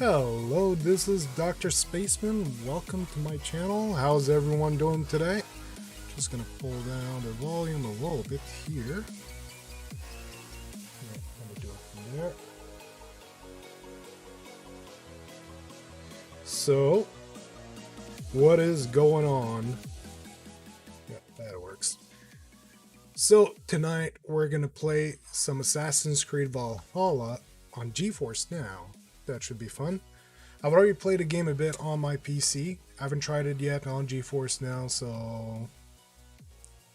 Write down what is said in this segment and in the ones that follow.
Hello, this is DrSpaceman. Welcome to my channel. How's everyone doing today? Just gonna pull down the volume a little bit here. Let me do it from there. So, what is going on? Yeah, that works. So, tonight we're gonna play some Assassin's Creed Valhalla on GeForce Now. That should be fun. I've already played a game a bit on my PC. I haven't tried it yet on GeForce Now, so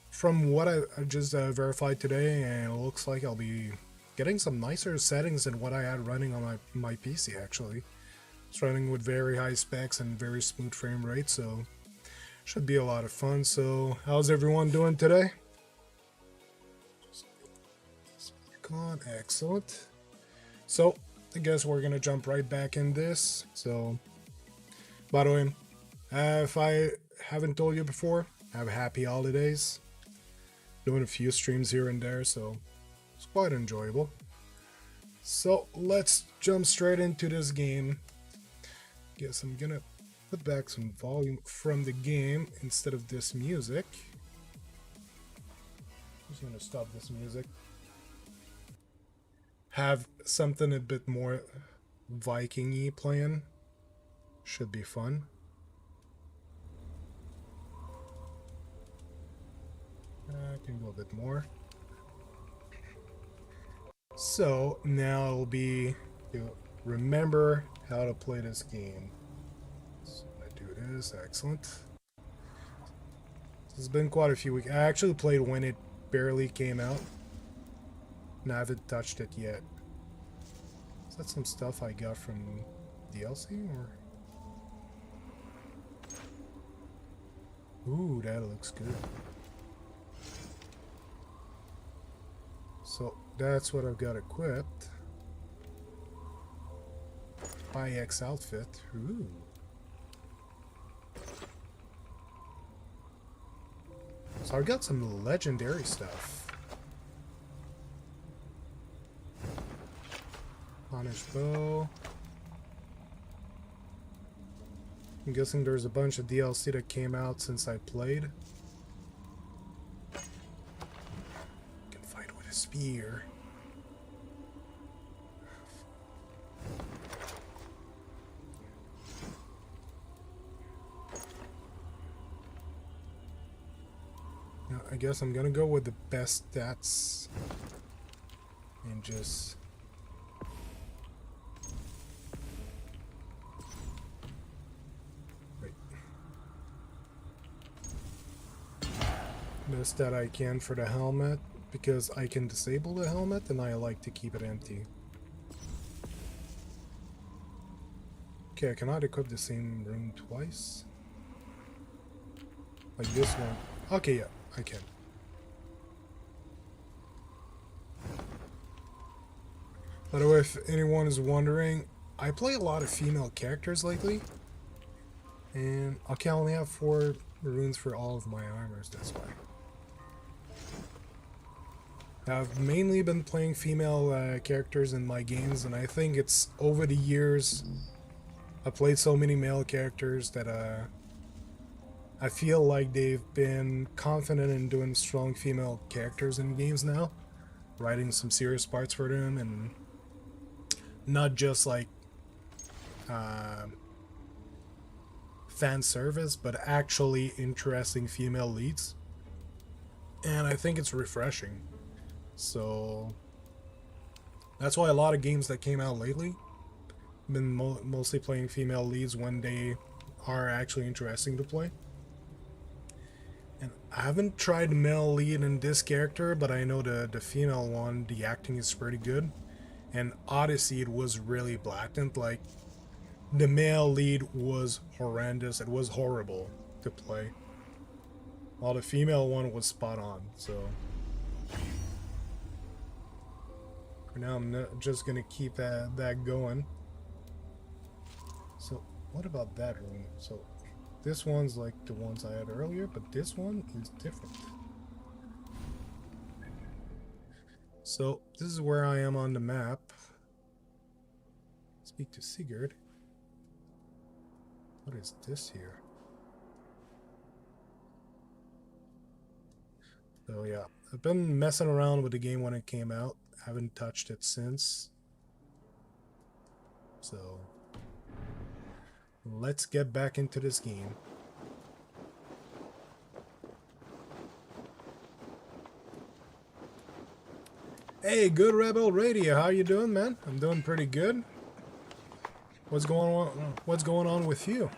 from what I just verified today, and it looks like I'll be getting some nicer settings than what I had running on my PC actually. It's running with very high specs and very smooth frame rate, so should be a lot of fun. So how's everyone doing today? Excellent. So I guess we're gonna jump right back in this. So, by the way, if I haven't told you before, have happy holidays. Doing a few streams here and there, so it's quite enjoyable. So let's jump straight into this game. Guess I'm gonna put back some volume from the game instead of this music. Just gonna stop this music. Have something a bit more Viking-y playing. Should be fun. I can go a bit more. So now it'll be to remember how to play this game. So I do this, excellent. It's been quite a few weeks. I actually played when it barely came out. And I haven't touched it yet. Is that some stuff I got from DLC or? Ooh, that looks good. So that's what I've got equipped. IX outfit. Ooh. So I've got some legendary stuff. Punish bow. I'm guessing there's a bunch of DLC that came out since I played. Can fight with a spear. Now, I guess I'm gonna go with the best stats and just best that I can for the helmet, because I can disable the helmet and I like to keep it empty. Okay, I cannot equip the same rune twice. Like this one. Okay, yeah, I can. By the way, if anyone is wondering, I play a lot of female characters lately. And I can only have 4 runes for all of my armors, that's why. I've mainly been playing female characters in my games, and I think it's over the years I've played so many male characters that I feel like they've been confident in doing strong female characters in games now, writing some serious parts for them, and not just like fan service, but actually interesting female leads. And I think it's refreshing. So that's why a lot of games that came out lately been mostly playing female leads when they are actually interesting to play. And I haven't tried male lead in this character, but I know the female one, the acting is pretty good. And Odyssey, it was really blatant. Like, the male lead was horrendous. It was horrible to play, while the female one was spot on. So for now, I'm just gonna keep that going. So what about that room? So this one's like the ones I had earlier, but this one is different. So this is where I am on the map. Speak to Sigurd. What is this here? So yeah, I've been messing around with the game when it came out. Haven't touched it since. So let's get back into this game. Hey, Good Rebel Radio, how you doing, man? I'm doing pretty good. What's going on? What's going on with you?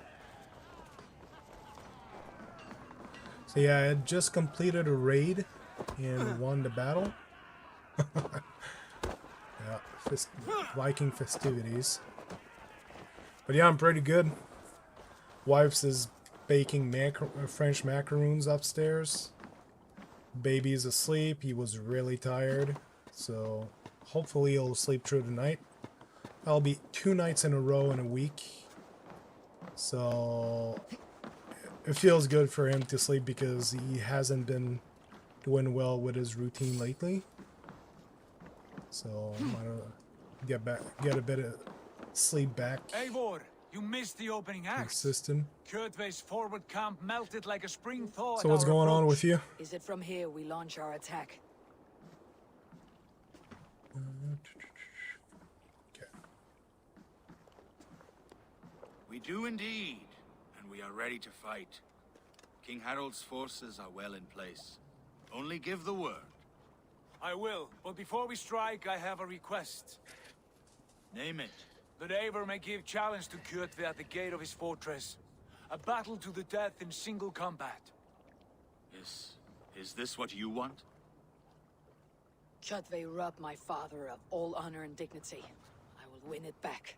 So yeah, I had just completed a raid and won the battle. Yeah, Viking festivities. But yeah, I'm pretty good. Wife's is baking French macaroons upstairs. Baby's asleep. He was really tired. So hopefully he'll sleep through the night. I'll be 2 nights in a row in a week. So it feels good for him to sleep because he hasn't been doing well with his routine lately. So I'm gonna get a bit of sleep back. Eivor, you missed the opening act. System. Kjotve's forward camp melted like a spring thaw. So what's going on with you? Is it from here we launch our attack? Okay. We do indeed, and we are ready to fight. King Harold's forces are well in place. Only give the word. I will, but before we strike, I have a request. Name it. That Eivor may give challenge to Kjotve at the gate of his fortress. A battle to the death in single combat. Is this what you want? Kjotve robbed my father of all honor and dignity. I will win it back.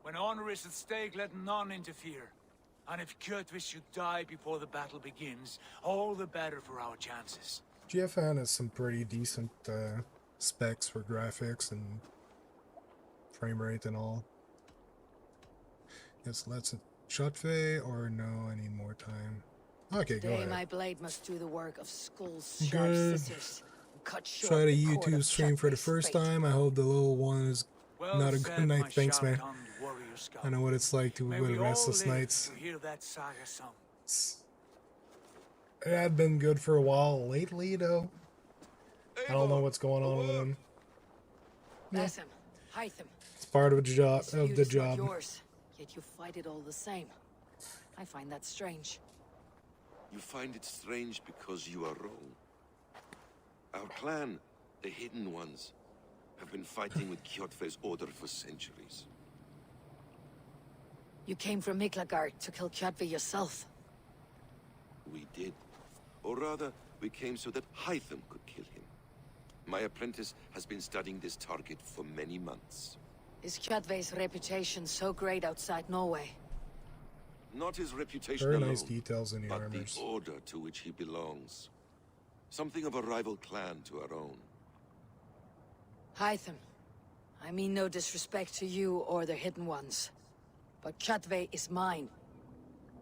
When honor is at stake, let none interfere. And if Kjotve should die before the battle begins, all the better for our chances. GFN has some pretty decent specs for graphics and frame rate and all. Yes, let's Kjotve or no, I need more time. Okay, go Today ahead. my blade must do the work of Skull's sharp Good. scissors. Cut short Try the the cord YouTube of stream for the Kjotve's first fate. time. I hope the little one is Well not a said, good night. my Thanks, man. sharp-tongued warrior scout. I know what it's like to May with we all restless live nights. to hear that saga sung. It had been good for a while lately, though. I don't know what's going on with him. Pass him. Hide him. It's part of the job. This feud is not job. yours, yet you fight it all the same. I find that strange. You find it strange because you are wrong. Our clan, the Hidden Ones, have been fighting with Kjotve's order for centuries. You came from Miklagard to kill Kjotve yourself. We did. Or rather, we came so that Hytham could kill him. My apprentice has been studying this target for many months. Is Kjotve's reputation so great outside Norway? Not his reputation Very alone, nice details in the but armors. the order to which he belongs. Something of a rival clan to our own. Hytham, I mean no disrespect to you or the Hidden Ones, but Kjotve is mine.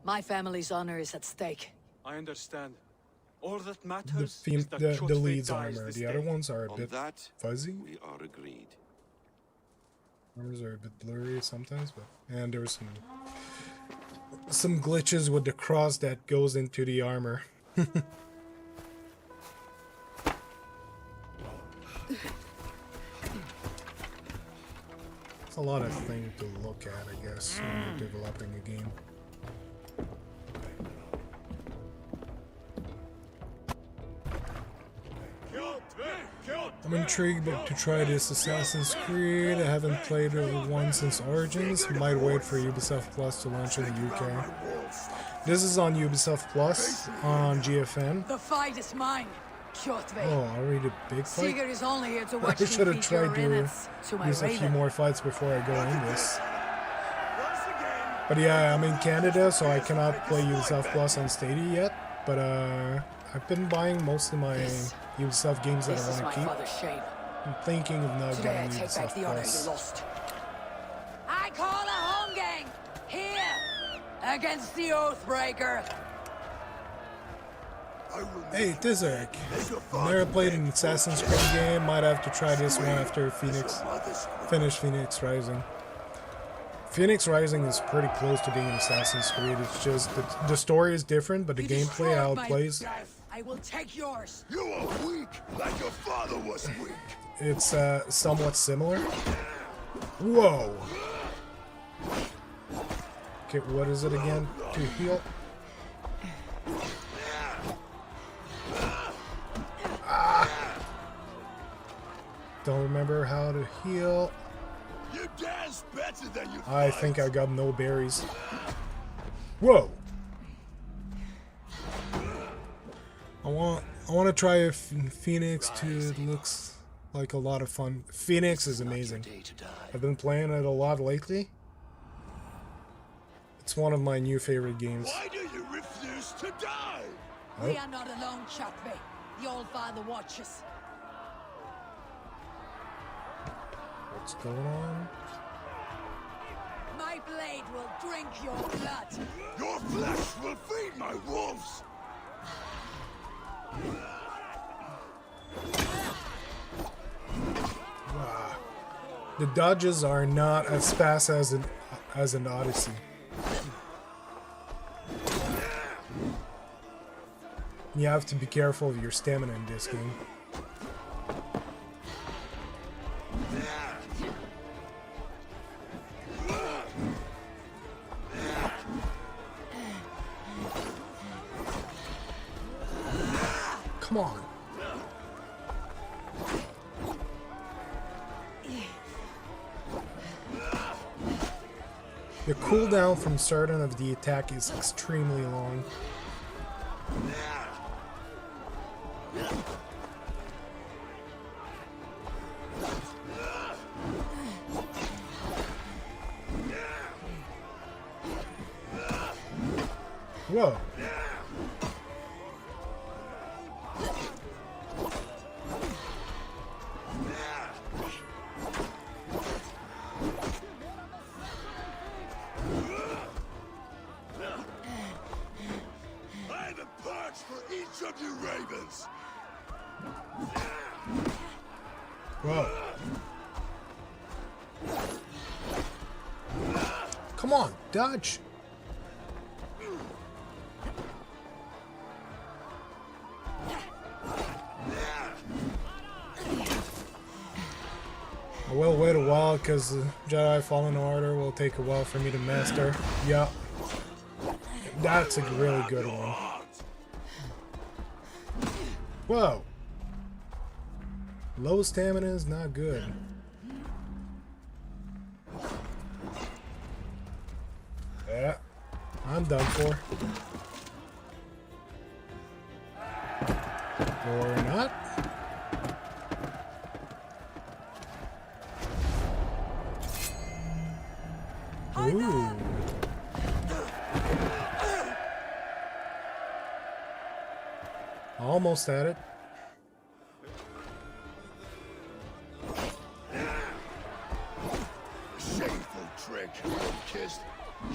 My family's honor is at stake. I understand. All that The, matters theme, is that the Kjotve lead's dies armor. this The other day. ones are a On bit that, fuzzy. we are agreed. Armors are a bit blurry sometimes, but and there were some glitches with the cross that goes into the armor. It's a lot of things to look at, I guess, when you're developing a game. I'm intrigued to try this Assassin's Creed. I haven't played it one since Origins. Might wait for Ubisoft Plus to launch in the UK. This is on Ubisoft Plus on GFN. The fight is mine, Kjotve. Oh, already a big fight? Sigurd is only here to watch me should have feed your tried to remnants to my use a few raven. more fights before I go in this. But yeah, I'm in Canada, so I cannot play Ubisoft Plus on Stadia yet. But I've been buying most of my Ubisoft games that This I is want my to keep. father's shame. I'm thinking of not Today I getting take back Ubisoft the honor Plus. you lost. I call a home gang here against the Oathbreaker. Hey, Tizarek. I've never played an Assassin's Creed game. Might have to try this one after finish Phoenix Rising. Phoenix Rising is pretty close to being an Assassin's Creed. It's just the story is different, but the You gameplay, how it destroyed my plays, life. I will take yours. You are weak, like your father was weak. it's somewhat similar. Whoa. Okay, what is it again? To heal? Ah. Don't remember how to heal. You dance better than you I think I got no berries. Whoa. I want to try a Phoenix 2. It looks like a lot of fun. Phoenix is amazing. I've been playing it a lot lately. It's one of my new favorite games. Why do you refuse to die? Oh. We are not alone, Chatway. The Old Father watches. What's going on? My blade will drink your blood. Your flesh will feed my wolves. Wow. The dodges are not as fast as an Odyssey. You have to be careful of your stamina in this game. Come on. The cooldown from starting of the attack is extremely long. Whoa. I have a perch for each of you ravens. Whoa. Come on, dodge. I will wait a while because Jedi Fallen Order will take a while for me to master. Yeah. That's a really good one. Whoa. Low stamina is not good. Yeah. I'm done for. Or not. Ooh. Almost at it. Shameful trick, kissed.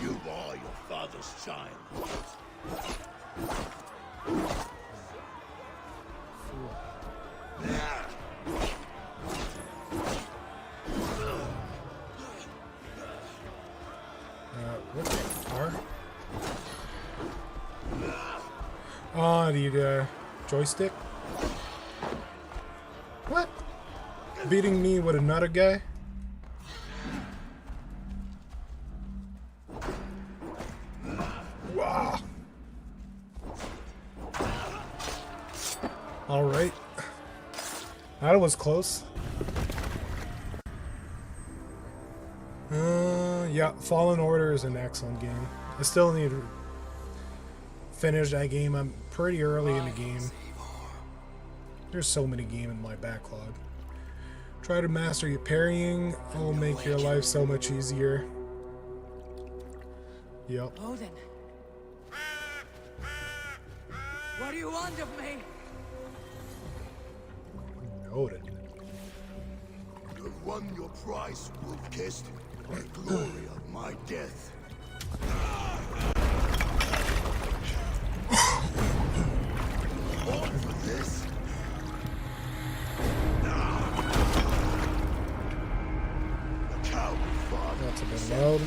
You are your father's child. What the R? Oh, the joystick? What? Beating me with another guy? Wow. Alright. That was close. Yeah, Fallen Order is an excellent game. I still need to finish that game. I'm pretty early in the game. There's so many games in my backlog. Try to master your parrying. It will make your life so much easier. Yep. Odin. What do you want of me? Odin. You've won your prize, wolf-kissed. The glory of my death. All for this? A coward father. That's a bit loud.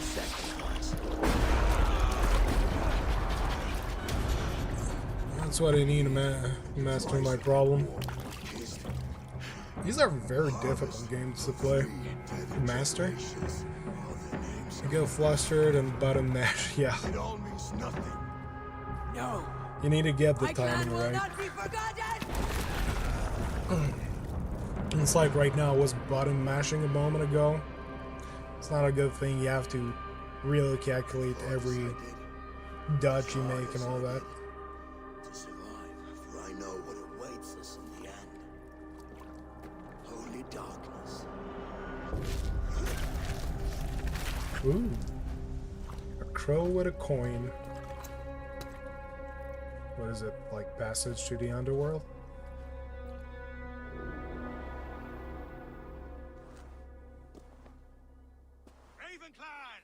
That's what I need to master my problem. These are very difficult games to play. Master. You get flustered and button mash. Yeah. It all means nothing. No. You need to get the My clan timing will right. not be forgotten. It's like right now I was button mashing a moment ago. It's not a good thing. You have to really calculate every dodge you make and all that. To survive, for I know what awaits us in the end. Holy darkness. Ooh. A crow with a coin. What is it, like passage to the underworld? Raven Clan!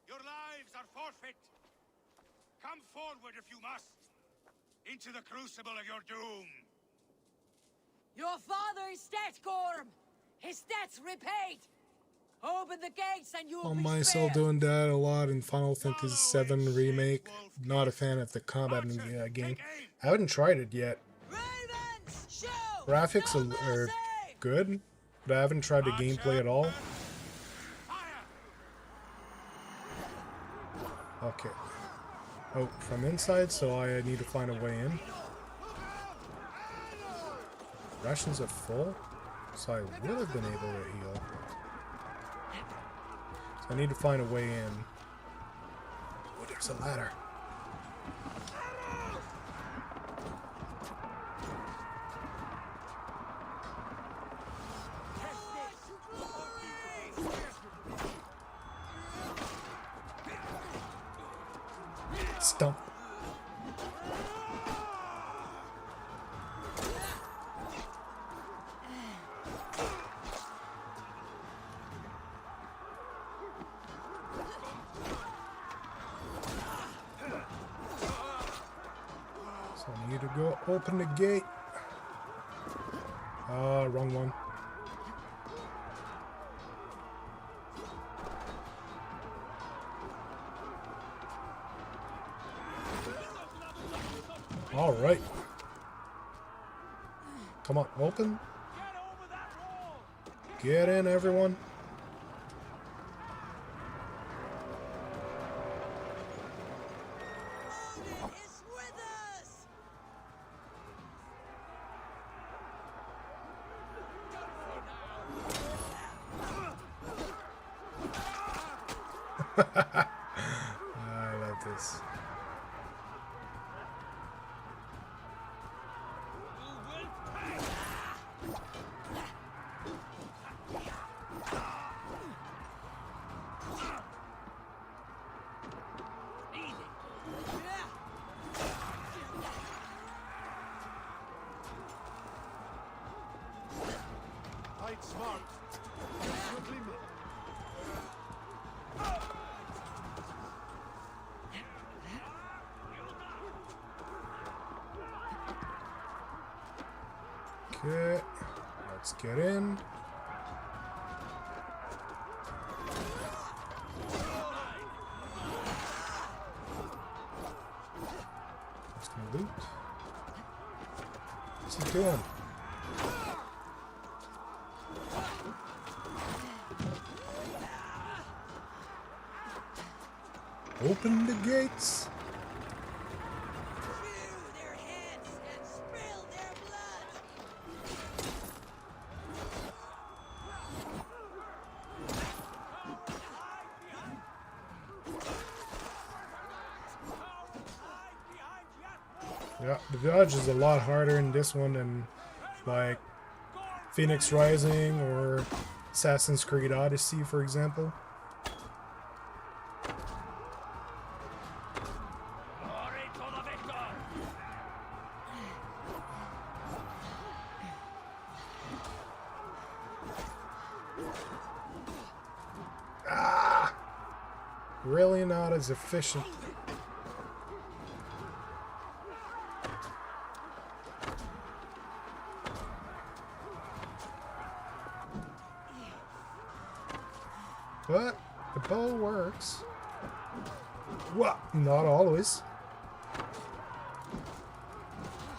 Your lives are forfeit. Come forward if you must. Into the crucible of your doom. Your father is dead, Gorm. His debt's repaid. Open the gates and you will Am be I still spared. doing that a lot in Final Fantasy VII Remake? Not a fan of the combat in the game. I haven't tried it yet. Ravens, shoot! Graphics No are mercy! good, but I haven't tried the gameplay at all. Fire! Okay. Oh, from inside, so I need to find a way in. Rations are full, so I would have been able to heal. So I need to find a way in. Oh, there's a ladder. Stump. So I need to go open the gate. Wrong one. All right. Come on, open. Get in, everyone. Odin is with us. I love this. Fight smart. Quickly move. Okay, let's get in. Let's go loot. What's he doing? Open the gates. Chew their heads and spill their blood. Yeah, the dodge is a lot harder in this one than like Phoenix Rising or Assassin's Creed Odyssey, for example. Glory to the victor! Really not as efficient. But the bow works. What? Not always.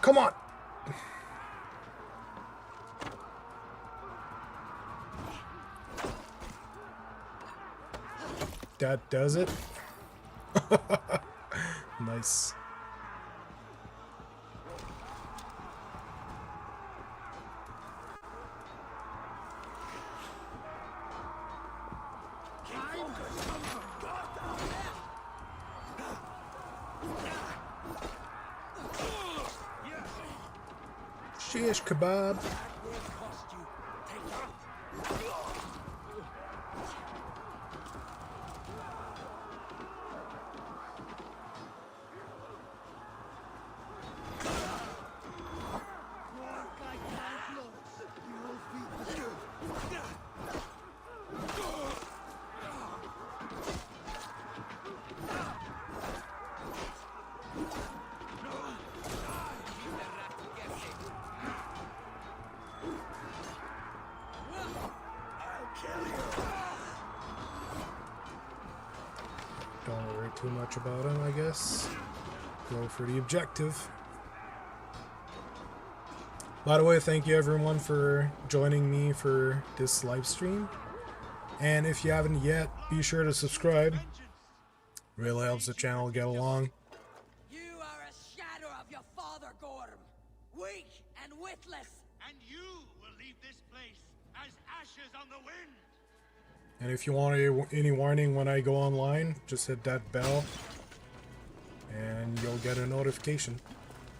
Come on! That does it. Nice. Shish kebab. Don't worry too much about him, I guess. Go for the objective. By the way, thank you everyone for joining me for this live stream. And if you haven't yet, be sure to subscribe. Really helps the channel get along. You are a shadow of your father, Gorm. Weak and witless. And you will leave this place as ashes on the wind. And if you want any warning when I go online, just hit that bell. And you'll get a notification.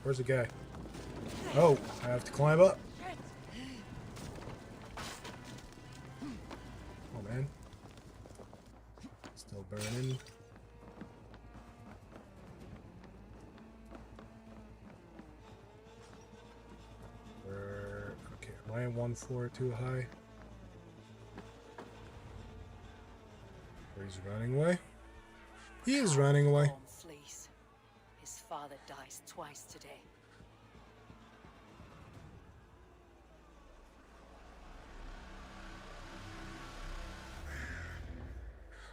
Where's the guy? Oh, I have to climb up. Oh man. Still burning. Okay, am I one floor too high? Or he's running away? He is running away. Gorm flees. His father dies twice today.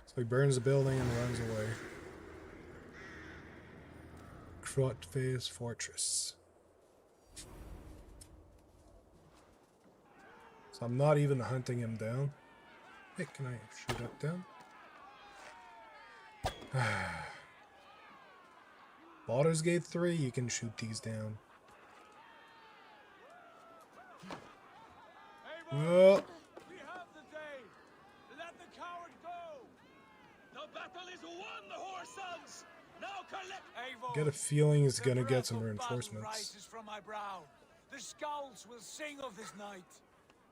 So he burns the building and runs away. Krotve's fortress. So I'm not even hunting him down. Hey, can I shoot up down? Baldur's Gate 3, you can shoot these down. Oh, We have the day. Let the coward go. The battle is won, the whore sons. Now collect. Eivor, get a feeling he's the gonna breath get some of battle reinforcements. rises from my brow. The scouts will sing of this night.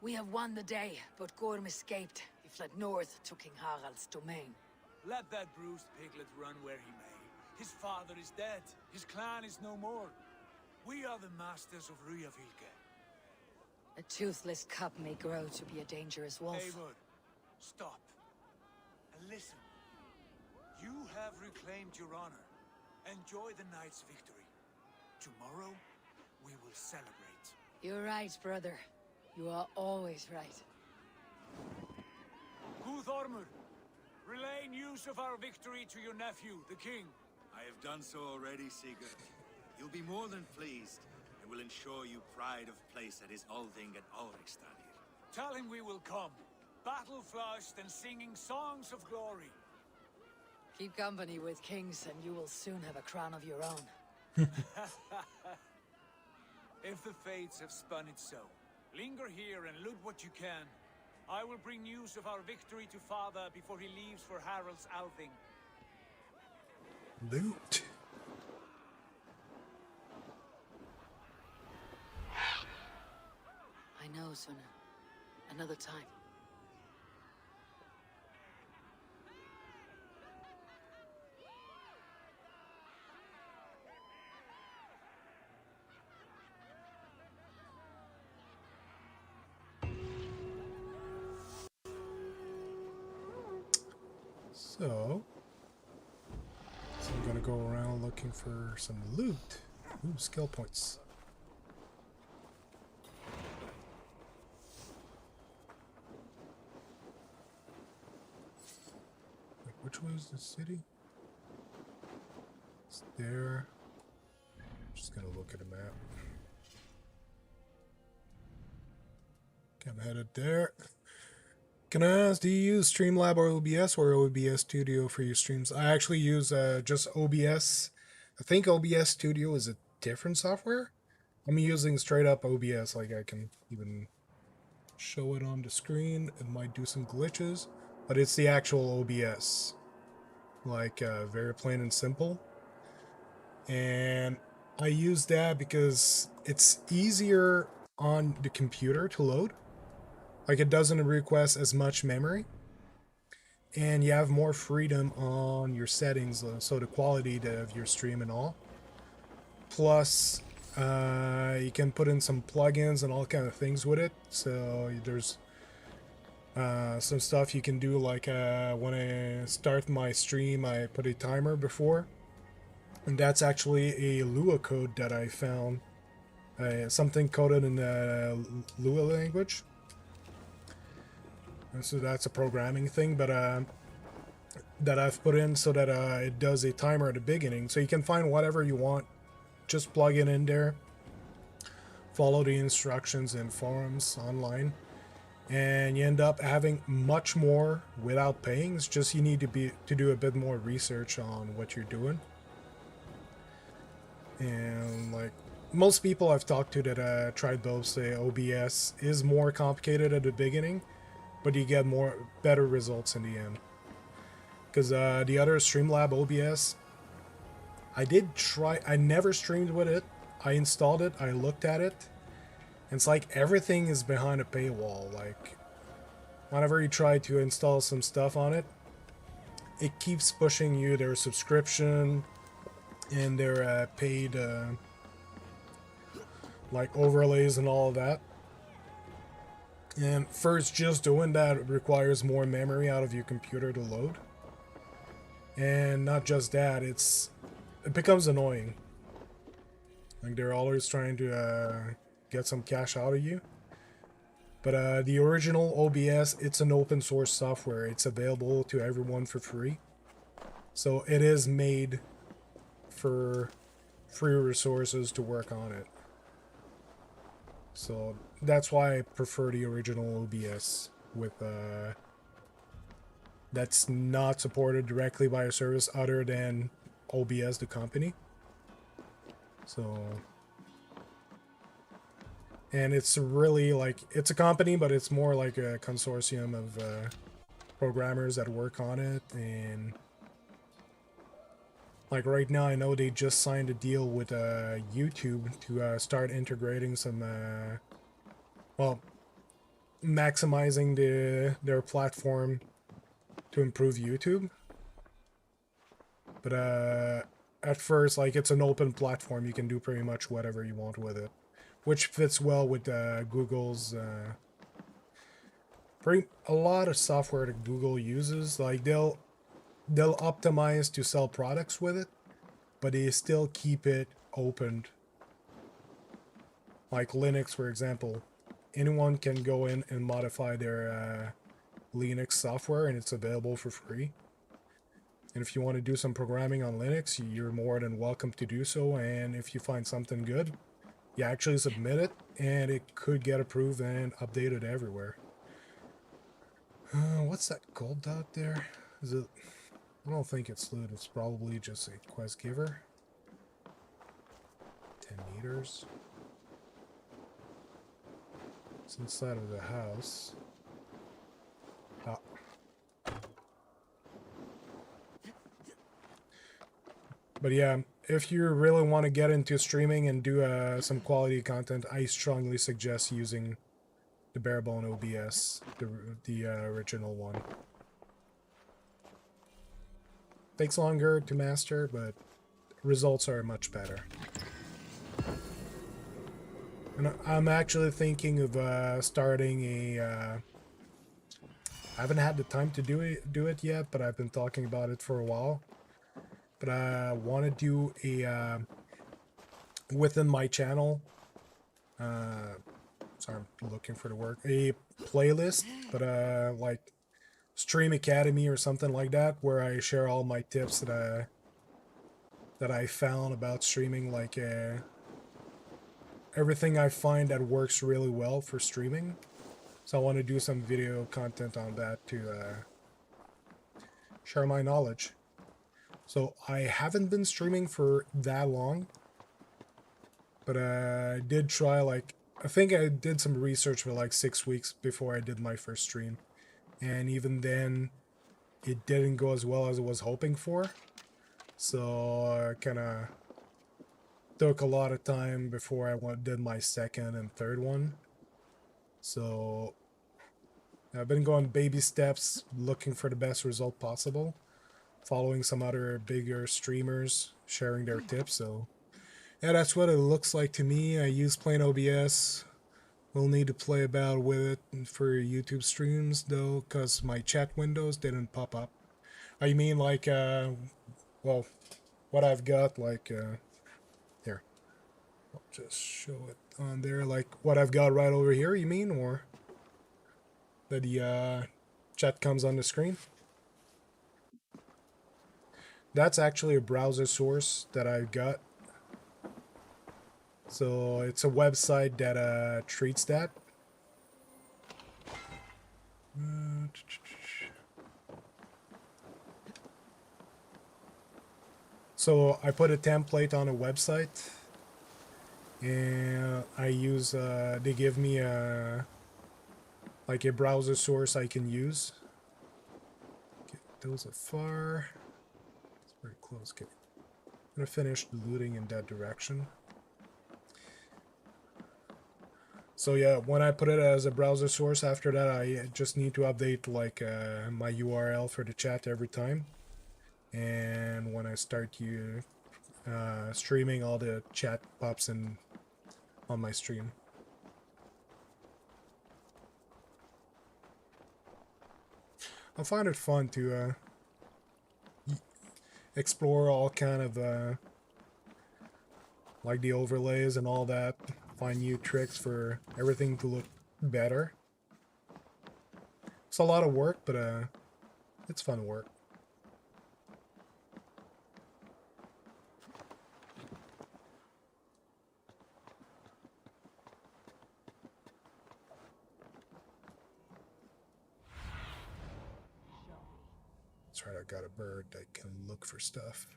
We have won the day, but Gorm escaped. He fled north to King Harald's domain. Let that bruised piglet run where he may. His father is dead. His clan is no more. We are the masters of Ryjavík. A toothless cub may grow to be a dangerous wolf. Eivor, stop. And listen. You have reclaimed your honor. Enjoy the night's victory. Tomorrow, we will celebrate. You're right, brother. You are always right. Guthormur, relay news of our victory to your nephew, the king. I have done so already, Sigurd. He'll be more than pleased, and will ensure you pride of place at his Althing at Ulrichstadir. Tell him we will come, battle-flushed and singing songs of glory. Keep company with kings, and you will soon have a crown of your own. If the fates have spun it so, linger here and loot what you can. I will bring news of our victory to father before he leaves for Harald's Althing. Loot. I know, Suna. Another time. So I'm gonna go around looking for some loot. Ooh, skill points. Wait, which way is the city? It's there. Just gonna look at a map. I'm headed there. Can I ask, do you use Streamlab or OBS or OBS Studio for your streams? I actually use just OBS. I think OBS Studio is a different software. I'm using straight up OBS, like I can even show it on the screen. It might do some glitches, but it's the actual OBS. Like very plain and simple. And I use that because it's easier on the computer to load. Like it doesn't request as much memory. And you have more freedom on your settings, so the quality of your stream and all. Plus, you can put in some plugins and all kind of things with it. So there's some stuff you can do, like when I start my stream, I put a timer before. And that's actually a Lua code that I found. Something coded in the Lua language. So that's a programming thing, but that I've put in so that it does a timer at the beginning. So you can find whatever you want, just plug it in there, follow the instructions in forums online, and you end up having much more without paying. It's just you need to do a bit more research on what you're doing. And like most people I've talked to that tried both say OBS is more complicated at the beginning, but you get better results in the end. Because the other Streamlab OBS, I never streamed with it. I installed it, I looked at it, and it's like everything is behind a paywall. Like, whenever you try to install some stuff on it, it keeps pushing you their subscription and their paid like overlays and all of that. And first, just doing that requires more memory out of your computer to load. And not just that, it becomes annoying. Like they're always trying to get some cash out of you. But the original OBS, it's an open source software. It's available to everyone for free. So it is made for free resources to work on it. So that's why I prefer the original OBS with that's not supported directly by a service other than OBS the company. So, and it's really like, it's a company, but it's more like a consortium of programmers that work on it. And like right now, I know they just signed a deal with YouTube to start integrating some, well, maximizing their platform to improve YouTube. But at first, like, it's an open platform. You can do pretty much whatever you want with it, which fits well with Google's a lot of software that Google uses. Like they'll optimize to sell products with it, but they still keep it open. Like Linux, for example, anyone can go in and modify their Linux software, and it's available for free. And if you want to do some programming on Linux, you're more than welcome to do so. And if you find something good, you actually submit it, and it could get approved and updated everywhere. What's that gold dot there? Is it? I don't think it's loot. It's probably just a quest giver. 10 meters. It's inside of the house. Ah. But yeah, if you really want to get into streaming and do some quality content, I strongly suggest using the barebone OBS, the original one. Takes longer to master, but results are much better. And I'm actually thinking of starting a. I haven't had the time to do it yet, but I've been talking about it for a while. But I want to do a within my channel. Sorry, I'm looking for the word. A playlist, but like Stream Academy or something like that, where I share all my tips that I found about streaming, like everything I find that works really well for streaming. So I want to do some video content on that to share my knowledge. So I haven't been streaming for that long, but I did try, like, I think I did some research for like 6 weeks before I did my first stream. And even then, it didn't go as well as I was hoping for. So I kind of took a lot of time before I did my second and third one. So I've been going baby steps, looking for the best result possible, following some other bigger streamers, sharing their tips. So yeah, that's what it looks like to me. I use plain OBS. We'll need to play about with it for YouTube streams though, because my chat windows didn't pop up. Oh, you mean like, well, what I've got, like, here. I'll just show it on there, like what I've got right over here, you mean? Or that the chat comes on the screen? That's actually a browser source that I've got. So it's a website that treats that. So I put a template on a website, and I use, they give me like a browser source I can use. Okay, those are far. It's very close. Okay, I'm gonna finish looting in that direction. So yeah, when I put it as a browser source, after that I just need to update like my URL for the chat every time. And when I start streaming, all the chat pops in on my stream. I find it fun to explore all kind of like the overlays and all that, find new tricks for everything to look better. It's a lot of work, but it's fun work. That's right, I got a bird that can look for stuff.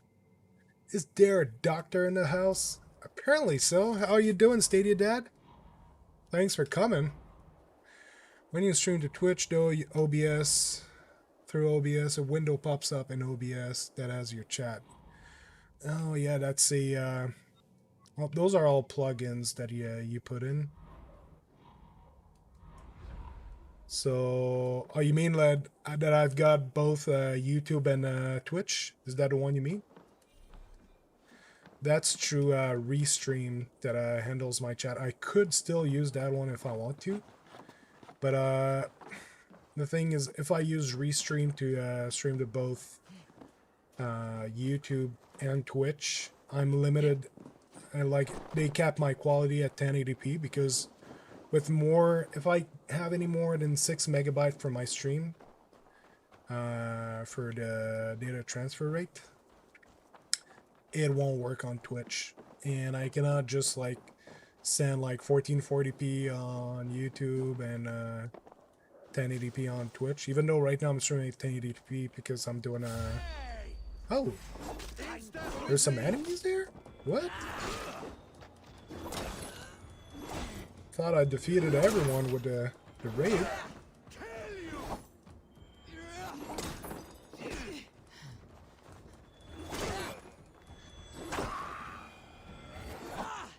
Is there a doctor in the house? Apparently so. How are you doing, Stadia Dad? Thanks for coming. When you stream to Twitch, though, OBS, through OBS, a window pops up in OBS that has your chat. Oh yeah, that's a, well, those are all plugins that you put in. So, oh, you mean that I've got both YouTube and Twitch? Is that the one you mean? That's true. Restream that handles my chat. I could still use that one if I want to, but the thing is, if I use Restream to stream to both YouTube and Twitch, I'm limited. And like they cap my quality at 1080p because with more, if I have any more than 6 megabytes for my stream, for the data transfer rate, it won't work on Twitch, and I cannot just like send like 1440p on YouTube and 1080p on Twitch, even though right now I'm streaming 1080p because I'm doing oh, there's some enemies there? What? Thought I defeated everyone with the raid.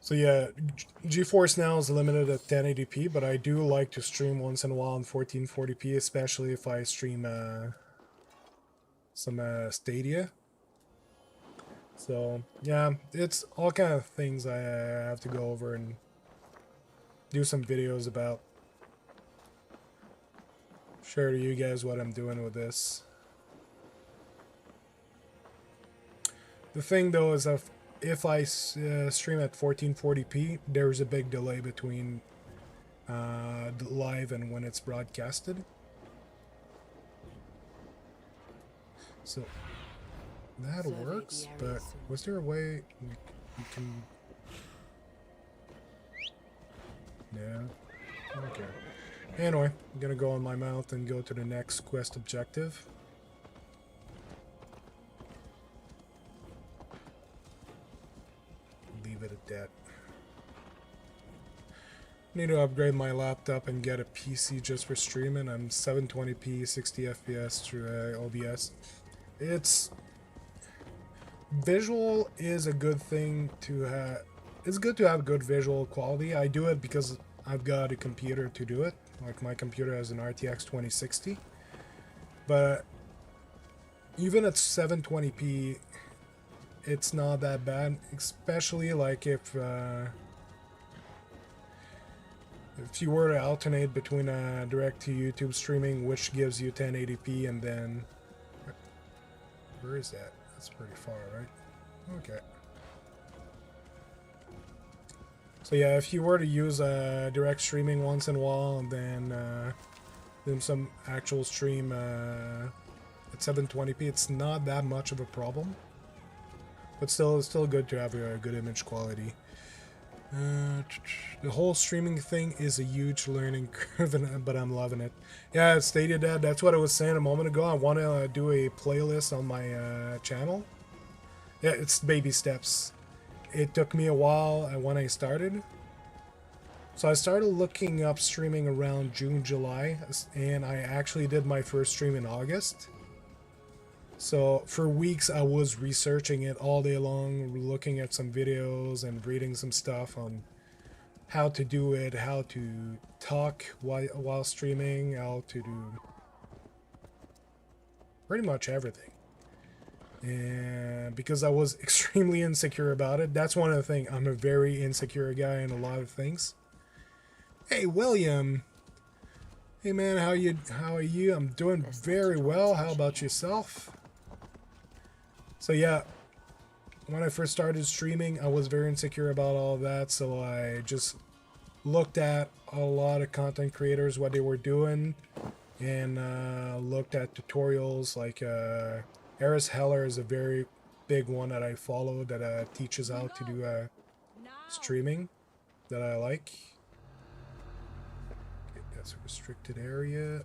So yeah, GeForce Now is limited at 1080p, but I do like to stream once in a while in 1440p, especially if I stream some Stadia. So yeah, it's all kind of things I have to go over and do some videos about. Share to you guys what I'm doing with this. The thing though is if I stream at 1440p, there's a big delay between the live and when it's broadcasted. So that works, but was there a way we can... No? Okay. Anyway, I'm gonna go on my mount and go to the next quest objective. Leave it at that. Need to upgrade my laptop and get a PC just for streaming. I'm 720p, 60 FPS through OBS. It's visual is a good thing to have. It's good to have good visual quality. I do it because I've got a computer to do it. Like my computer has an RTX 2060. But even at 720p, it's not that bad. Especially like if you were to alternate between direct to YouTube streaming, which gives you 1080p, and then where is that? That's pretty far, right? Okay. So yeah, if you were to use direct streaming once in a while, and then some actual stream at 720p, it's not that much of a problem. But still, it's still good to have a good image quality. The whole streaming thing is a huge learning curve, but I'm loving it. Yeah, I stated that. That's what I was saying a moment ago. I want to do a playlist on my channel. Yeah, it's baby steps. It took me a while when I started. So I started looking up streaming around June, July, and I actually did my first stream in August. So for weeks I was researching it all day long, looking at some videos and reading some stuff on how to do it, how to talk while streaming, how to do pretty much everything. And because I was extremely insecure about it, that's one of the things. I'm a very insecure guy in a lot of things. Hey William, hey man, how are you? I'm doing very well. How about yourself? So yeah, when I first started streaming, I was very insecure about all of that, so I just looked at a lot of content creators, what they were doing, and looked at tutorials. Like Eris Heller is a very big one that I follow, that teaches how to do streaming, that I like. Okay, that's a restricted area.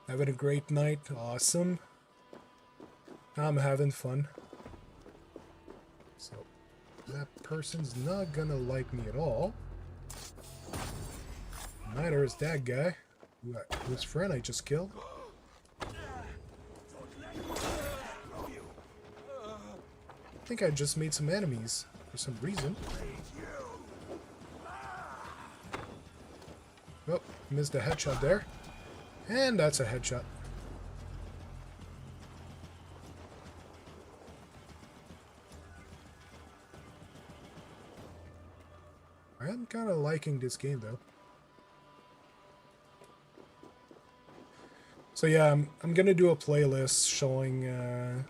Having a great night. Awesome. I'm having fun. So, that person's not gonna like me at all. Neither is that guy. Whose friend I just killed. I think I just made some enemies for some reason. Oh, missed a headshot there. And that's a headshot. I'm kind of liking this game though. So yeah, I'm gonna do a playlist showing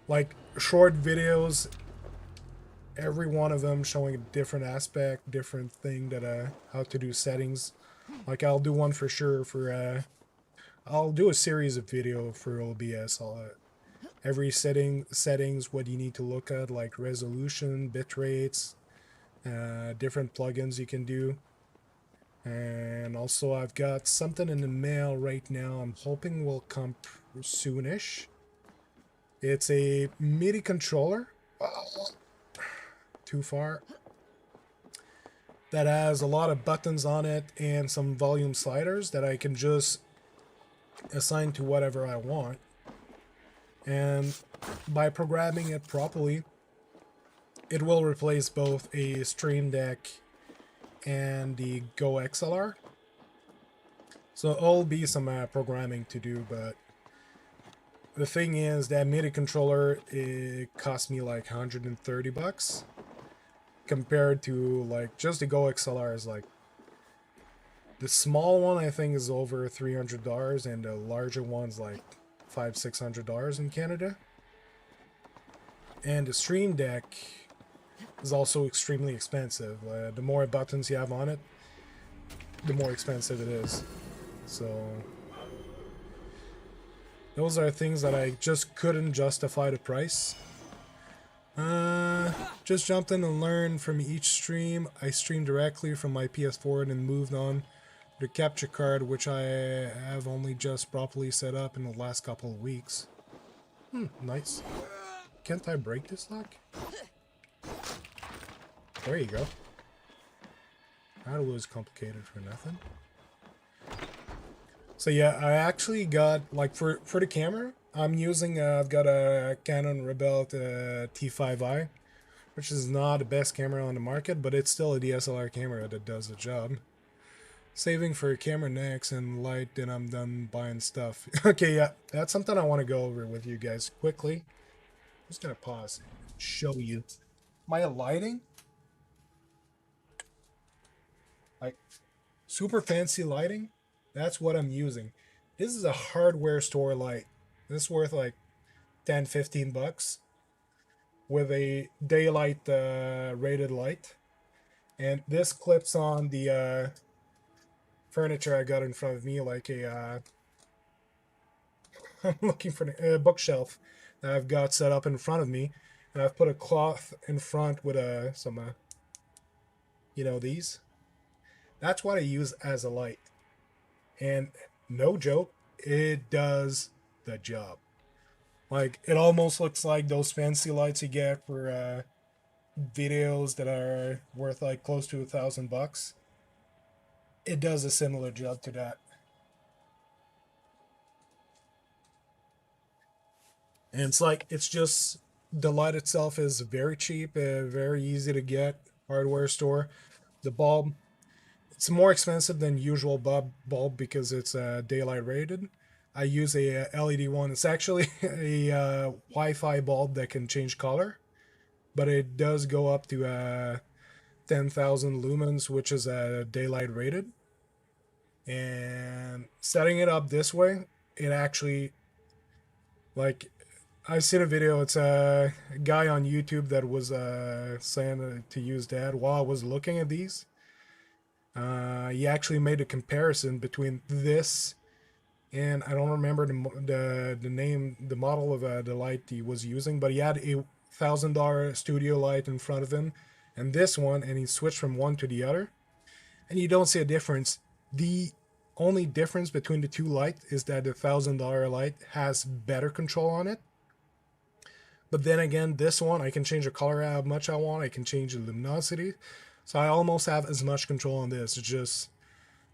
like short videos, every one of them showing a different aspect, different thing that how to do settings. Like I'll do one for sure for I'll do a series of video for OBS. Every settings, what you need to look at, like resolution, bit rates, different plugins you can do. And also I've got something in the mail right now. I'm hoping will come soonish. It's a MIDI controller. Too far. That has a lot of buttons on it and some volume sliders that I can just assign to whatever I want. And by programming it properly, it will replace both a Stream Deck and the Go XLR. So it'll be some programming to do, but the thing is that MIDI controller, it cost me like $130 compared to like just the Go XLR is like the small one I think is over $300 and the larger one's like $500-600 in Canada. And the Stream Deck is also extremely expensive. The more buttons you have on it, the more expensive it is. So those are things that I just couldn't justify the price. Just jumped in and learned from each stream. I streamed directly from my PS4 and then moved on the capture card, which I have only just properly set up in the last couple of weeks. Nice. Can't I break this lock? There you go. That was complicated for nothing. So yeah, I actually got, like, for the camera, I'm using, I've got a Canon Rebel T5i, which is not the best camera on the market, but it's still a DSLR camera that does the job. Saving for a camera next and light, then I'm done buying stuff. Okay, yeah, that's something I want to go over with you guys quickly. I'm just gonna pause and show you my lighting. Like, super fancy lighting. That's what I'm using. This is a hardware store light. This is worth like 10, 15 bucks with a daylight rated light. And this clips on the furniture I got in front of me, like a I'm looking for a bookshelf that I've got set up in front of me, and I've put a cloth in front with some you know, these. That's what I use as a light, and no joke, it does the job. Like, it almost looks like those fancy lights you get for videos that are worth like close to $1,000. It does a similar job to that. And it's like, it's just, the light itself is very cheap, very easy to get, hardware store. The bulb, it's more expensive than usual bulb because it's daylight rated. I use a LED one. It's actually a Wi-Fi bulb that can change color, but it does go up to 10,000 lumens, which is daylight rated. And setting it up this way, it actually, like, I've seen a video. It's a guy on YouTube that was saying to use that. While I was looking at these, he actually made a comparison between this and I don't remember the name, the model of the light he was using, but he had a $1,000 studio light in front of him, and this one, and he switched from one to the other, and you don't see a difference. The only difference between the two lights is that the $1,000 light has better control on it. But then again, this one, I can change the color how much I want. I can change the luminosity. So I almost have as much control on this. It's just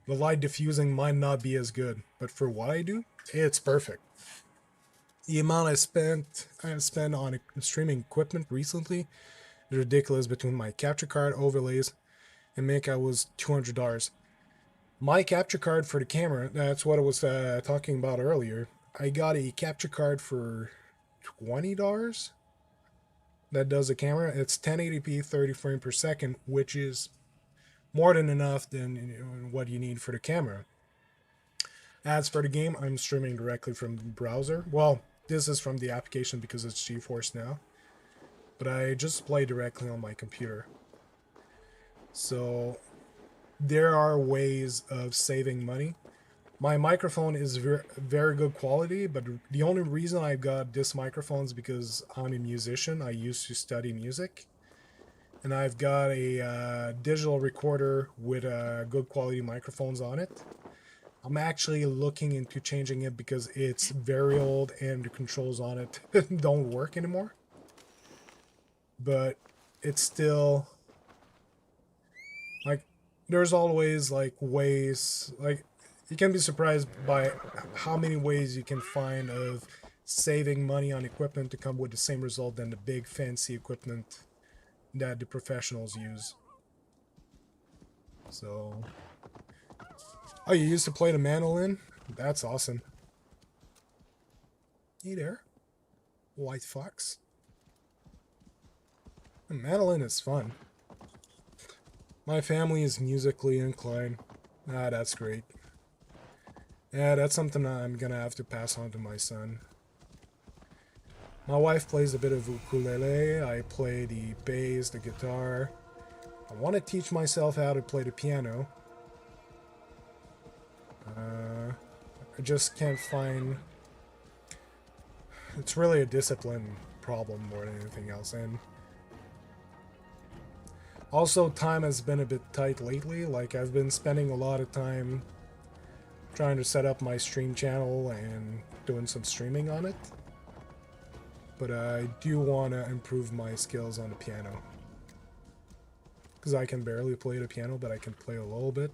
the light diffusing might not be as good. But for what I do, it's perfect. The amount I spent on streaming equipment recently is ridiculous. Between my capture card, overlays, and makeup was $200. My capture card for the camera, that's what I was talking about earlier. I got a capture card for $20 that does the camera. It's 1080p 30 frames per second, which is more than enough than what you need for the camera. As for the game, I'm streaming directly from the browser. Well, this is from the application because it's GeForce now, but I just play directly on my computer. So there are ways of saving money. My microphone is very good quality, but the only reason I got this microphone is because I'm a musician. I used to study music, and I've got a digital recorder with good quality microphones on it. I'm actually looking into changing it because it's very old and the controls on it don't work anymore. But it's still, like, there's always like ways, like, you can be surprised by how many ways you can find of saving money on equipment to come with the same result than the big fancy equipment that the professionals use. So, oh, you used to play the mandolin? That's awesome. Hey there, white fox. The mandolin is fun. My family is musically inclined. Ah, that's great. Yeah, that's something I'm gonna have to pass on to my son. My wife plays a bit of ukulele. I play the bass, the guitar. I want to teach myself how to play the piano. I just can't find... It's really a discipline problem more than anything else. And also, time has been a bit tight lately. Like, I've been spending a lot of time trying to set up my stream channel and doing some streaming on it. But I do want to improve my skills on the piano. Because I can barely play the piano, but I can play a little bit.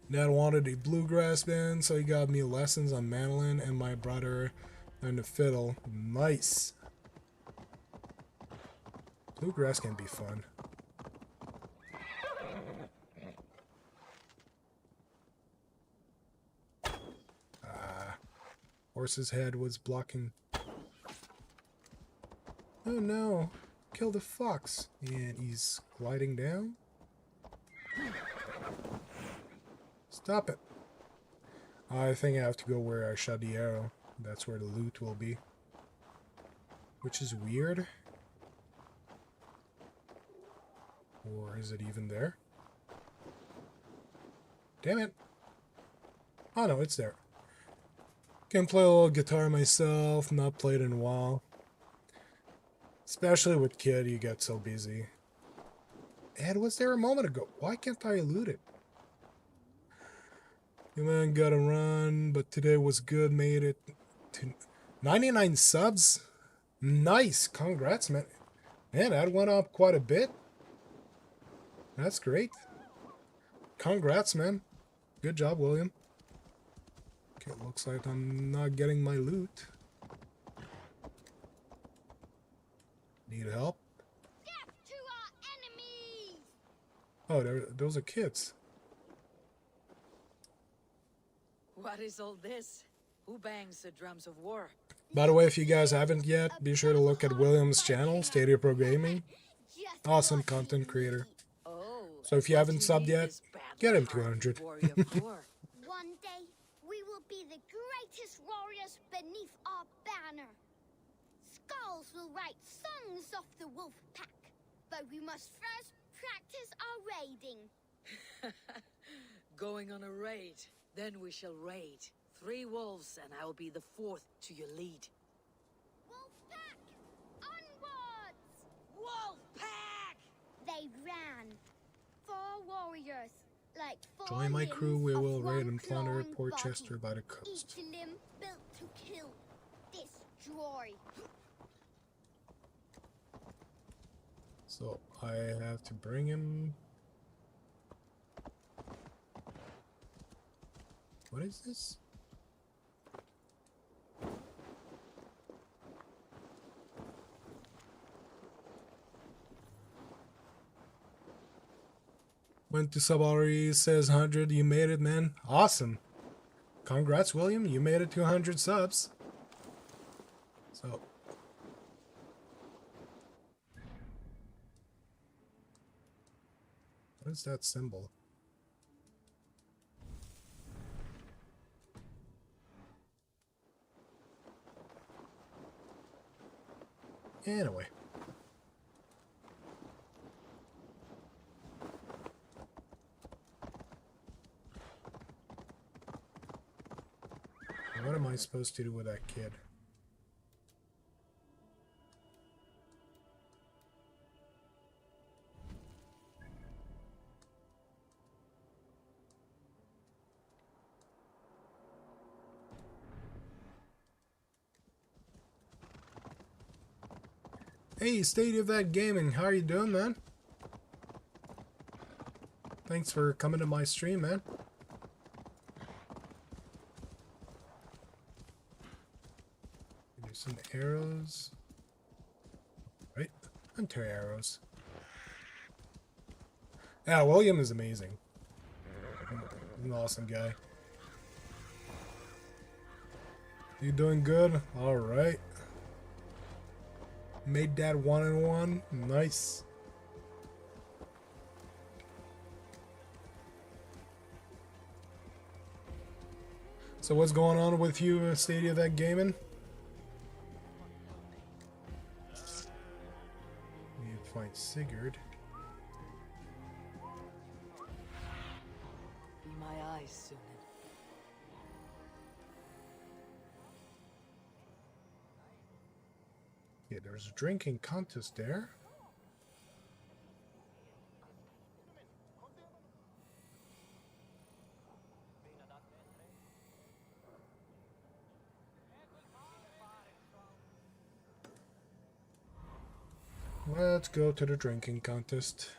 Dad wanted a bluegrass band, so he got me lessons on mandolin and my brother and the fiddle. Nice. Bluegrass can be fun. Horse's head was blocking. Oh no! Kill the fox! And he's gliding down. Stop it! I think I have to go where I shot the arrow. That's where the loot will be. Which is weird. Or is it even there? Damn it! Oh no, it's there. Can play a little guitar myself, not played in a while. Especially with kid, you get so busy. Ed was there a moment ago. Why can't I loot it? You man gotta run, but today was good, made it to 99 subs. Nice, congrats, man. Man, that went up quite a bit. That's great. Congrats, man. Good job, William. Okay, it looks like I'm not getting my loot. Need help? Death to our enemies! Oh, those are kids. What is all this? Who bangs the drums of war? By the way, if you guys haven't yet, be sure to look at William's channel, Stadia Pro Gaming. Just Awesome what content you creator. Oh, So if you what haven't subbed need yet, is battle get him hardened 200. warrior poor. One day, we will be the greatest warriors beneath our banner. Skulls will write songs of the wolf pack, but we must first practice our raiding. Going on a raid. Then we shall raid. 3 wolves, and I'll be the 4th to your lead. Wolf pack, onwards! Wolf pack! They ran. 4 warriors, like 4 Join my crew, limbs we of will raid one and plunder clawing Port body, Chester by the coast. each limb built to kill, destroy. So I have to bring him. What is this? Went to sub already, says 100. You made it, man. Awesome. Congrats, William. You made it to 100 subs. So. What is that symbol? Anyway. What am I supposed to do with that kid? Hey, Stadia Vet Gaming, how are you doing, man? Thanks for coming to my stream, man. There's some arrows. Right? Hunter arrows. Yeah, William is amazing. He's an awesome guy. You doing good? Alright. Made that 1-on-1. Nice. So what's going on with you, Stadia Vet Gaming? Need to find Sigurd. Be my eyes soon. Okay, there's a drinking contest there. Let's go to the drinking contest.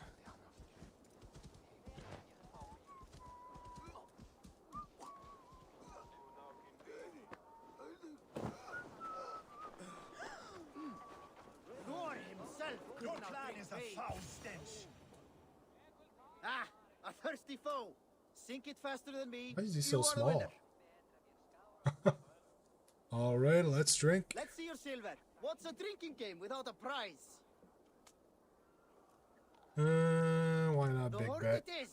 Nor himself could Your not clan take is a bait. foul stench. Ah, a thirsty foe. Sink it faster than me. Why is he You so are the small? winner. Alright, let's drink. Let's see your silver. What's a drinking game without a prize? Why not The big horn bet? it is.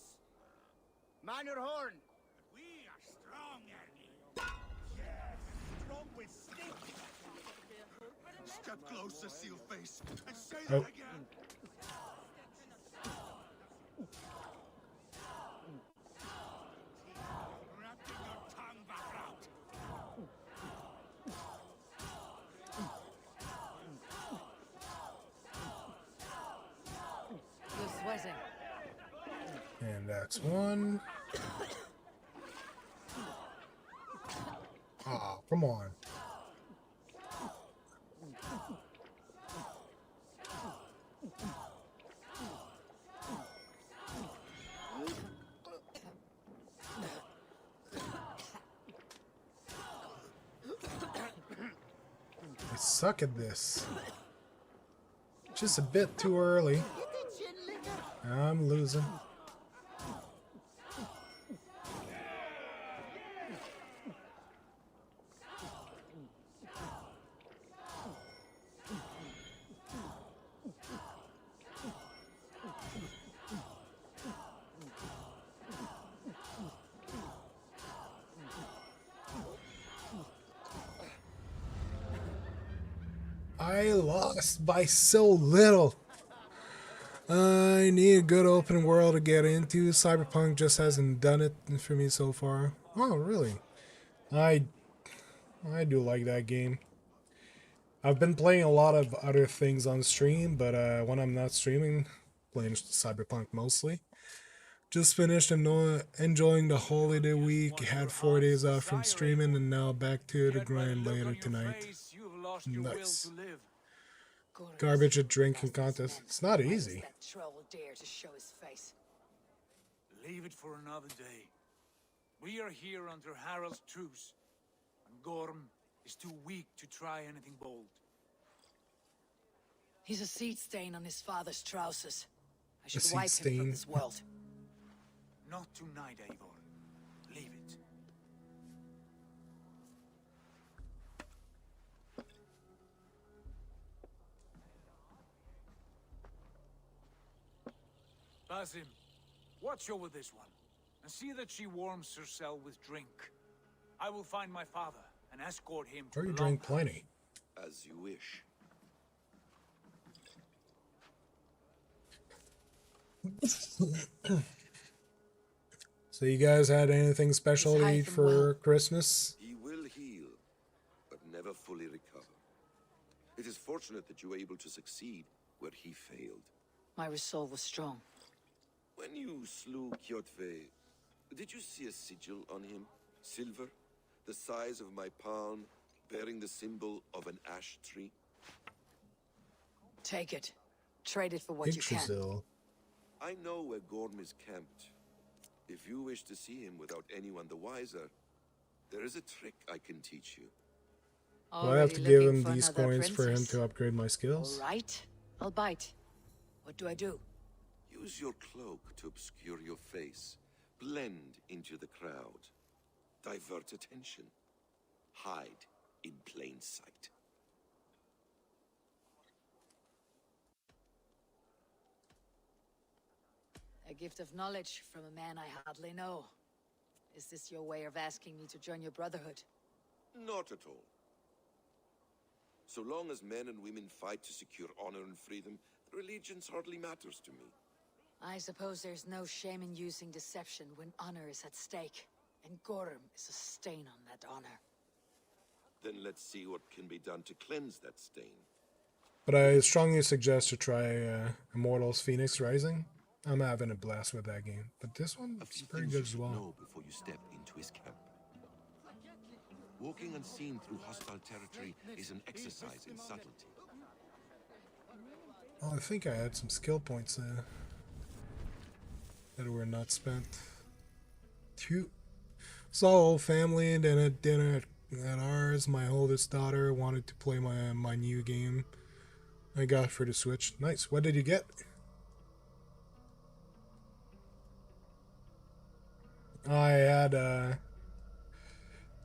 Man your horn. We are strong, Ernie. Yes, strong with stink. Step closer, Sealface, and say Oh. that again. Wrapping your tongue back out. You're sweating. And that's one. Oh, come on. I suck at this. Just a bit too early. Get the chin liquor. I'm losing. I lost by so little. I need a good open world to get into. Cyberpunk just hasn't done it for me so far. Oh, really? I do like that game. I've been playing a lot of other things on stream, but when I'm not streaming, playing Cyberpunk mostly. Just finished enjoying the holiday week. Had 4 days off from streaming, and now back to the Yet by the grind look on later your tonight. face, you've lost your will Nice. to live. Garbage at drinking contest. It's not easy. That troll dare to show his face. Leave it for another day. We are here under Harald's truce, and Gorm is too weak to try anything bold. He's a seed stain on his father's trousers. I should seed wipe him stain. from this world. Not tonight, Eivor. Leave it. Basim, watch over this one, and see that she warms herself with drink. I will find my father and escort him to Or you the drink longhouse. plenty. As you wish. So you guys had anything special He's to hiding eat for well. Christmas? He will heal, but never fully recover. It is fortunate that you were able to succeed where he failed. My resolve was strong. When you slew Kjotve, did you see a sigil on him? Silver, the size of my palm, bearing the symbol of an ash tree? Take it. Trade it for what you can. Yggdrasil. I know where Gorm is camped. If you wish to see him without anyone the wiser, there is a trick I can teach you. Do I have to give him these coins for him princess? to upgrade my skills? All right, I'll bite. What do I do? Use your cloak to obscure your face. Blend into the crowd. Divert attention. Hide in plain sight. A gift of knowledge from a man I hardly know. Is this your way of asking me to join your brotherhood? Not at all. So long as men and women fight to secure honor and freedom, allegiance hardly matters to me. I suppose there's no shame in using deception when honor is at stake. And Gorm is a stain on that honor. Then let's see what can be done to cleanse that stain. But I strongly suggest to try Immortals Phoenix Rising. I'm having a blast with that game. But this A one's few pretty things good you as should well. know before you step into his camp. Walking unseen through hostile territory is an exercise in subtlety. Oh, I think I had some skill points that were not spent. Two. Saw whole family, and then at dinner at ours, my oldest daughter wanted to play my new game I got for the Switch. Nice. What did you get? I had a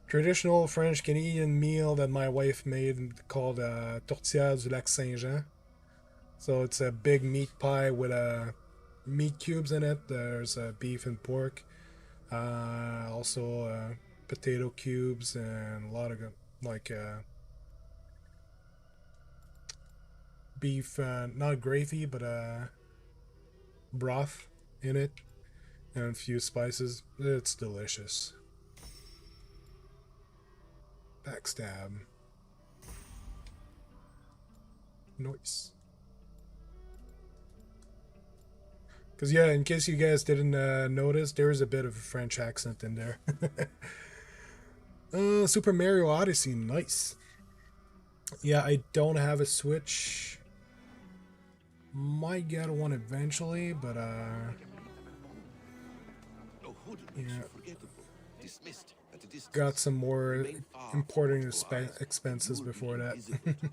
traditional French Canadian meal that my wife made called Tourtière du Lac Saint-Jean. So it's a big meat pie with meat cubes in it. There's beef and pork. Also potato cubes and a lot of like beef, not gravy, but broth in it, and a few spices. It's delicious. Backstab. Nice. Because, yeah, in case you guys didn't notice, there is a bit of a French accent in there. Super Mario Odyssey, nice. Yeah, I don't have a Switch. Might get one eventually, but No hood makes yeah, you forgettable. Dismissed at a distance. got some more Remain far important from mortal eyes, expenses you will be before that. invisible to them.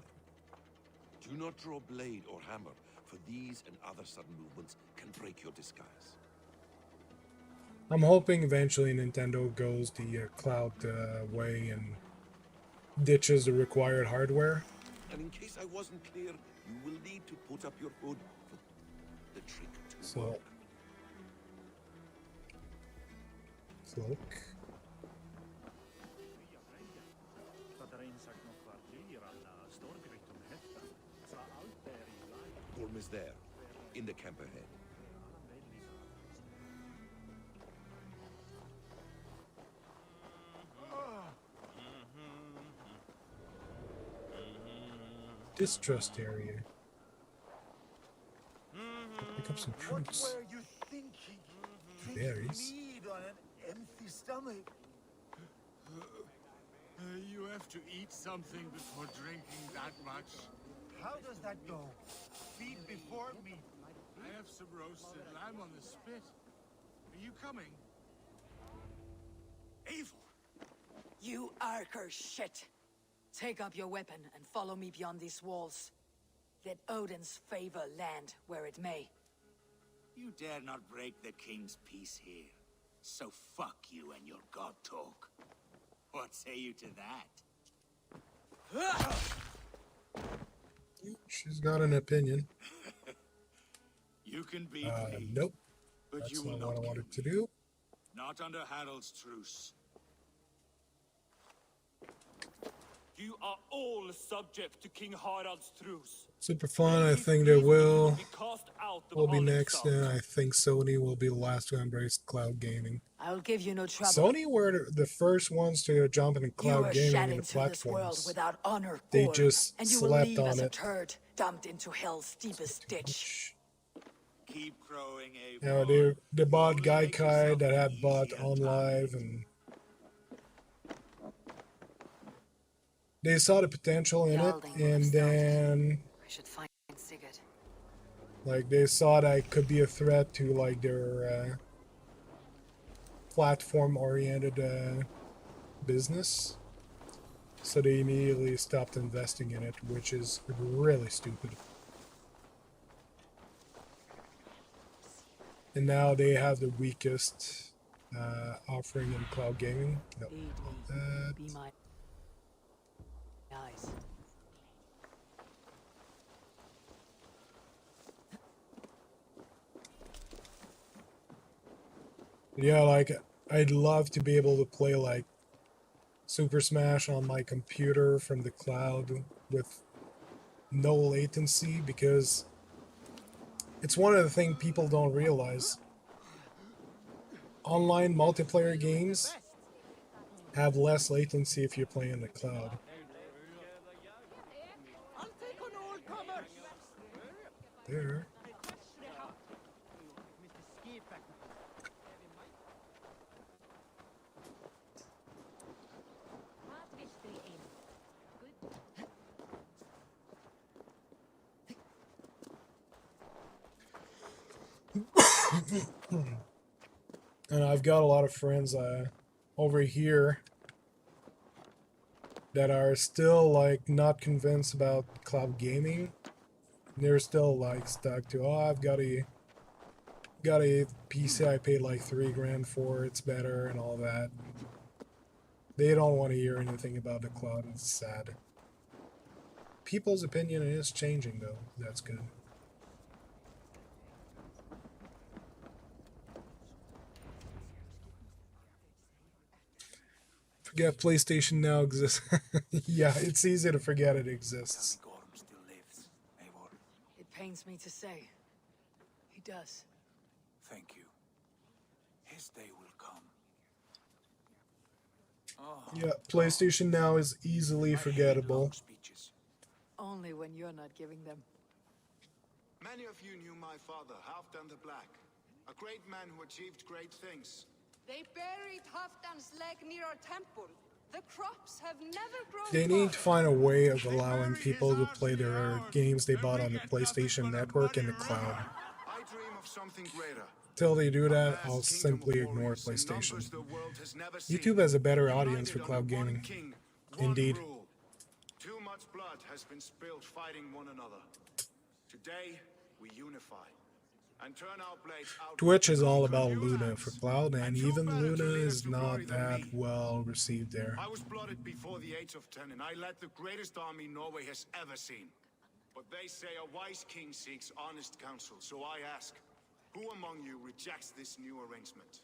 Do not draw blade or hammer, for these and other sudden movements can break your disguise. I'm hoping eventually Nintendo goes the cloud way and ditches the required hardware. And in case I wasn't clear, you will need to put up your hood for the trick to So, work. cloak. Orm is there, in the camp ahead. Distrust area. Pick up some fruits. What were you thinking? Berries. Mead on an empty stomach. You have to eat something before drinking that much. How does that go? Feed before meat. I have some roasted lamb on the spit. Are you coming? Eivor! You Arker shit! Take up your weapon and follow me beyond these walls. Let Odin's favor land where it may. You dare not break the king's peace here. So fuck you and your god talk. What say you to that? She's got an opinion. You can be pleased, Nope. but That's you will not not what I kill wanted to me. do. Not under Harald's truce. You are all subject to King Harald's truce. Super fun. I think they will. Will be next, and and I think Sony will be the last to embrace cloud gaming. I'll give you no trouble. Sony were the first ones to jump into You cloud were gaming shed in the into this world platforms. without honor, They Gorm, just and you will slept leave on as a it. turd, dumped into hell's deepest ditch. Keep crowing, Eivor. You know, they bought Only make Gaikai yourself that had easy bought on on time. live, and they saw the potential in it, Yalding will have and started. then I should find Sigurd. like they saw that it could be a threat to like their platform-oriented business, so they immediately stopped investing in it, which is really stupid. And now they have the weakest offering in cloud gaming. No, Aid me. that. Be my eyes. Yeah, like I'd love to be able to play like Super Smash on my computer from the cloud with no latency, because it's one of the things people don't realize. Online multiplayer games have less latency if you're playing in the cloud. I'll take on all comers. there. And I've got a lot of friends over here that are still like not convinced about cloud gaming. They're still like stuck to, oh, I've got a PC I paid like $3,000 for, it's better and all that. They don't want to hear anything about the cloud. It's sad. People's opinion is changing though. That's good. Forget PlayStation Now exists. Yeah, it's easy to forget it exists. Gorm still lives, Eivor. It pains me to say. He does. Thank you. His day will come. Oh, Yeah, PlayStation Now is easily I hate forgettable. long speeches. Only when you're not giving them. Many of you knew my father, Halfdan the Black, a great man who achieved great things. They buried Halfdan's leg near our temple. The crops have never grown. They need to find a way of allowing people to play their games they bought on the PlayStation Network in the cloud. I dream of something greater. Till they do that, I'll simply ignore PlayStation. YouTube has a better audience for cloud gaming. Indeed. Too much blood has been spilled fighting one another. Today, we unify. And turn our blades out. Twitch is all about Luna for cloud, and even Luna is not that well received there. I was blooded before the age of 10, and I led the greatest army Norway has ever seen. But they say a wise king seeks honest counsel, so I ask, who among you rejects this new arrangement?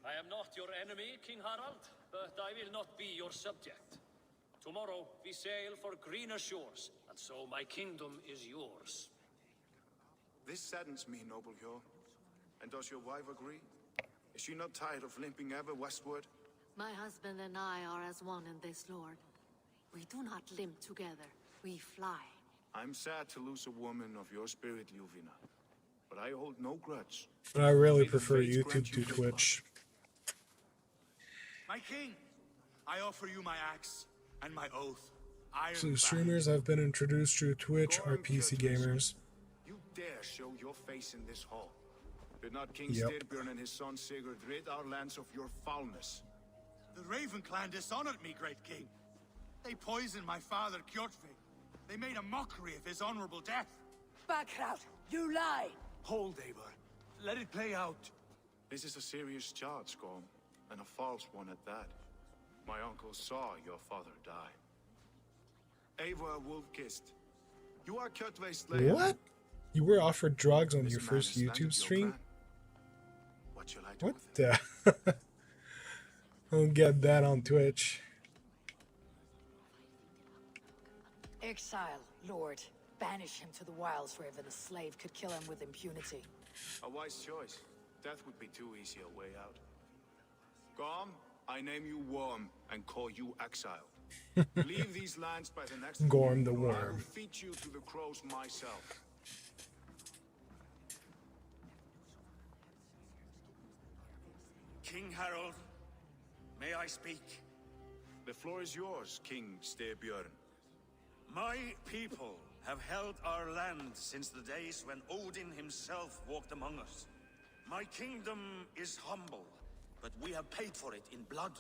I am not your enemy, King Harald, but I will not be your subject. Tomorrow we sail for greener shores, and so my kingdom is yours. This saddens me, noble Hjor. And does your wife agree? Is she not tired of limping ever westward? My husband and I are as one in this, Lord. We do not limp together, we fly. I'm sad to lose a woman of your spirit, Yuvina. But I hold no grudge. But I really prefer YouTube to Twitch. My king, I offer you my axe and my oath. So the streamers have been introduced through Twitch are PC gamers. You dare show your face in this hall. Did not King Yep. Styrbjörn and his son Sigurd rid our lands of your foulness? The Raven clan dishonored me, great king. They poisoned my father, Kjotve. They made a mockery of his honorable death. Backrout, you lie! Hold, Eivor. Let it play out. This is a serious charge, Gorm, and a false one at that. My uncle saw your father die. Eivor Wolf-Kissed, you are Kjotve's slayer. What? You were offered drugs on This your man first has slandered YouTube your stream? clan. What shall I do What with it? the? Don't get that on Twitch. Exile, Lord. Banish him to the wilds where even a slave could kill him with impunity. A wise choice. Death would be too easy a way out. Gorm, I name you Worm and call you exile. Leave these lands by the next Gorm the moon, or I Worm. will feed you to the crows myself. King Harold, may I speak? The floor is yours, King Styrbjörn. My people have held our land since the days when Odin himself walked among us. My kingdom is humble, but we have paid for it in blood.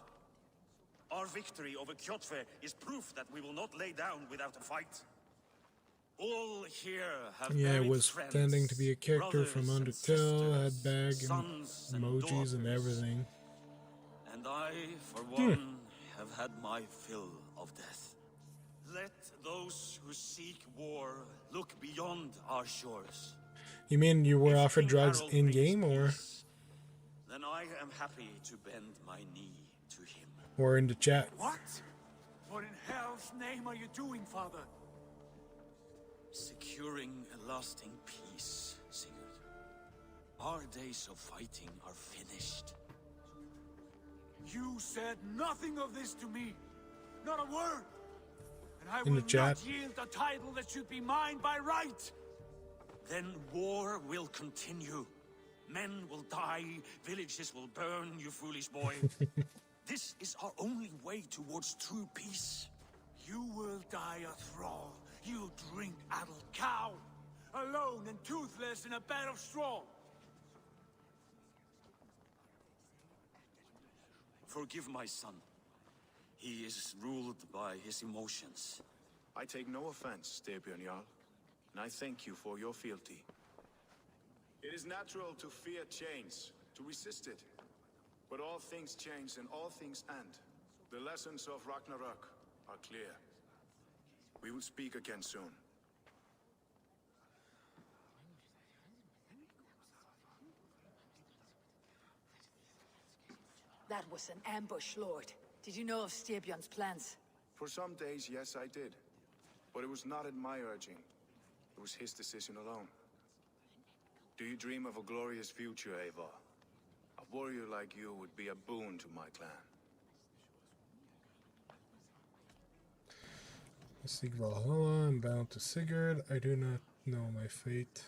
Our victory over Kjotve is proof that we will not lay down without a fight. All here have Yeah, it buried was friends, pretending to be a character from brothers and Undertale, had sisters, bag sons and emojis and daughters. everything. And I, for one, have had my fill of death. Let those who seek war look beyond our shores. You mean you were If offered King drugs Harold in brings game or peace, then I am happy to bend my knee to him. in the chat? What? What in hell's name are you doing, father? Securing a lasting peace, Sigurd. Our days of fighting are finished. You said nothing of this to me. Not a word. And I In the will chat. not yield the title that should be mine by right. Then war will continue. Men will die, villages will burn, you foolish boy. This is our only way towards true peace. You will die a thrall. You drink-addled cow. Alone and toothless in a bed of straw. Forgive my son. He is ruled by his emotions. I take no offense, Styrbjörn Jarl, and I thank you for your fealty. It is natural to fear change, to resist it. But all things change and all things end. The lessons of Ragnarok are clear. We will speak again soon. That was an ambush, Lord. Did you know of Styrbjörn's plans? For some days, yes, I did. But it was not at my urging. It was his decision alone. Do you dream of a glorious future, Eivor? A warrior like you would be a boon to my clan. I seek Valhalla. I'm bound to Sigurd. I do not know my fate.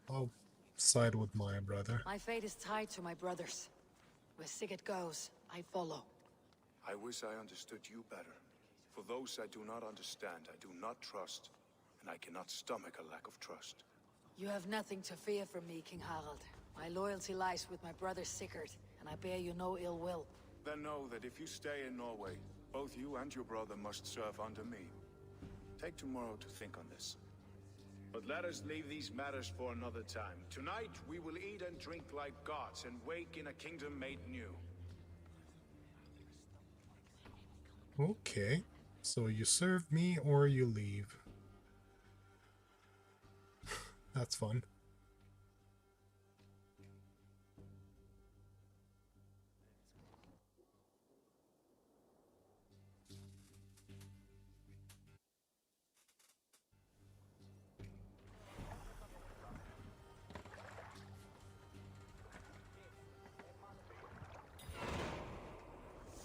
I'll side with my brother. My fate is tied to my brother's. Where Sigurd goes, I follow. I wish I understood you better. For those I do not understand, I do not trust, and I cannot stomach a lack of trust. You have nothing to fear from me, King Harald. My loyalty lies with my brother Sigurd, and I bear you no ill will. Then know that if you stay in Norway, both you and your brother must serve under me. Take tomorrow to think on this. But let us leave these matters for another time. Tonight, we will eat and drink like gods and wake in a kingdom made new. Okay. So you serve me or you leave. That's fun.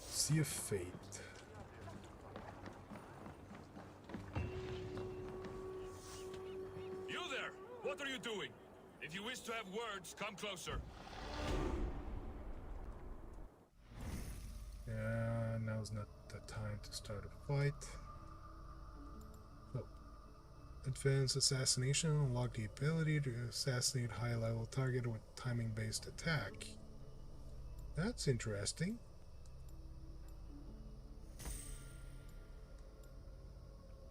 Sea of Fate. You there! What are you doing? If you wish to have words, come closer. Yeah, now's not the time to start a fight. Oh. Advanced Assassination. Unlock the ability to assassinate high-level target with timing-based attack. That's interesting.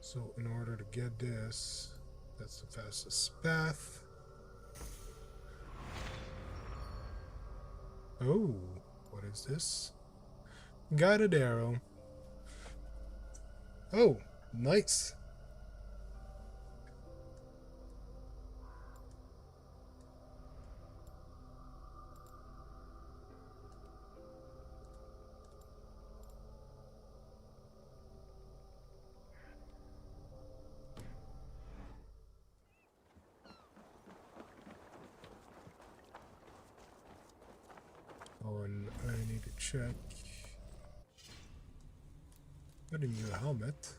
So in order to get this, that's the fastest path. Oh, what is this? Guided arrow. Oh, nice. Oh, and I need to check. Got a new helmet.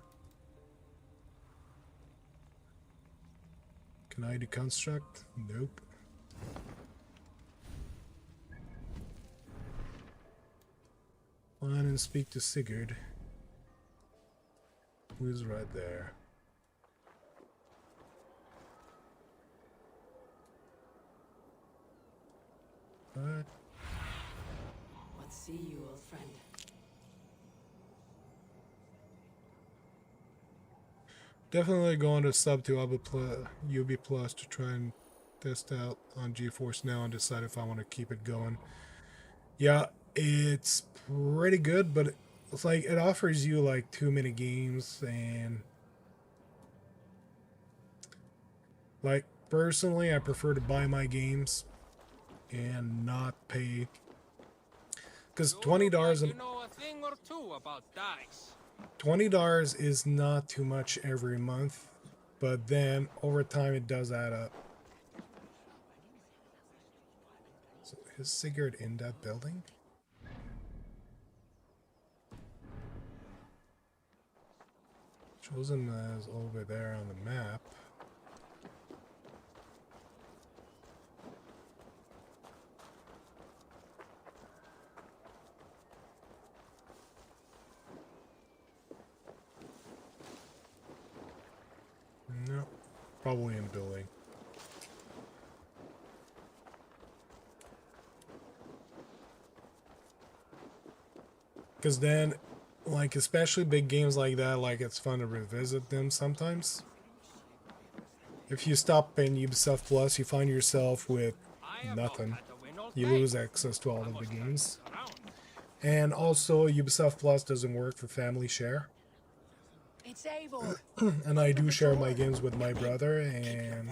Can I deconstruct? Nope. Fine, and speak to Sigurd, who's right there. But What see you, old friend? definitely going to sub to UB Plus to try and test out on GeForce Now and decide if I want to keep it going. Yeah, it's pretty good, but it's like it offers you like too many games, and like personally I prefer to buy my games and not pay, because $20 You know a thing or two about dice. $20 is not too much every month, but then over time it does add up. So is Sigurd in that building? Chosen as over there on the map. No, probably in building. Because then, like, especially big games like that, like, it's fun to revisit them sometimes. If you stop in Ubisoft Plus, you find yourself with nothing. You lose access to all of the games. And also, Ubisoft Plus doesn't work for family share. It's Eivor. And I do share my games with my brother, and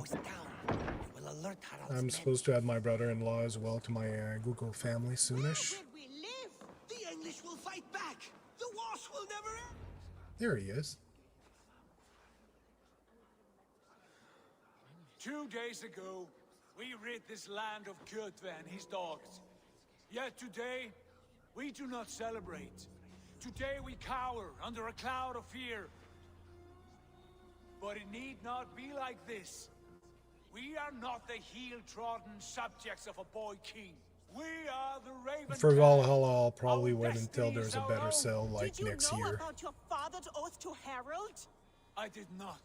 I'm supposed to add my brother-in-law as well to my Google family soonish. We live. The English will fight back. The wars will never end. There he is. 2 days ago, we rid this land of Kjotve and his dogs. Yet today, we do not celebrate. Today we cower under a cloud of fear. But it need not be like this. We are not the heel-trodden subjects of a boy king. We are the Raven. For Valhalla, I'll probably wait until there's a better sale, like next year. About your father's oath to Harold? I did not.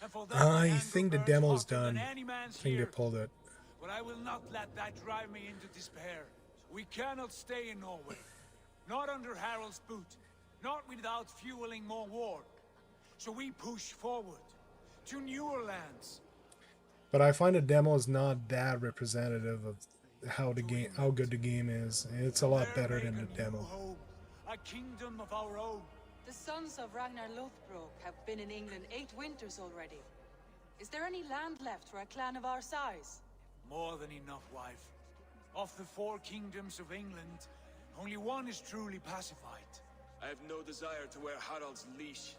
And for that, I think the demo's done. I think they pulled it. But I will not let that drive me into despair. We cannot stay in Norway. Not under Harold's boot. Not without fueling more war. So we push forward to newer lands. But I find the demo is not that representative of how good the game is. It's a lot better than the demo. A kingdom of our own. The sons of Ragnar Lothbrok have been in England 8 winters already. Is there any land left for a clan of our size? More than enough, wife. Of the 4 kingdoms of England, only one is truly pacified. I have no desire to wear Harald's leash.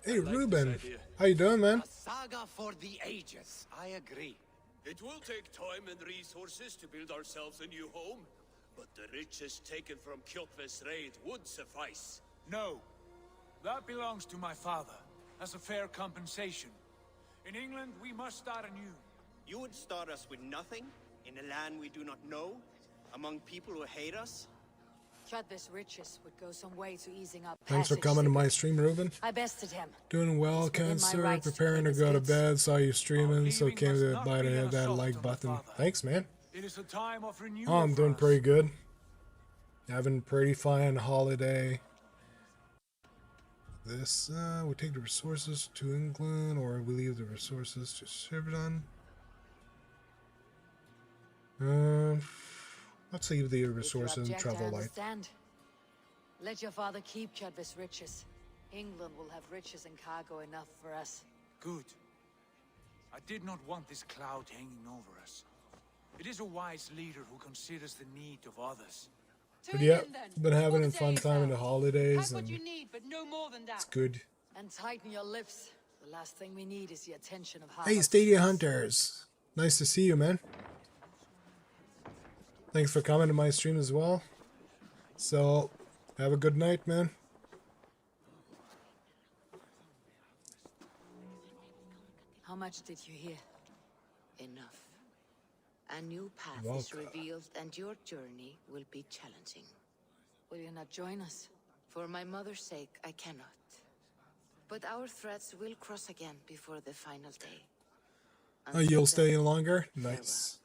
Hey, Ruben. How you doing, man? A saga for the ages. I agree. It will take time and resources to build ourselves a new home, but the riches taken from Kjotve's raid would suffice. No. That belongs to my father, as a fair compensation. In England, we must start anew. You would start us with nothing? In a land we do not know? Among people who hate us? Kjotve's riches would go some way to easing up. Thanks for coming to my stream, Ruben. I bested him. Doing well, Cancer. Preparing to go to bed. Saw you streaming, so came to buy to hit that like button. Thanks, man. It is a time of renewal. Oh, I'm doing pretty good. Having a pretty fine holiday. This, we take the resources to England, or we leave the resources to Sheridan. Let's leave the resources and travel light. Let your father keep Kjotve's riches. England will have riches and cargo enough for us. Good. I did not want this cloud hanging over us. It is a wise leader who considers the need of others. But yeah, been having a fun time in the holidays, and it's good. And tighten your lips. The last thing we need is the attention of Hey, Stadia Hunters. Nice to see you, man. Thanks for coming to my stream as well. So, have a good night, man. How much did you hear? Enough. A new path is revealed and your journey will be challenging. Will you not join us? For my mother's sake, I cannot. But our threads will cross again before the final day. Oh, you'll stay in longer? Nice.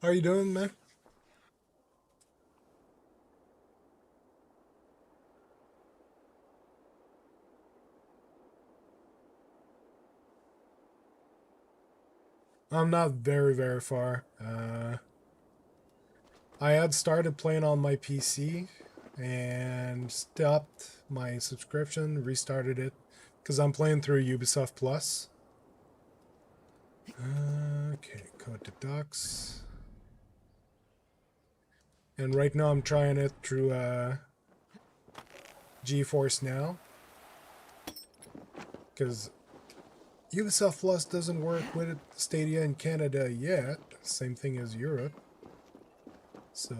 How are you doing, man? I'm not very far. I had started playing on my PC and stopped my subscription, restarted it, because I'm playing through Ubisoft Plus. Okay, code to docs. And right now I'm trying it through GeForce Now, because Ubisoft Plus doesn't work with Stadia in Canada yet. Same thing as Europe. So,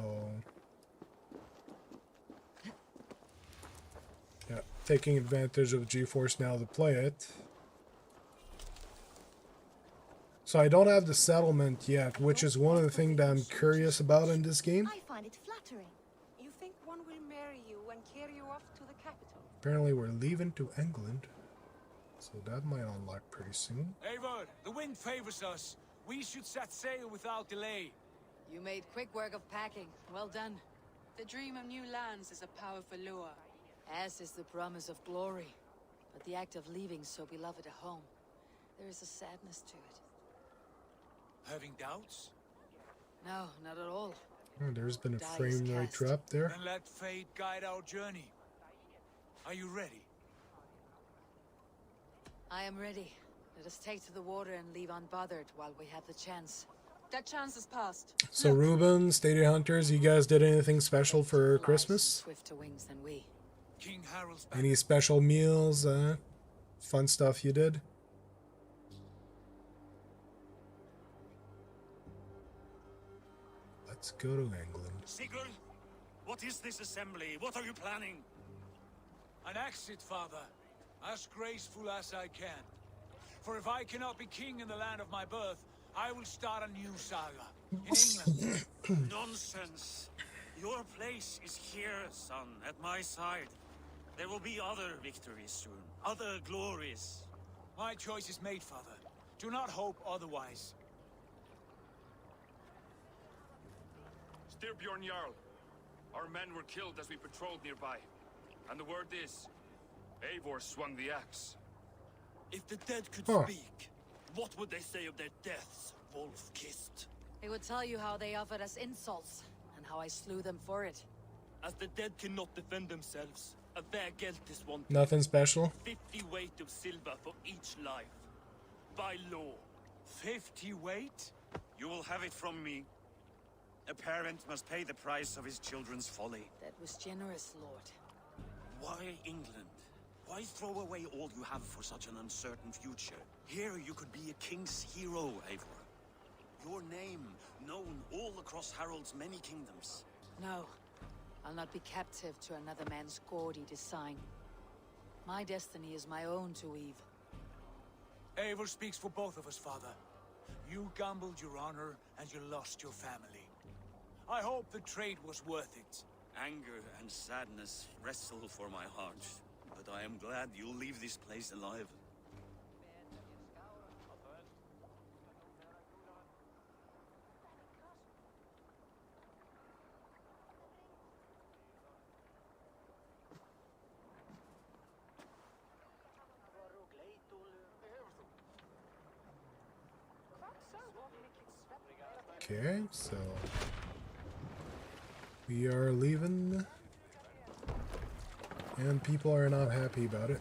yeah, taking advantage of GeForce Now to play it. So I don't have the settlement yet, which is one of the things that I'm curious about in this game. I find it flattering. You think one will marry you and carry you off to the capital? Apparently we're leaving to England, so that might unlock pretty soon. Eivor, the wind favors us. We should set sail without delay. You made quick work of packing. Well done. The dream of new lands is a powerful lure. As is the promise of glory. But the act of leaving so beloved a home, there is a sadness to it. Having doubts? No, not at all. Oh, there's been a Die is frame rate cast. drop there. Then let fate guide our journey. Are you ready? I am ready. Let us take to the water and leave unbothered while we have the chance. That chance is past. So Ruben, Stadia Hunters, you guys did anything special for Christmas? Swifter wings than we. King Harold's Any special meals, fun stuff you did? Let's go to England. Sigurd, what is this assembly? What are you planning? An exit, father. As graceful as I can. For if I cannot be king in the land of my birth, I will start a new saga. In England. Nonsense. Your place is here, son, at my side. There will be other victories soon. Other glories. My choice is made, father. Do not hope otherwise. Styrbjorn Jarl. Our men were killed as we patrolled nearby. And the word is, Eivor swung the axe. If the dead could speak, what would they say of their deaths, wolf-kissed? They would tell you how they offered us insults, and how I slew them for it. As the dead cannot defend themselves, a fair gelt is wanted. Nothing special? 50 weight of silver for each life. By law. 50 weight? You will have it from me. A parent must pay the price of his children's folly. That was generous, Lord. Why England? Why throw away all you have for such an uncertain future? Here you could be a king's hero, Eivor. Your name known all across Harold's many kingdoms. No, I'll not be captive to another man's gaudy design. My destiny is my own to weave. Eivor speaks for both of us, father. You gambled your honor, and you lost your family. I hope the trade was worth it. Anger and sadness wrestle for my heart. But I am glad you'll leave this place alive. Okay, so we are leaving, and people are not happy about it.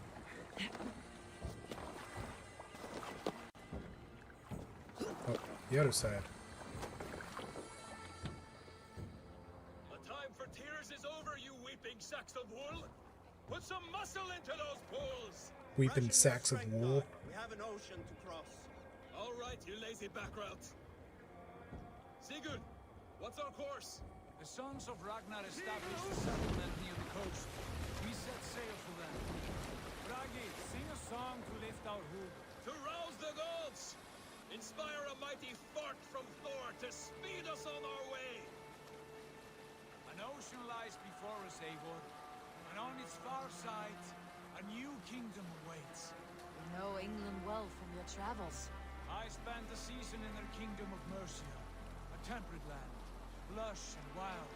Oh, the other side. The time for tears is over, you weeping sacks of wool. Put some muscle into those bulls. Weeping sacks of wool. We have an ocean to cross. All right, you lazy backrout. Sigurd, what's our course? The sons of Ragnar established a settlement near the coast. We set sail for them. Bragi, sing a song to lift our hood. To rouse the gods! Inspire a mighty fart from Thor to speed us on our way! An ocean lies before us, Eivor, and on its far side, a new kingdom awaits. You know England well from your travels. I spent a season in their kingdom of Mercia, a temperate land, lush and wild.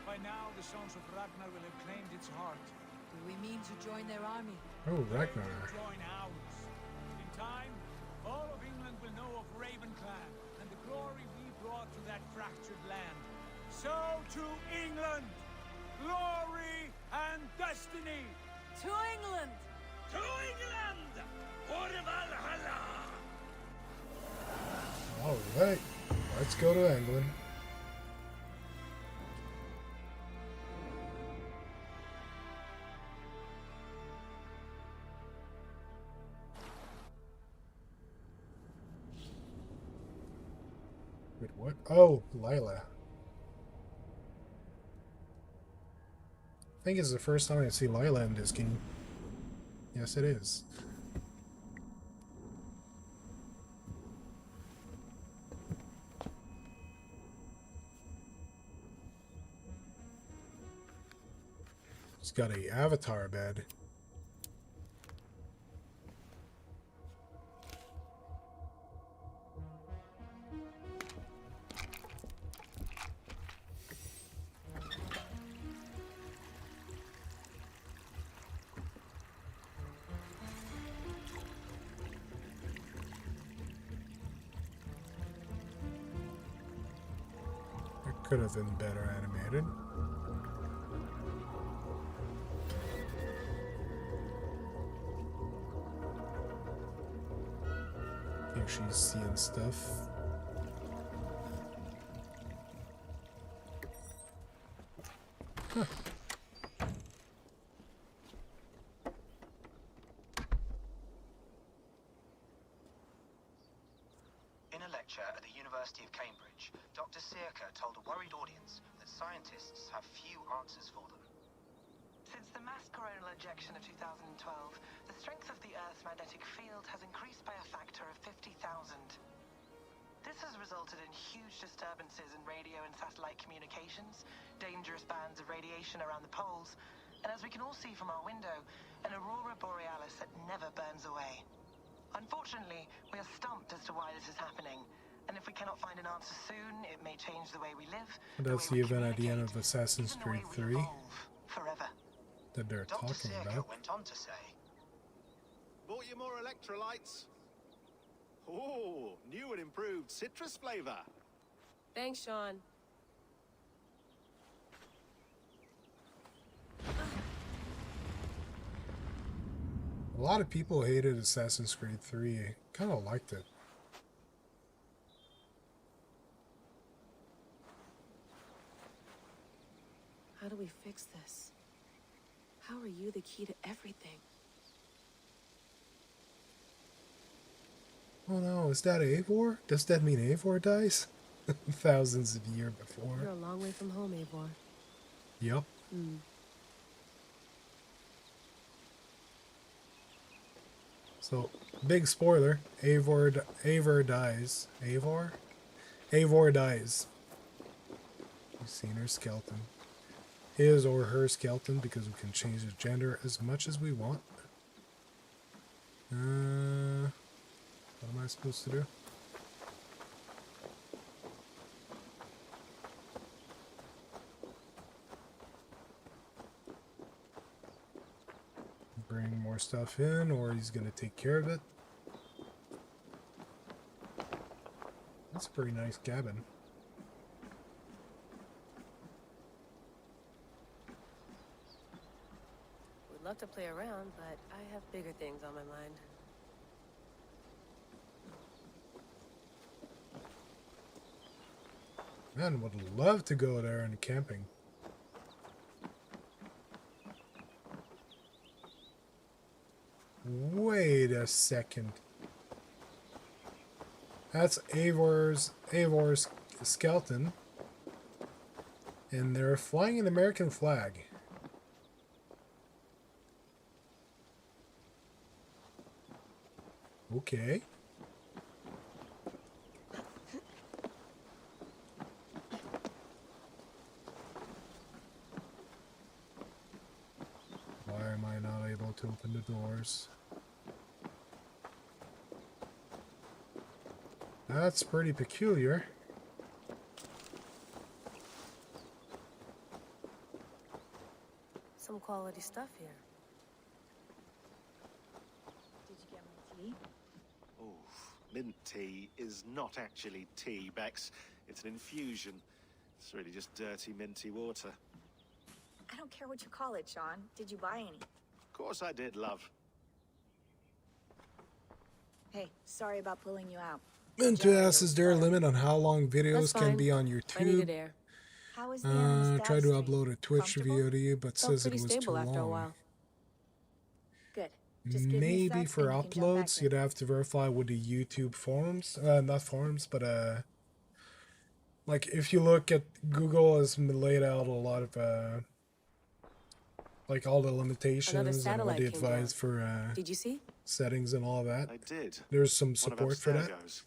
By now, the sons of Ragnar will have claimed its heart. Do we mean to join their army? Oh, Ragnar. Join ours. In time, all of England will know of Ravenclan and the glory we brought to that fractured land. So to England, glory and destiny. To England! To England! For Valhalla! Alright, let's go to England. Wait, what? Oh, Lila. I think it's the first time I see Lila in this game. Yes, it is. It's got a avatar bed. Could have been better animated. I think she's seeing stuff. Huh. In a lecture at the University of Cambridge, Dr. Searca told a worried audience that scientists have few answers for them. Since the mass coronal ejection of 2012, the strength of the Earth's magnetic field has increased by a factor of 50,000. This has resulted in huge disturbances in radio and satellite communications, dangerous bands of radiation around the poles, and as we can all see from our window, an aurora borealis that never burns away. Unfortunately, we are stumped as to why this is happening, and if we cannot find an answer soon, it may change the way we live. That's the event at the end of Assassin's Creed 3 forever. that they're talking about. Went on to say, Bought you more electrolytes? Oh, new and improved citrus flavor. Thanks, Sean. A lot of people hated Assassin's Creed 3. Kind of liked it. How do we fix this? How are you the key to everything? Oh no, is that Eivor? Does that mean Eivor dies? Thousands of years before. You're a long way from home, Eivor. Yep. Hmm. So, big spoiler, Eivor dies. Eivor dies. You've seen her skeleton. His or her skeleton, because we can change the gender as much as we want. What am I supposed to do? Bring more stuff in, or he's gonna take care of it. That's a pretty nice cabin. Would love to play around, but I have bigger things on my mind. Man, would love to go there and camping. Wait a second. That's Eivor's skeleton. And they're flying an American flag. Okay. Why am I not able to open the doors? That's pretty peculiar. Some quality stuff here. Did you get my tea? Oh, mint tea is not actually tea, Bex. It's an infusion. It's really just dirty, minty water. I don't care what you call it, Sean. Did you buy any? Of course I did, love. Hey, sorry about pulling you out. And to ask, is there a limit on how long videos can be on your tube? How is the Tried to upload a Twitch video to you, but says it was too after a long. while. Good. Just give me a Maybe sec for and you can jump back uploads, you'd have to verify with the YouTube forums. Not forums, but like if you look at Google has laid out a lot of like all the limitations and what satellite they came down. advise for Did you see? settings and all that. I did. There's some One of support us for there that. goes.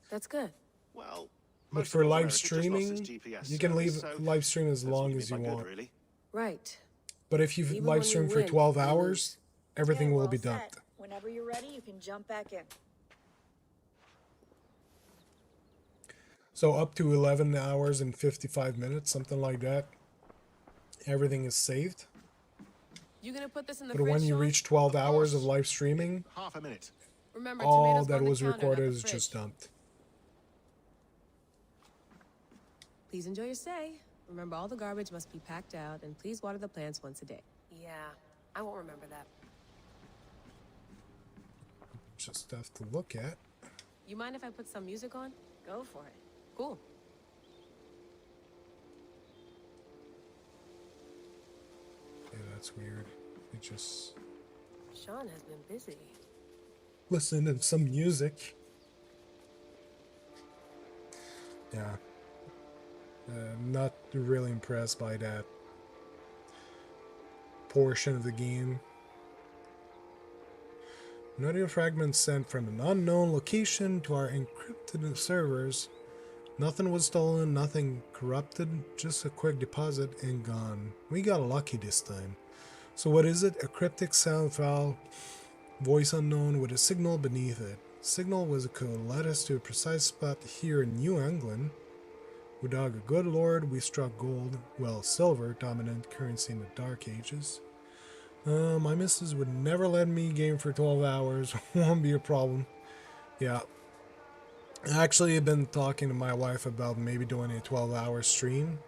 That's good. Well, But most for of live America just lost its streaming, GPS you can leave service, so live stream as that's long what as you you mean by want. good, really. Right. But if you Even live when stream you for win, 12 you hours, everything Okay, will we're be all set. dumped. Whenever you're ready, you can jump back in. So up to 11 hours and 55 minutes, something like that. Everything is saved. You gonna put this in the But fridge, when you Sean? reach 12 hours of live streaming, Half a minute. Remember, all tomatoes go that on the was counter, not recorded the is fridge. just dumped. Please enjoy your stay. Remember, all the garbage must be packed out, and please water the plants once a day. Yeah, I won't remember that. Just stuff to look at. You mind if I put some music on? Go for it. Cool. Yeah, that's weird. It just Sean has been busy. listen to some music. Yeah. Not really impressed by that portion of the game. An audio fragment sent from an unknown location to our encrypted servers. Nothing was stolen, nothing corrupted, just a quick deposit and gone. We got lucky this time. So what is it? A cryptic sound file, voice unknown with a signal beneath it. Signal was a code, led us to a precise spot here in New England. We dug a good lord, we struck gold, well, silver, dominant currency in the Dark Ages. My missus would never let me game for 12 hours, won't be a problem. Yeah. Actually, I've been talking to my wife about maybe doing a 12-hour stream.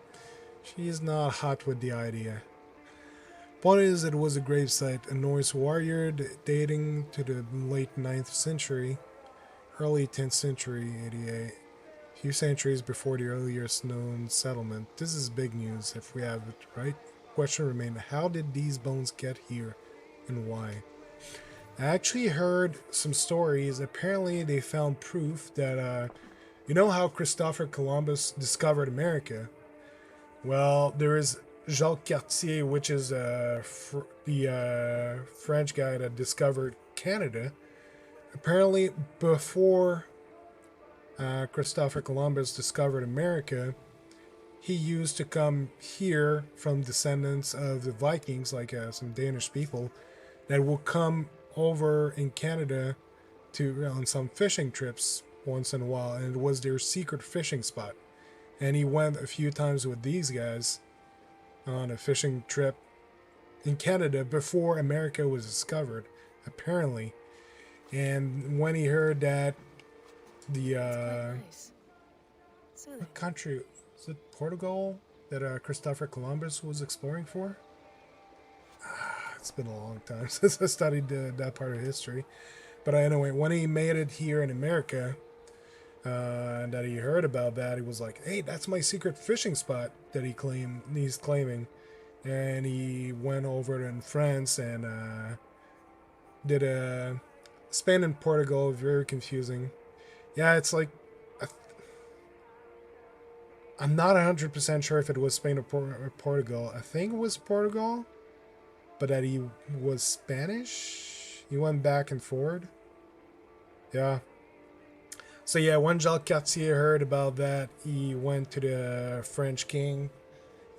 She's not hot with the idea. Point is, it was a gravesite, a Norse warrior dating to the late 9th century, early 10th century, 88. Few centuries before the earliest known settlement. This is big news if we have it right. Question remains, how did these bones get here and why? I actually heard some stories. Apparently they found proof that, you know how Christopher Columbus discovered America? Well, there is Jacques Cartier, which is the French guy that discovered Canada. Apparently before Christopher Columbus discovered America, he used to come here from descendants of the Vikings, like some Danish people, that will come over in Canada to on some fishing trips once in a while, and it was their secret fishing spot. And he went a few times with these guys on a fishing trip in Canada before America was discovered, apparently. And when he heard that the what country is it, Portugal, that Christopher Columbus was exploring for? It's been a long time since I studied that part of history. But anyway, when he made it here in America, and that he heard about that, he was like, hey, that's my secret fishing spot that he's claiming. And he went over in France and did a Spain and Portugal, very confusing. Yeah, it's like I'm not 100% sure if it was Spain or Portugal. I think it was Portugal, but that he was Spanish. He went back and forward. Yeah. So yeah, when Jacques Cartier heard about that, he went to the French king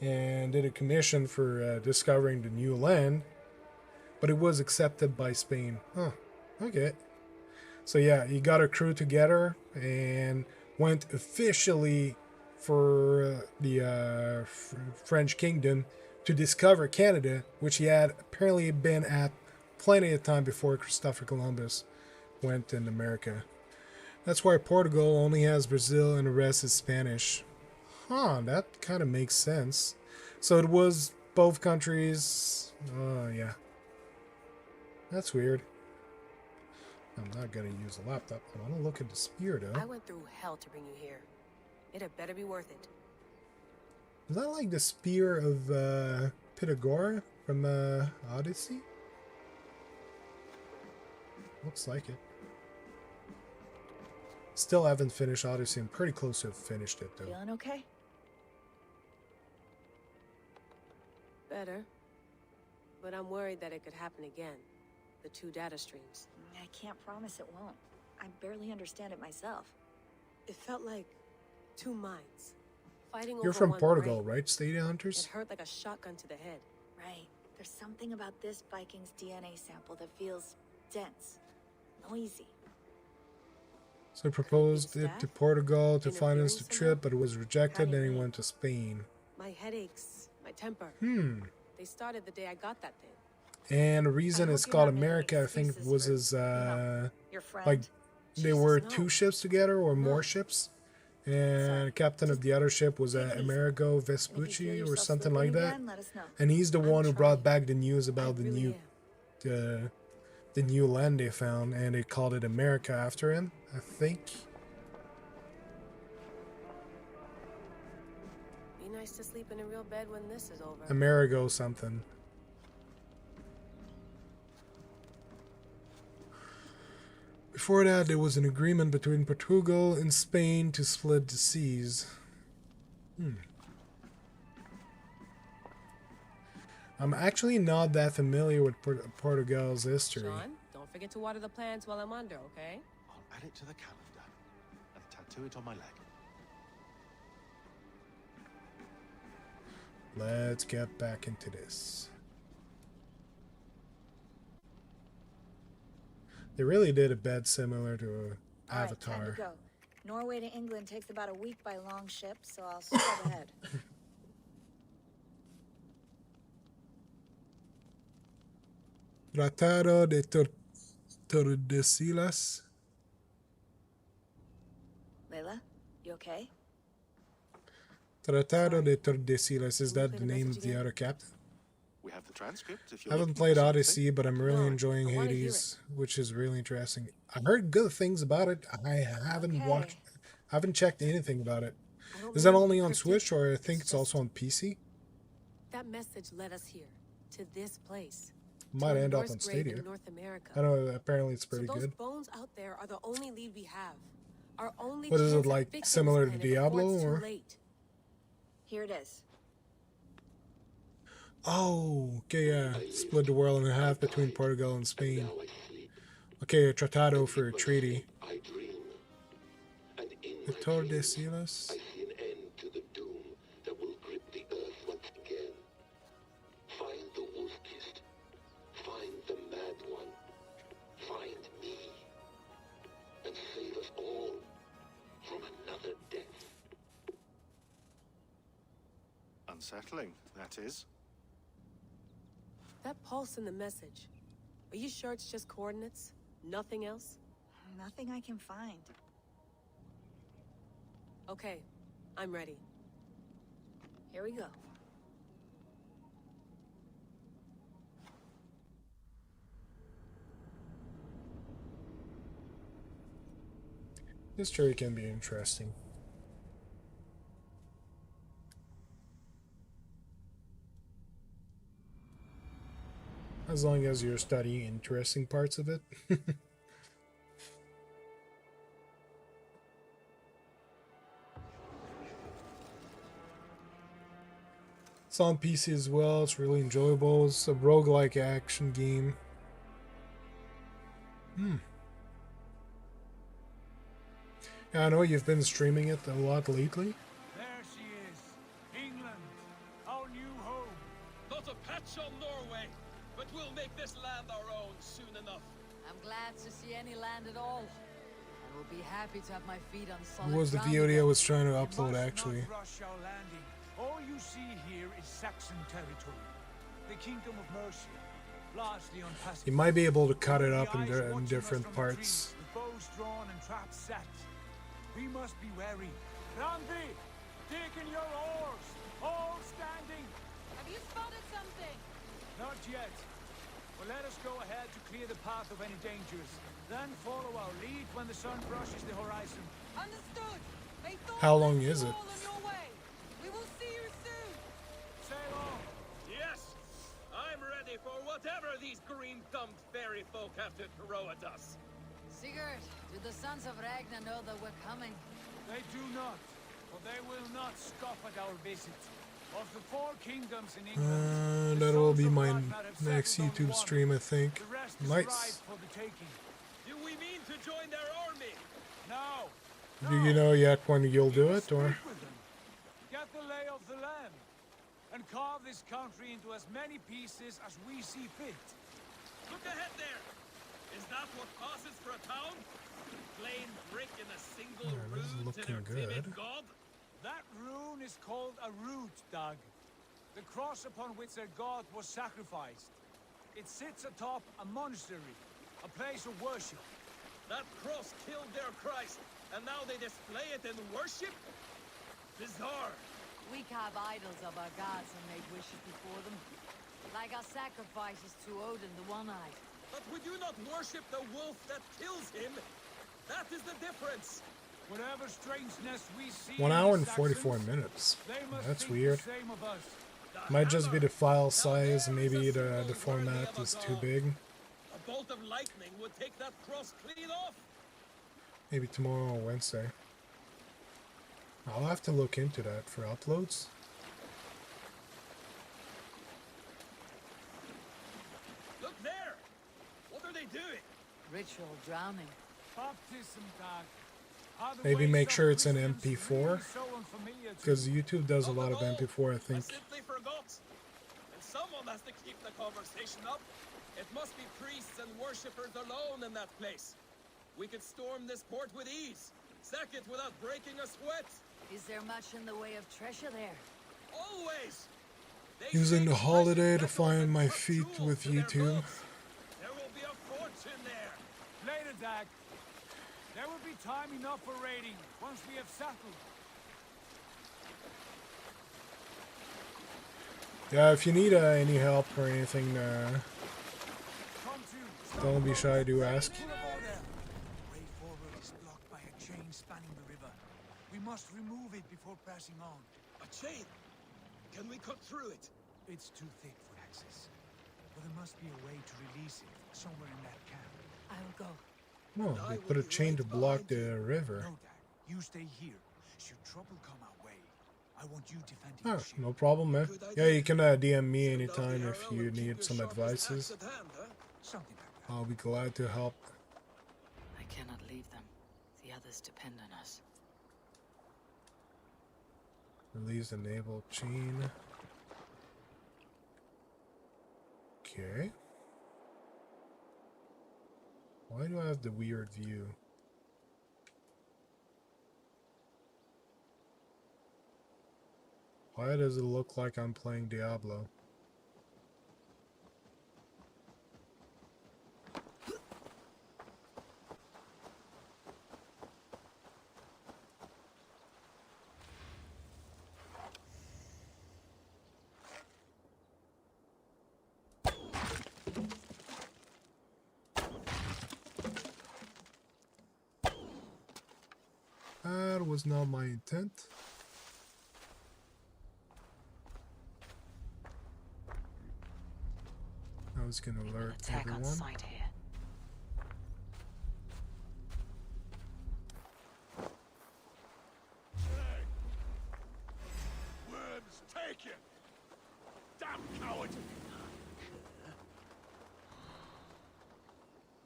and did a commission for discovering the new land, but it was accepted by Spain. Huh. Okay. So yeah, he got a crew together and went officially for the French kingdom to discover Canada, which he had apparently been at plenty of time before Christopher Columbus went in America. That's why Portugal only has Brazil and the rest is Spanish. Huh, that kind of makes sense. So it was both countries. Oh, yeah. That's weird. I'm not going to use a laptop. I want to look at the spear, though. I went through hell to bring you here. It had better be worth it. Is that like the spear of Pythagora from Odyssey? Looks like it. Still haven't finished Odyssey. I'm pretty close to have finished it, though. Feeling okay? Better. but I'm worried that it could happen again. The two data streams. I can't promise it won't. I barely understand it myself. It felt like two minds. Fighting You're over from one Portugal, brain. right, Stadium It Hunters? hurt like a shotgun to the head. Right. There's something about this Viking's DNA sample that feels dense, noisy. So he proposed it to Portugal to finance the trip, but it was rejected, then he went to Spain. My headaches, my temper. They started the day I got that thing. And the reason it's called America, I think, was his, like, there were two ships together, or more ships. And the captain of the other ship was Amerigo Vespucci, or something like that. And he's the one who brought back the news about the new land they found, and they called it America after him, I think. Be nice to sleep in a real bed when this is over. Amerigo something. Before that, there was an agreement between Portugal and Spain to split the seas. I'm actually not that familiar with Portugal's history. Sean, don't forget to water the plants while I'm under, okay? I'll add it to the calendar and tattoo it on my leg. Let's get back into this. They really did a bed similar to Avatar. All right, time to go. Norway to England takes about a week by long ship, so I'll scrub ahead. Tratado de Tordesillas. Layla, you okay? Tratado de Tordesillas, is that the name of the other captain? We have the transcript if I you're haven't played Odyssey, but I'm really enjoying Hades, which is really interesting. I've heard good things about it. I haven't checked anything about it. Is that only on Switch, or I think it's also on PC? That message led us here, to this place. Might end up on Stadia. I know, apparently it's pretty so those good. bones out there are the only lead we have. Our only What is it, chance at like fixing similar this to planet before Diablo, it's too or? late. Here it is. Oh, okay, yeah. Split the world in half between Portugal and Spain. Okay, a tratado for a treaty. The Tordesillas. Unsettling, that is. That pulse in the message. Are you sure it's just coordinates? Nothing else? Nothing I can find. Okay, I'm ready. Here we go. This story can be interesting. As long as you're studying interesting parts of it. It's on PC as well. It's really enjoyable. It's a roguelike action game. Yeah, I know you've been streaming it a lot lately. There she is. England, our new home. Not a patch on Norway, but we'll make this land our own soon enough. I'm glad to see any land at all. I will be happy to have my feet on solid What was the ground VOD I again. was trying to upload actually? Not rush our landing. All you see here is Saxon territory. The Kingdom of Mercia, largely unpacified. You might be able to cut it up in different parts. With bows drawn and traps set. We must be wary. Randvi, take in your oars. All standing. Have you spotted something? Not yet. Well, let us go ahead to clear the path of any dangers. Then follow our lead when the sun brushes the horizon. Understood. May Thor How long bless is you it? all on your way. We will see you soon. Sail on. Yes, I'm ready for whatever these green-thumbed fairy folk have to throw at us. Sigurd, do the sons of Ragnar know that we're coming? They do not, but they will not scoff at our visit. Of the 4 kingdoms in England, That will be my Drakkar have next settled on YouTube one. stream, I think. The rest is Nice. ripe for the taking. Do we mean to join their army? No. Do you know yet when you'll do it, or? Speak with them. Get the lay of the land. And carve this country into as many pieces as we see fit. Look ahead there! Is that what passes for a town? Plain brick in a single Yeah, this is rune to their looking timid good. god? That rune is called a root, Doug. The cross upon which their god was sacrificed. It sits atop a monastery, a place of worship. That cross killed their Christ, and now they display it in worship? Bizarre. We carve idols of our gods and make wishes before them. Like our sacrifices to Odin, the One-Eyed. But would you not worship the wolf that kills him? That is the difference. Whatever strangeness we see 1 in hour the and 44 Saxons, minutes. they must That's think weird. the same of us. Might just be the file size, maybe the format is too big. A bolt of lightning would take that cross clean off. Maybe tomorrow or Wednesday. I'll have to look into that for uploads. Look there! What are they doing? Ritual drowning. Baptism, Doug. Are the Maybe ways make of sure it's an Christians MP4, really so unfamiliar to because you? YouTube does a lot of MP4, I think. Simply forgot. And someone has to keep the conversation up. It must be priests and worshippers alone in that place. We could storm this port with ease. Sack it without breaking a sweat. Is there much in the way of treasure there? Always. Using the holiday to find my feet with YouTube. There will be a fortune there. Later, Doug. There will be time enough for raiding once we have settled. Yeah, if you need any help or anything, don't be shy to ask. The way forward is blocked by a chain spanning the river. We must remove it before passing on. A chain? Can we cut through it? It's too thick for access. But there must be a way to release it somewhere in that camp. I'll go. Oh, they put a chain to block the river. No, Dad. You stay here. Should trouble come our way, I want you defending Oh, the ship. no problem, man. Yeah, you can DM me anytime if you need some advices. Something like that. I'll be glad to help. I cannot leave them. The others depend on us. Release the naval chain. Okay. Why do I have the weird view? Why does it look like I'm playing Diablo? That was not my intent. I was gonna alert Attack on everyone. sight here. Worms, take it! Damn coward!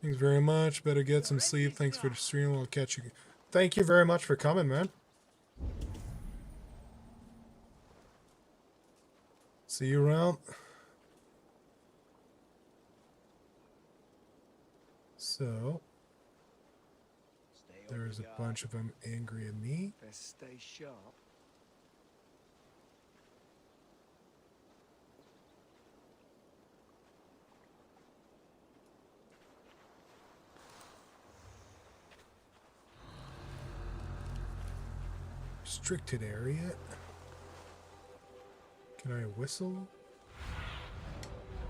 Thanks very much. Better get some sleep. Thanks for the stream. I'll catch you. Thank you very much for coming, man. See you around. So, there's a bunch of them angry at me. Best stay sharp. Restricted area. Can I whistle?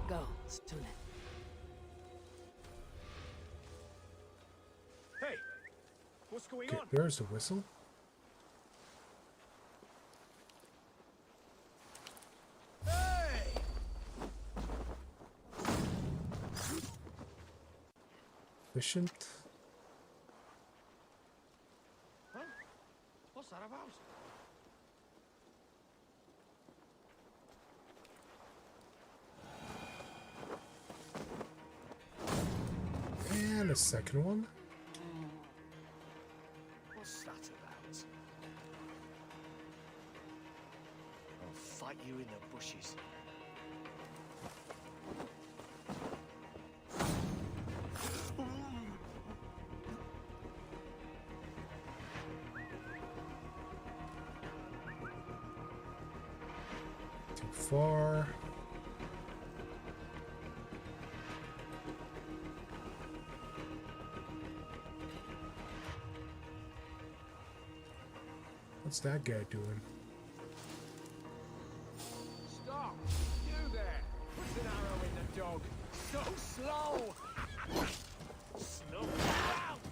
Go, Stune. Hey, what's going Okay, on? there's the whistle. Hey! Efficient. Huh? What's that about? And a second one. What's that about? I'll fight you in the bushes. Too far. What's that guy doing? Stop! You there! Put an arrow in the dog! So slow! Slow out!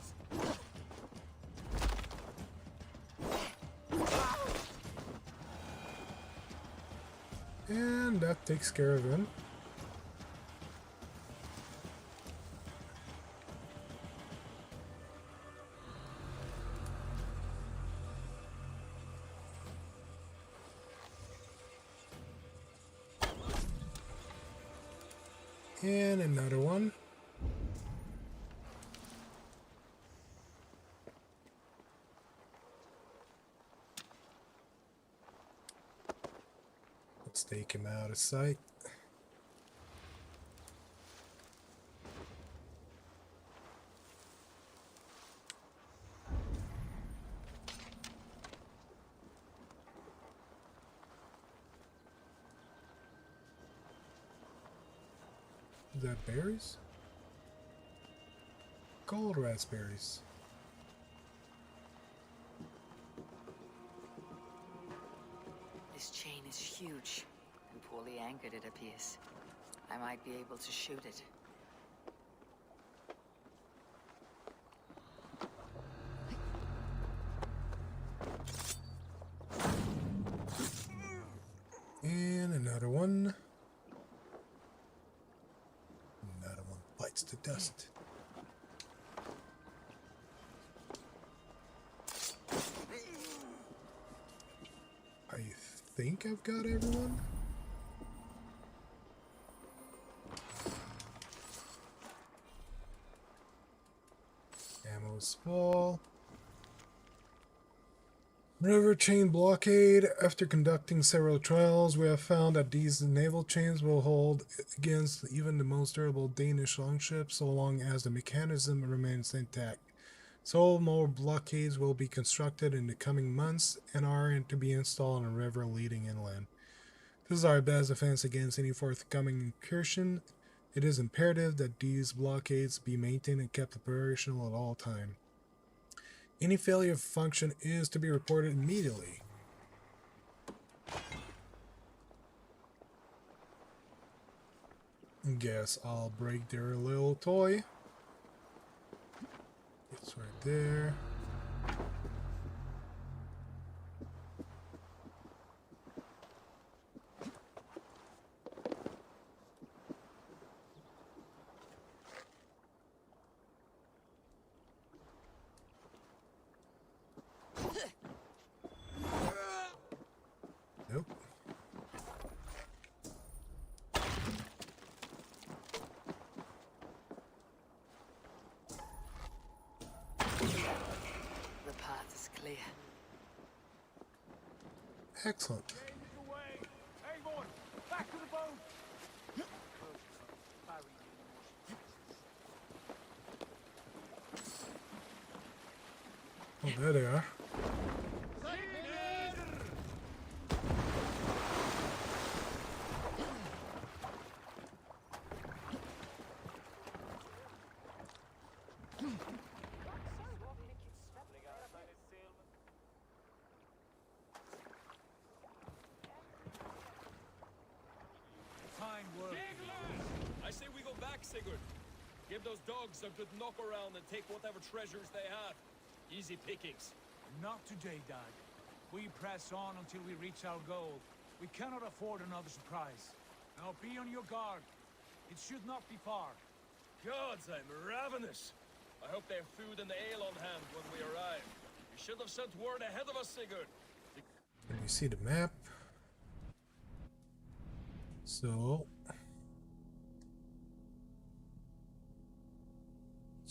And that takes care of him. And another one. Let's take him out of sight. Is that berries? Gold raspberries. This chain is huge and poorly anchored, it appears. I might be able to shoot it. And another one. Another one bites the dust. I think I've got everyone. Ammo's full. River chain blockade. After conducting several trials, we have found that these naval chains will hold against even the most durable Danish longships so long as the mechanism remains intact. So more blockades will be constructed in the coming months and are to be installed on a river leading inland. This is our best defense against any forthcoming incursion. It is imperative that these blockades be maintained and kept operational at all times. Any failure of function is to be reported immediately. Guess I'll break their little toy. It's right there. Nope. The path is clear. Excellent. Hey, boy! Back to the boat! Oh, there they are. Fine work. I say we go back, Sigurd. Give those dogs a good knock around and take whatever treasures they have. Easy pickings. Not today, Dad. We press on until we reach our goal. We cannot afford another surprise. Now be on your guard. It should not be far. Gods, I'm ravenous. I hope they have food and ale on hand when we arrive. You should have sent word ahead of us, Sigurd. Let me see the map. So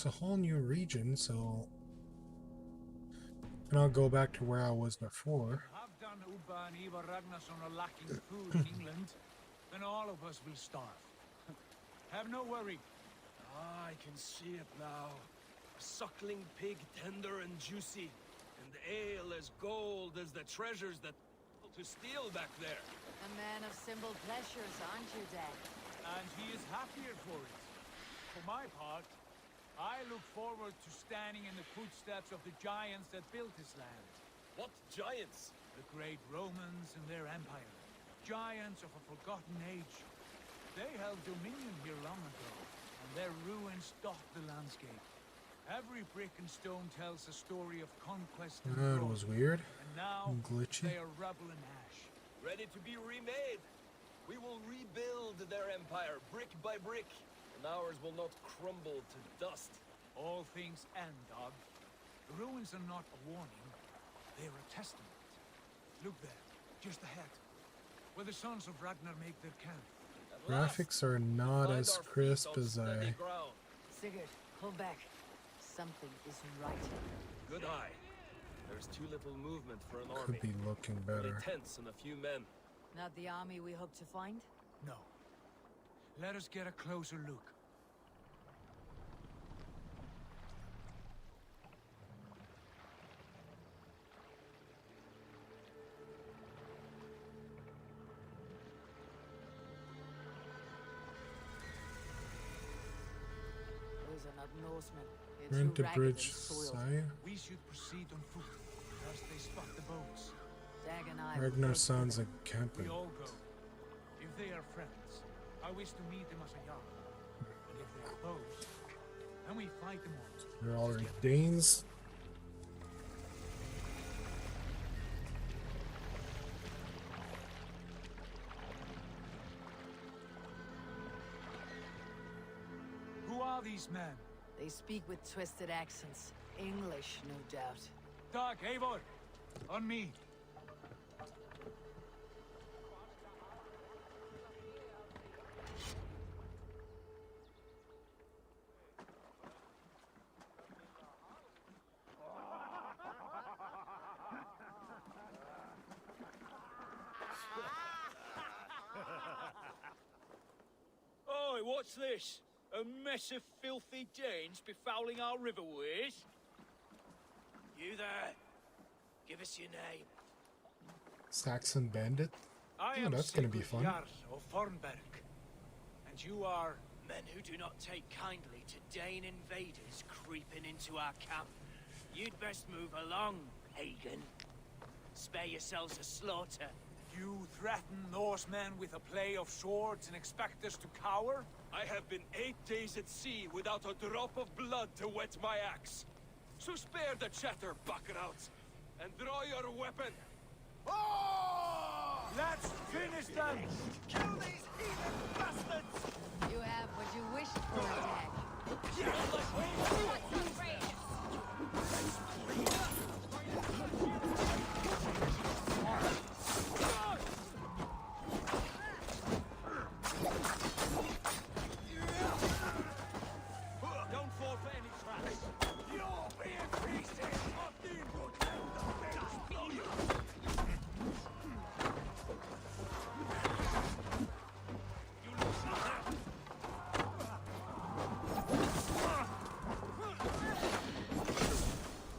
it's a whole new region, so and I'll go back to where I was before. Have done Ubba and Eva Ragnarsson are lacking food in England, then all of us will starve. Have no worry. Ah, I can see it now. A suckling pig, tender and juicy, and ale as gold as the treasures that to steal back there. A man of simple pleasures, aren't you, Dad? And he is happier for it. For my part, I look forward to standing in the footsteps of the giants that built this land. What giants? The great Romans and their empire. Giants of a forgotten age. They held dominion here long ago, and their ruins dot the landscape. Every brick and stone tells a story of conquest and That growth. was weird. And now, Glitchy. they are rubble and ash. Ready to be remade. We will rebuild their empire brick by brick, and ours will not crumble to dust. All things end, dog. The ruins are not a warning. They are a testament. Look there, just ahead, where the sons of Ragnar make their camp. Graphics are not as crisp as I... Sigurd, pull back. Something isn't right. Good eye. There's too little movement for an Could army. be looking Only better. tents and a few men. Not the army we hope to find? No. Let us get a closer look. Those are not Norsemen. We're They're into too ragged and Bridge soiled. Sire. We should proceed on foot, lest they spot the boats. Dag and I will Ragnar take sounds like We camping. all go. If they are friends, I wish to meet them as a yard. And if they are foes, then we fight them all. They're already Danes. Who are these men? They speak with twisted accents. English, no doubt. Dag, Eivor! On me! Oi, what's this? A mess of filthy Danes befouling our riverways? You there? Give us your name. Saxon Bandit. I Oh, am that's gonna be Sigurd fun. Jarl of Fornberg. And you are... Men who do not take kindly to Dane invaders creeping into our camp. You'd best move along, Hagen. Spare yourselves a slaughter. You threaten Norsemen with a play of swords and expect us to cower? I have been 8 days at sea without a drop of blood to wet my axe. So spare the chatter, buckerouts, and draw your weapon. Oh! Let's finish them! Kill these heathen bastards! You have what you wished for, Dad. Don't fall for any traps. You'll be in pieces! Martin will tell the best blow you!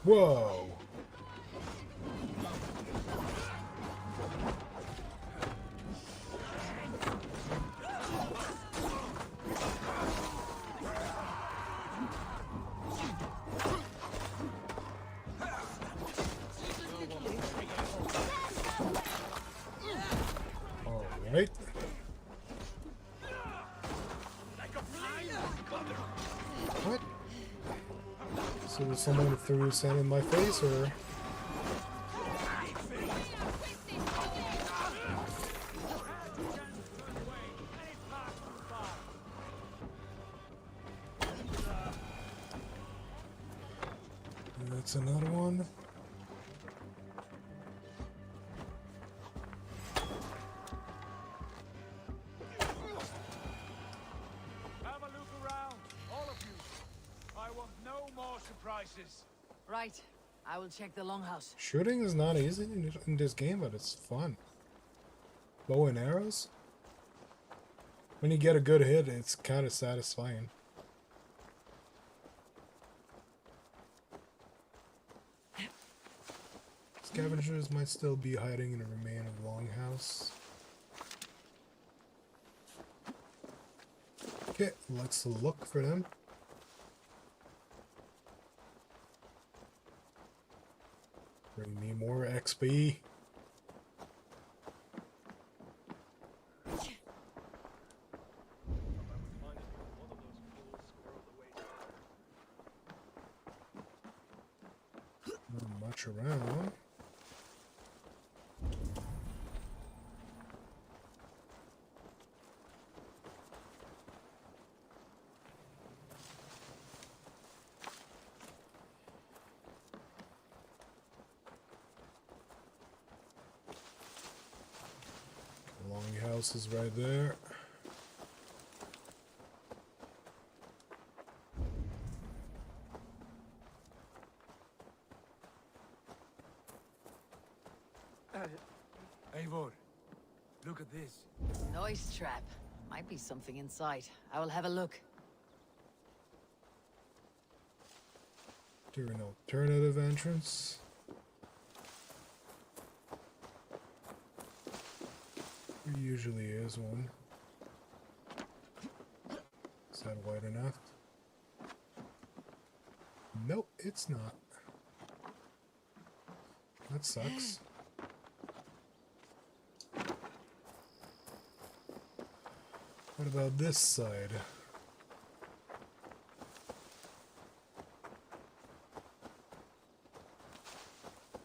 Whoa! Alright. What? So someone threw sand in my face, or? That's another one. Have a look around, all of you. I want Right. I will check the longhouse. Shooting is not easy in this game, but it's fun. Bow and arrows. When you get a good hit, it's kind of satisfying. Scavengers might still be hiding in the remain of longhouse. Okay, let's look for them. Bring me more XP. Not much around. Longhouse is right there. Eivor, look at this. Noise trap. Might be something inside. I will have a look. Is there an alternative entrance? There usually is one. Is that wide enough? Nope, it's not. That sucks. What about this side?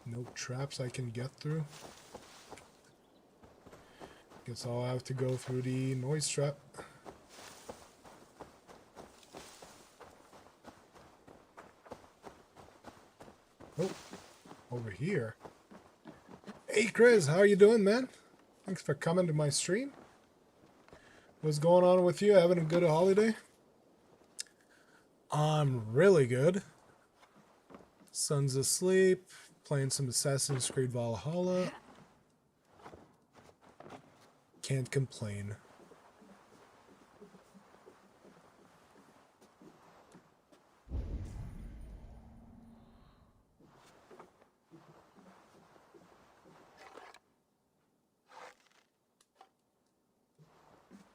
No traps I can get through. Guess I'll have to go through the noise trap. Oh, over here. Hey Chris, how you doing, man? Thanks for coming to my stream. What's going on with you? Having a good holiday? I'm really good. Son's asleep, playing some Assassin's Creed Valhalla. Can't complain.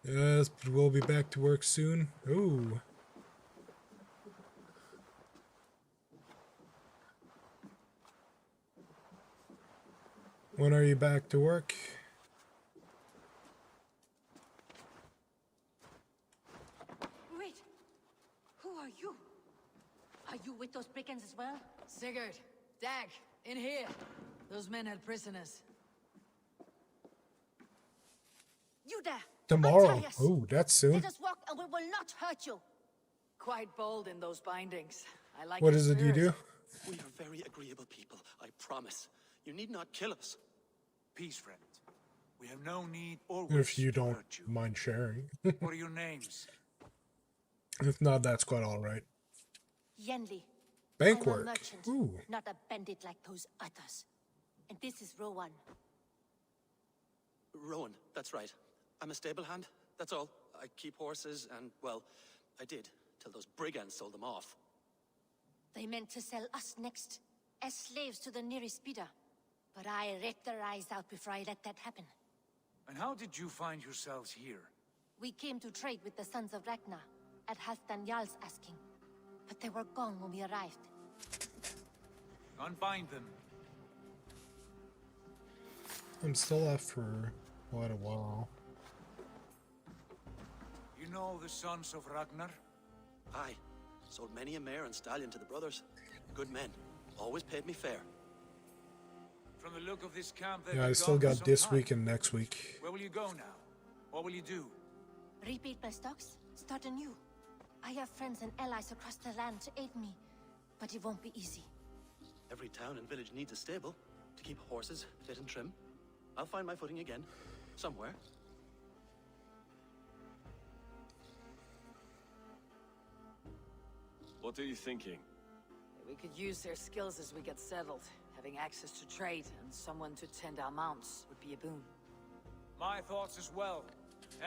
Yes, but we'll be back to work soon. Ooh. When are you back to work? Wait! Who are you? Are you with those brigands as well? Sigurd, Dag, in here. Those men had prisoners. You there! Tomorrow. Untie us. Ooh, that's soon. Let us walk and we will not hurt you. Quite bold in those bindings. I like What your is it you spirit. do? We are very agreeable people, I promise. You need not kill us. Peace, friend. We have no need or If wish you to don't hurt you. mind sharing. What are your names? If not, that's quite alright. Yenli. Bank I'm a work. merchant, Ooh. not a bandit like those others. And this is Rowan. Rowan, that's right. I'm a stable hand, that's all. I keep horses and, well, I did, till those brigands sold them off. They meant to sell us next, as slaves to the nearest bidder. But I ripped their eyes out before I let that happen. And how did you find yourselves here? We came to trade with the sons of Ragnar, at Halfdan Jarl's asking. But they were gone when we arrived. Unbind them. I'm still up for quite a while. You know the sons of Ragnar? Aye. Sold many a mare and stallion to the brothers. Good men. Always paid me fair. From the look of this camp, they've Yeah, I been still gone for got some this time. week and next week. Where will you go now? What will you do? Rebuild my stocks, start anew. I have friends and allies across the land to aid me, but it won't be easy. Every town and village needs a stable to keep horses fit and trim. I'll find my footing again, somewhere. What are you thinking? We could use their skills as we get settled. Having access to trade and someone to tend our mounts would be a boon. My thoughts as well.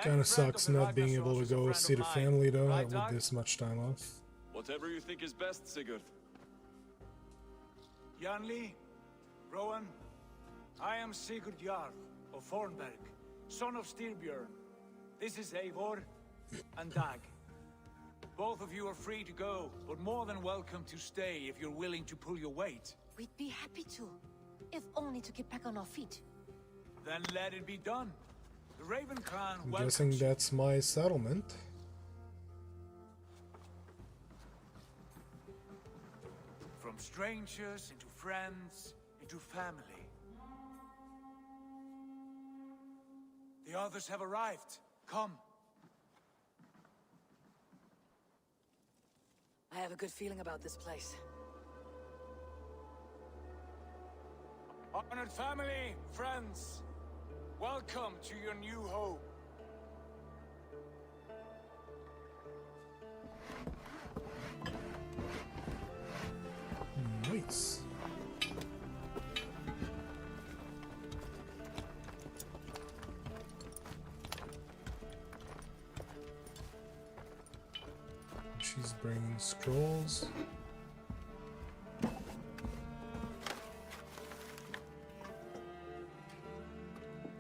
Kinda sucks not being able to go see the family though, with this much time off. Whatever you think is best, Sigurd. Janli, Rowan, I am Sigurd Jarl of Fornberg, son of Styrbjörn. This is Eivor and Dag. Both of you are free to go, but more than welcome to stay if you're willing to pull your weight. We'd be happy to, if only to get back on our feet. Then let it be done. The Raven clan I'm welcomes guessing you. that's my settlement. From strangers into friends into family. The others have arrived. Come. I have a good feeling about this place. Honored family, friends, welcome to your new home. Nice. She's bringing scrolls.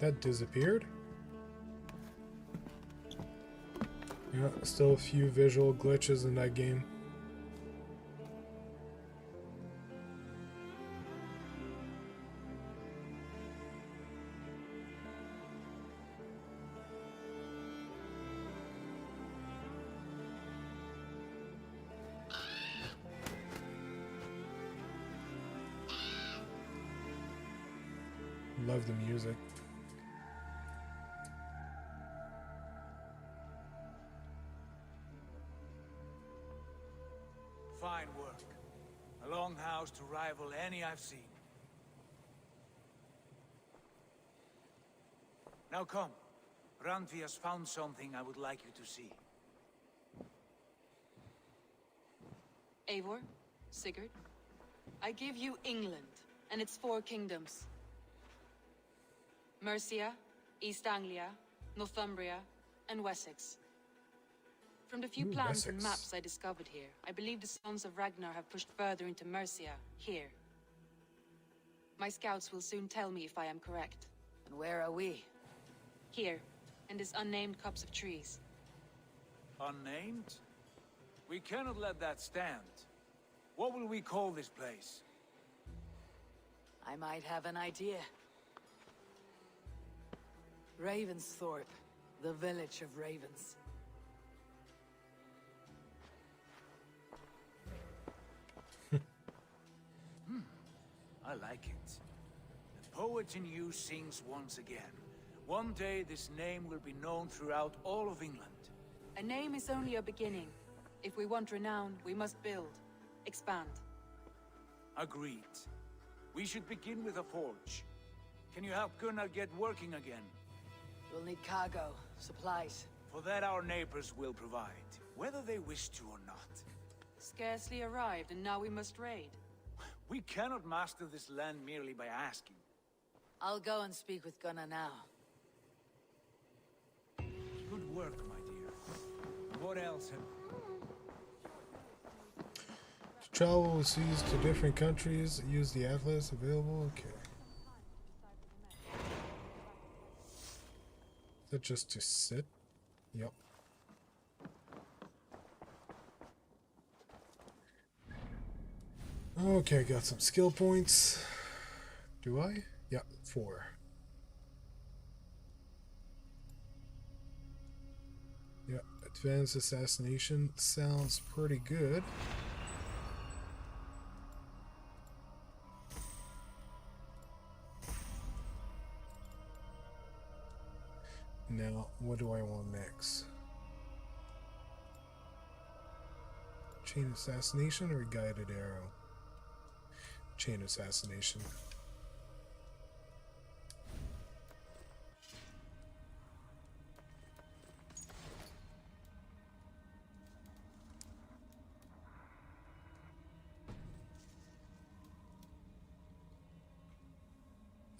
That disappeared. Yeah, still a few visual glitches in that game. Love the music. Fine work. A longhouse to rival any I've seen. Now come. Randvi has found something I would like you to see. Eivor, Sigurd, I give you England and its 4 kingdoms. Mercia, East Anglia, Northumbria, and Wessex. From the few Ooh, plans and Wessex. maps I discovered here, I believe the Sons of Ragnar have pushed further into Mercia, here. My scouts will soon tell me if I am correct. And where are we? Here, in this unnamed copse of trees. Unnamed? We cannot let that stand. What will we call this place? I might have an idea. Ravensthorpe, the village of ravens. I like it. The poet in you sings once again. One day this name will be known throughout all of England. A name is only a beginning. If we want renown, we must build, expand. Agreed. We should begin with a forge. Can you help Gunnar get working again? We'll need cargo, supplies. For that our neighbors will provide, whether they wish to or not. Scarcely arrived, and now we must raid. We cannot master this land merely by asking. I'll go and speak with Gunnar now. Good work, my dear. What else have... To travel overseas to different countries, use the atlas available. Okay. Is that just to sit? Yep. Okay, got some skill points. Do I? Yep, 4. Yep, advanced assassination sounds pretty good. Now, what do I want next? Chain assassination or guided arrow? Chain assassination.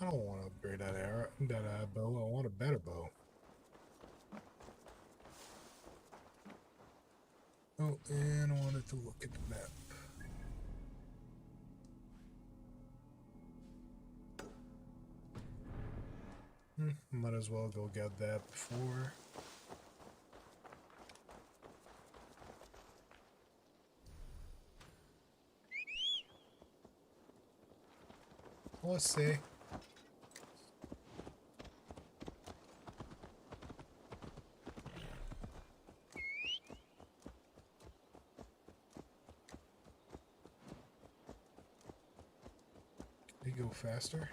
I don't want to upgrade that arrow, that bow. I want a better bow. Oh, and I wanted to look at the map. Might as well go get that before. Let's see. Can we go faster?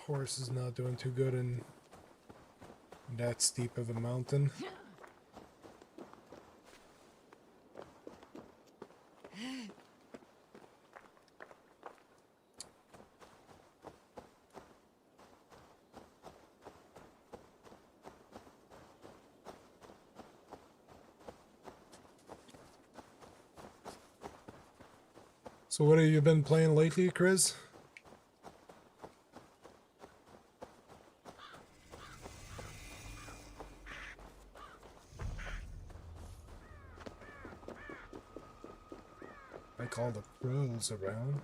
Horse is not doing too good in that steep of a mountain. So what have you been playing lately, Chris? Like all the pros around.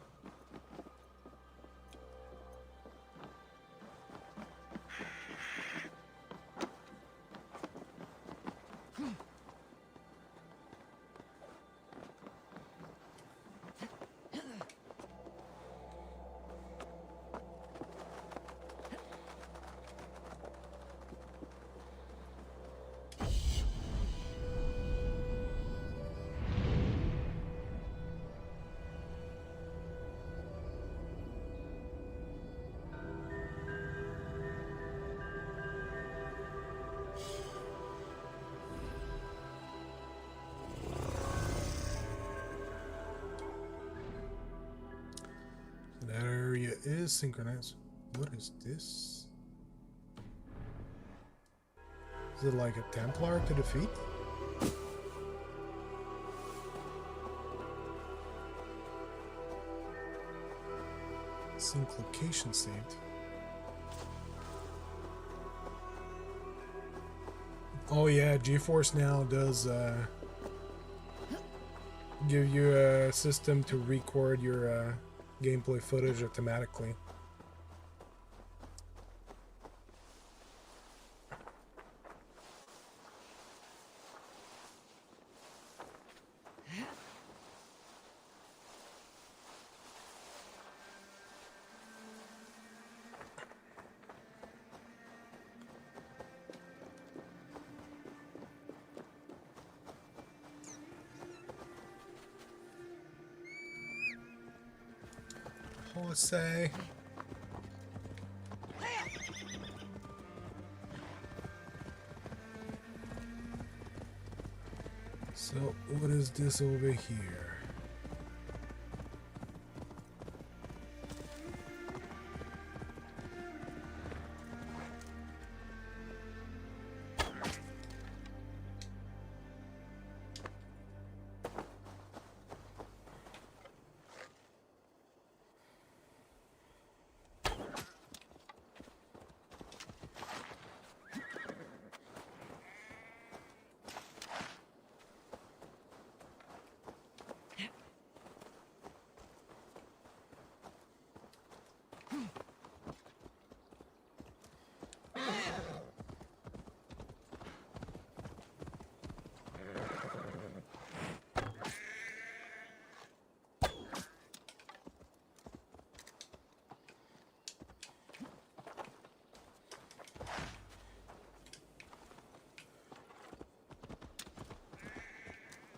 That area is synchronized. What is this? Is it like a Templar to defeat? Sync location saved. Oh yeah, GeForce now does give you a system to record your gameplay footage automatically. Say. So, what is this over here?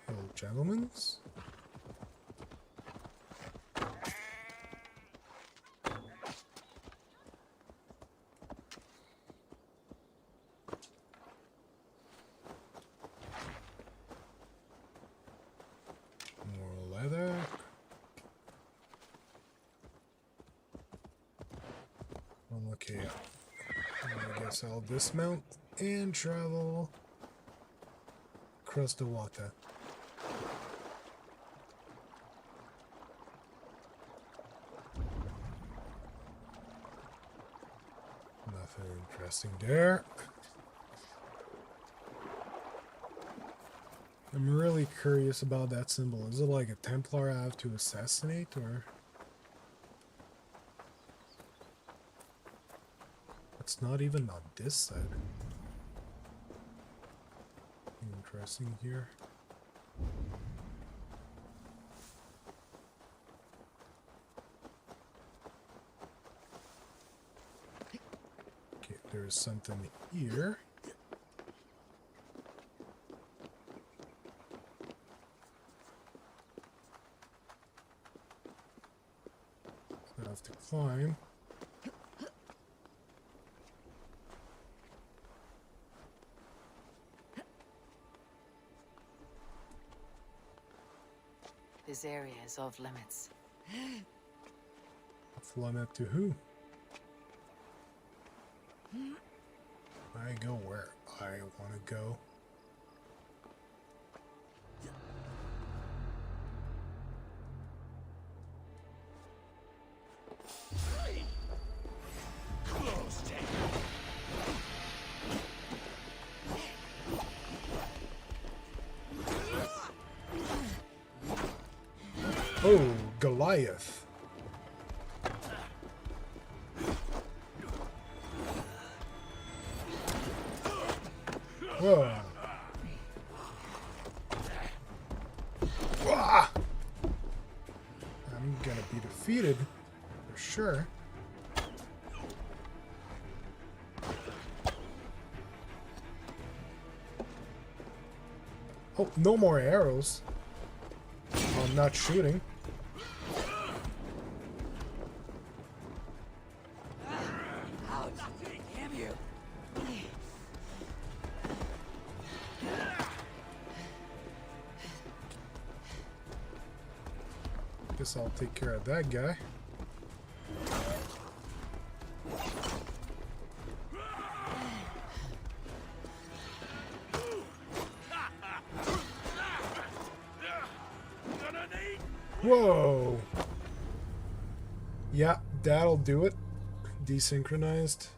Hello, gentlemen. guess I'll dismount and travel across the water. Nothing interesting there. I'm really curious about that symbol. Is it like a Templar I have to assassinate, or? It's not even on this side. Interesting here. Okay, there's something here. So I have to climb. This area is off limits. Off limit to who? I go where I want to go. Oh, Goliath. Whoa. Wah! I'm gonna be defeated, for sure. Oh, no more arrows. I'm not shooting. Damn you. Guess I'll take care of that guy. Whoa! Yeah, that'll do it. Desynchronized.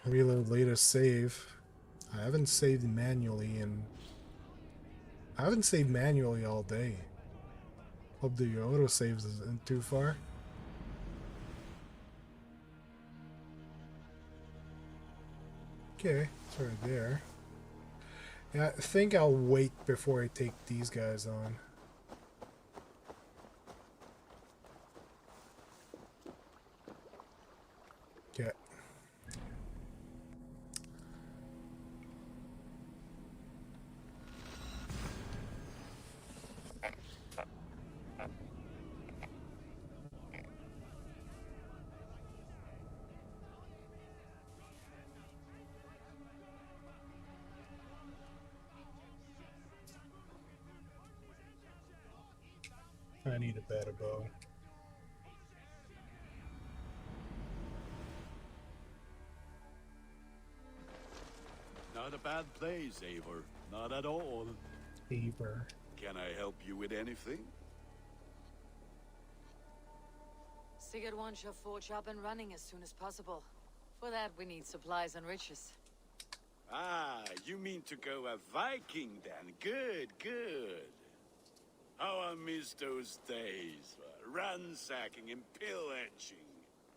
Reload latest save. I haven't saved manually all day. Hope the autosave isn't too far. Okay, it's right there. Yeah, I think I'll wait before I take these guys on. Okay. I need a better bow. Not a bad place, Eivor. Not at all. Eivor. Can I help you with anything? Sigurd wants your forge up and running as soon as possible. For that, we need supplies and riches. Ah, you mean to go a Viking then? Good, good. How I miss those days. Ransacking and pillaging.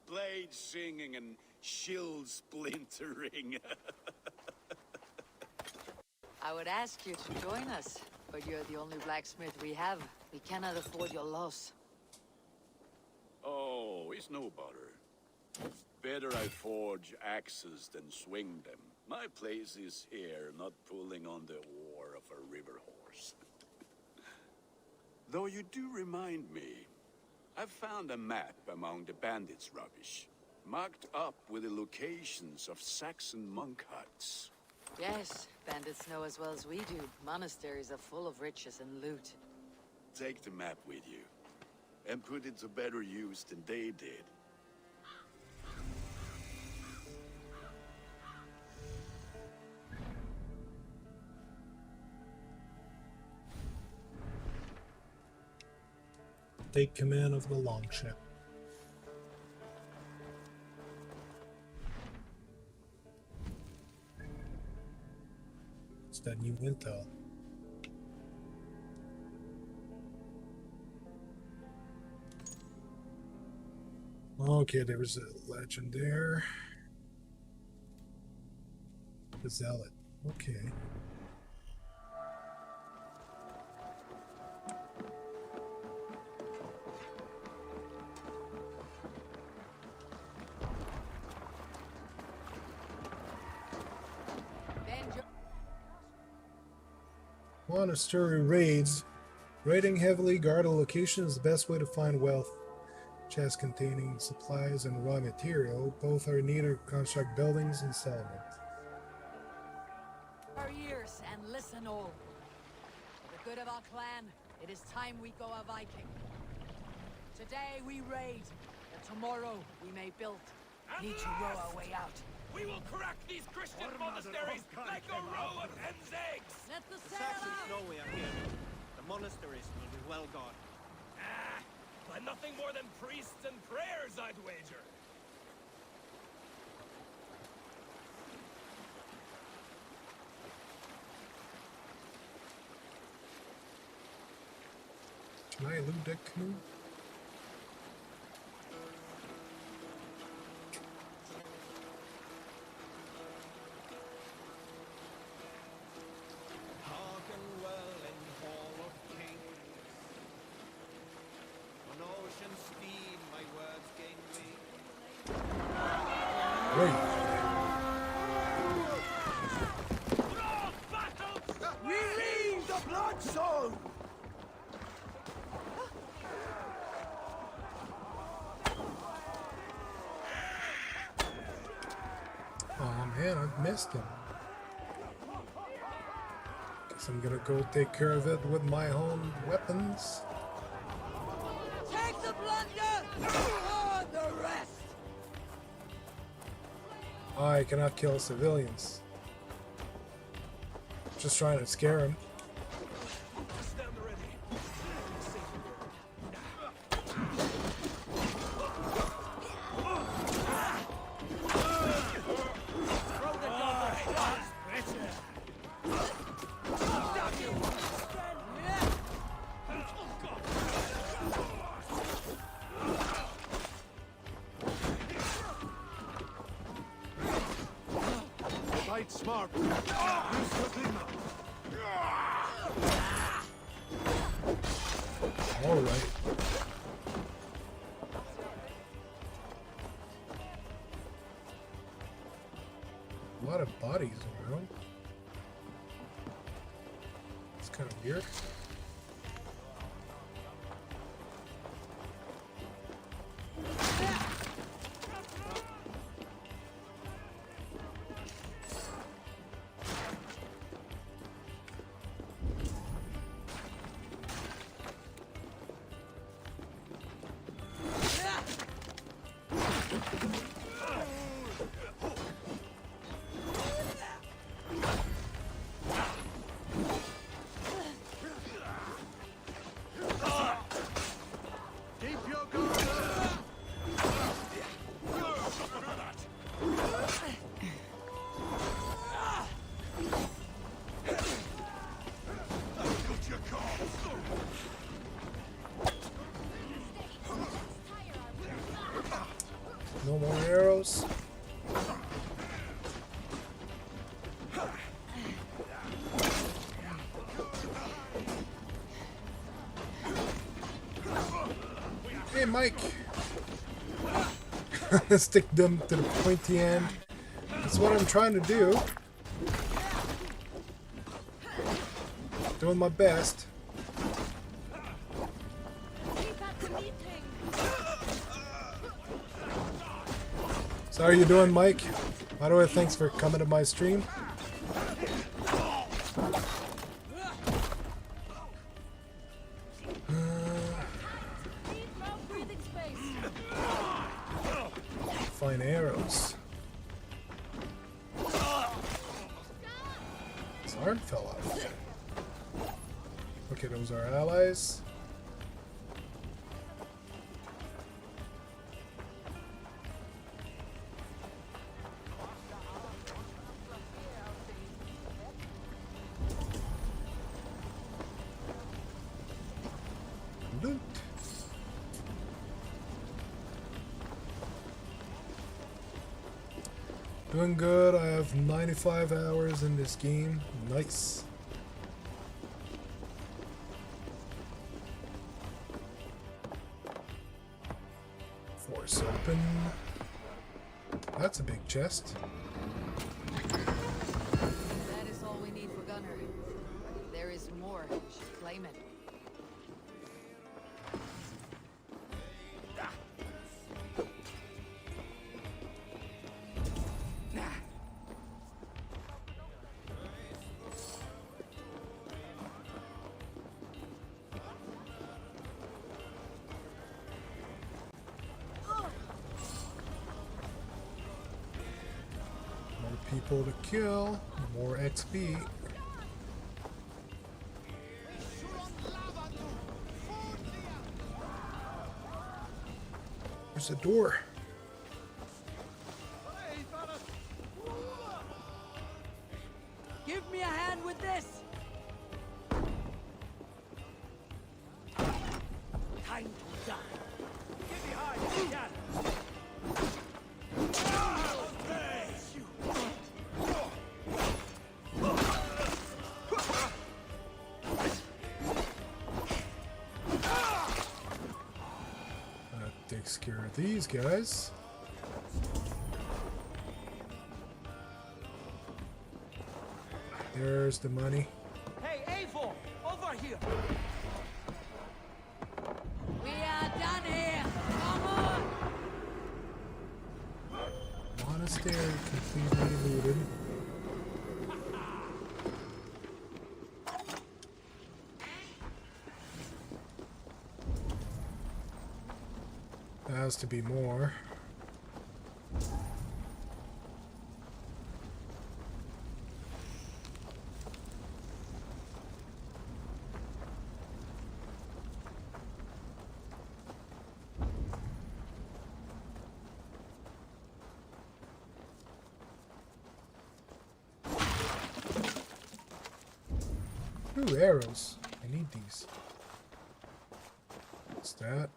Blade singing and shield splintering. I would ask you to join us, but you're the only blacksmith we have. We cannot afford your loss. Oh, it's no bother. Better I forge axes than swing them. My place is here, not pulling on the oar of a river horse. Though you do remind me, I've found a map among the bandits' rubbish, marked up with the locations of Saxon monk huts. Yes, bandits know as well as we do. Monasteries are full of riches and loot. Take the map with you, and put it to better use than they did. take command of the longship. It's that new intel. Okay, there was a legend there. The Zealot. Okay. Monastery raids. Raiding heavily guarded location is the best way to find wealth. Chests containing supplies and raw material. Both are needed to construct buildings and settlements. Our ears and listen all. For the good of our clan, it is time we go a Viking. Today we raid, and tomorrow we may build. Need to row our way out. We will crack these Christian monasteries like a row of hen's eggs! Let the The Saxons know we are here. The monasteries will be well guarded. Ah, by nothing more than priests and prayers, I'd wager. Can I loot that canoe? Hearken well in hall of kings. On ocean steed my words gain wing. We leave the blood zone! Oh man, I missed him. Guess I'm gonna go take care of it with my own weapons. Take the plunder! On the rest! I cannot kill civilians. Just trying to scare him. Fight smart. All right. A lot of bodies around. It's kind of weird. No more arrows. Hey, Mike. Stick them to the pointy end. That's what I'm trying to do. Doing my best. So how are you doing, Mike? By the way, thanks for coming to my stream. Fine arrows. His arm fell off. Okay, those are allies. Doing good. I have 95 hours in this game. Nice. Force open. That's a big chest. That is all we need for Gunner. If there is more, we should claim it. More people to kill, more XP. There's a door. Give me a hand with this! Time to die. Get behind, if you can. That takes care of these guys. There's the money. Hey, Avon, over here. We are done here! Come on! Monastery completely looted. There has to be more. Ooh, arrows. I need these. What's that?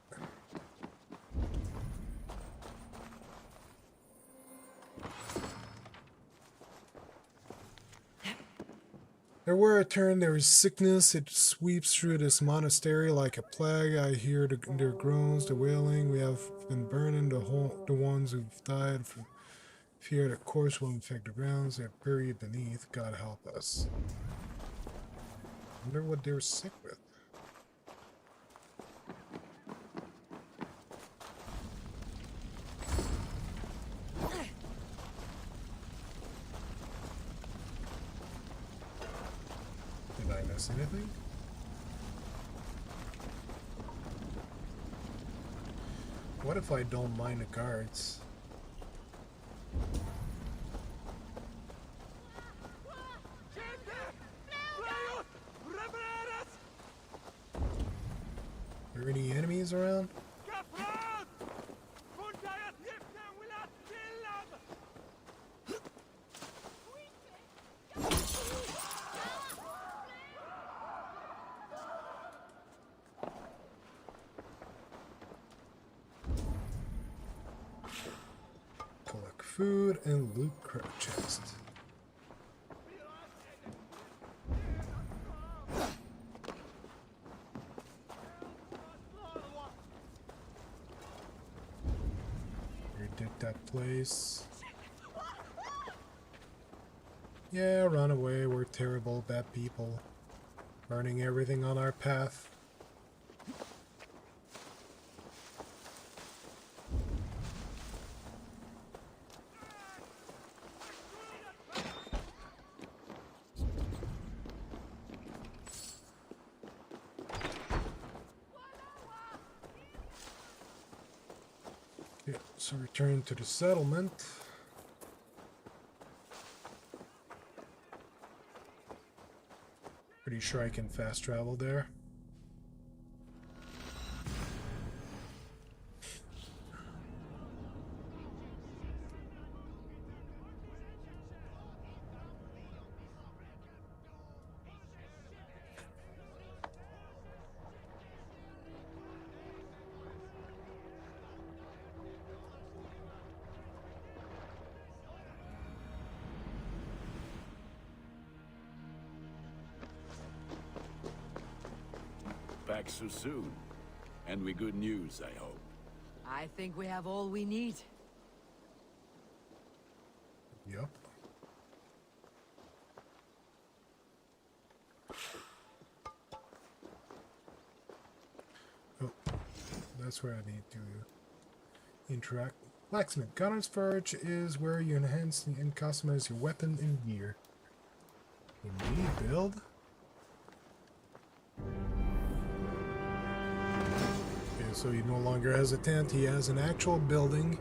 Everywhere I turn, there is sickness. It sweeps through this monastery like a plague. I hear their groans, the wailing. We have been burning the ones who've died from fear. The corpse will infect the grounds. They're buried beneath. God help us. Wonder what they're sick with. Did I miss anything? What if I don't mind the guards? Are there any enemies around? Collect food and loot chest. Did that place. Yeah, run away. We're terrible, bad people. Burning everything on our path. Yeah, so return to the settlement. Pretty sure I can fast travel there. back so soon. And with good news, I hope. I think we have all we need. Yep. Oh, that's where I need to interact. Blacksmith. Gunner's Forge is where you enhance and customize your weapon and gear. Indeed, build. Okay, so he no longer has a tent, he has an actual building.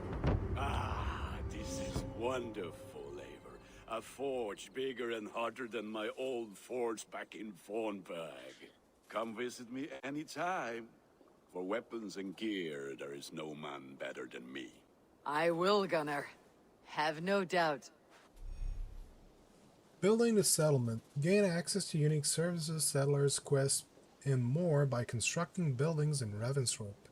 Ah, this is wonderful, Eivor. A forge bigger and harder than my old forge back in Fornburg. Come visit me anytime. For weapons and gear, there is no man better than me. I will, Gunner. Have no doubt. Building the settlement. Gain access to unique services, settlers, quests, and more by constructing buildings in Ravensthorpe.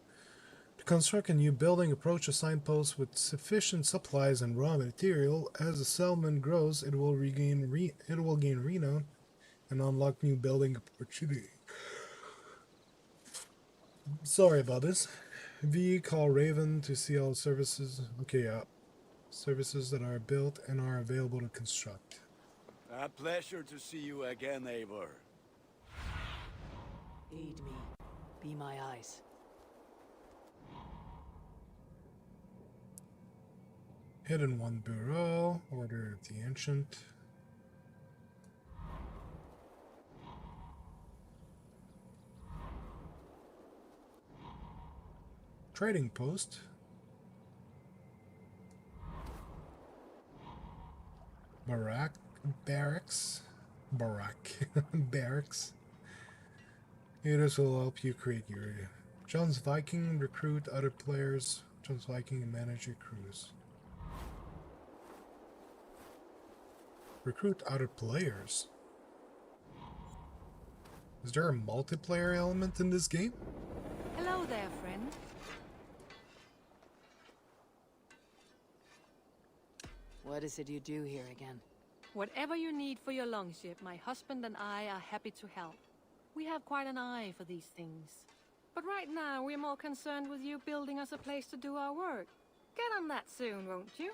To construct a new building, approach a signpost with sufficient supplies and raw material. As the settlement grows, it will gain renown and unlock new building opportunity. Sorry about this. V call Raven to see all services. Okay, yeah. Services that are built and are available to construct. A pleasure to see you again, Eivor. Aid me. Be my eyes. Hidden One Bureau. Order of the Ancient. Trading Post. Barracks. Barracks. This will help you create your John's Viking, recruit other players. John's Viking and manage your crews. Recruit other players. Is there a multiplayer element in this game? Hello there, friend. What is it you do here again? Whatever you need for your longship, my husband and I are happy to help. We have quite an eye for these things. But right now, we're more concerned with you building us a place to do our work. Get on that soon, won't you?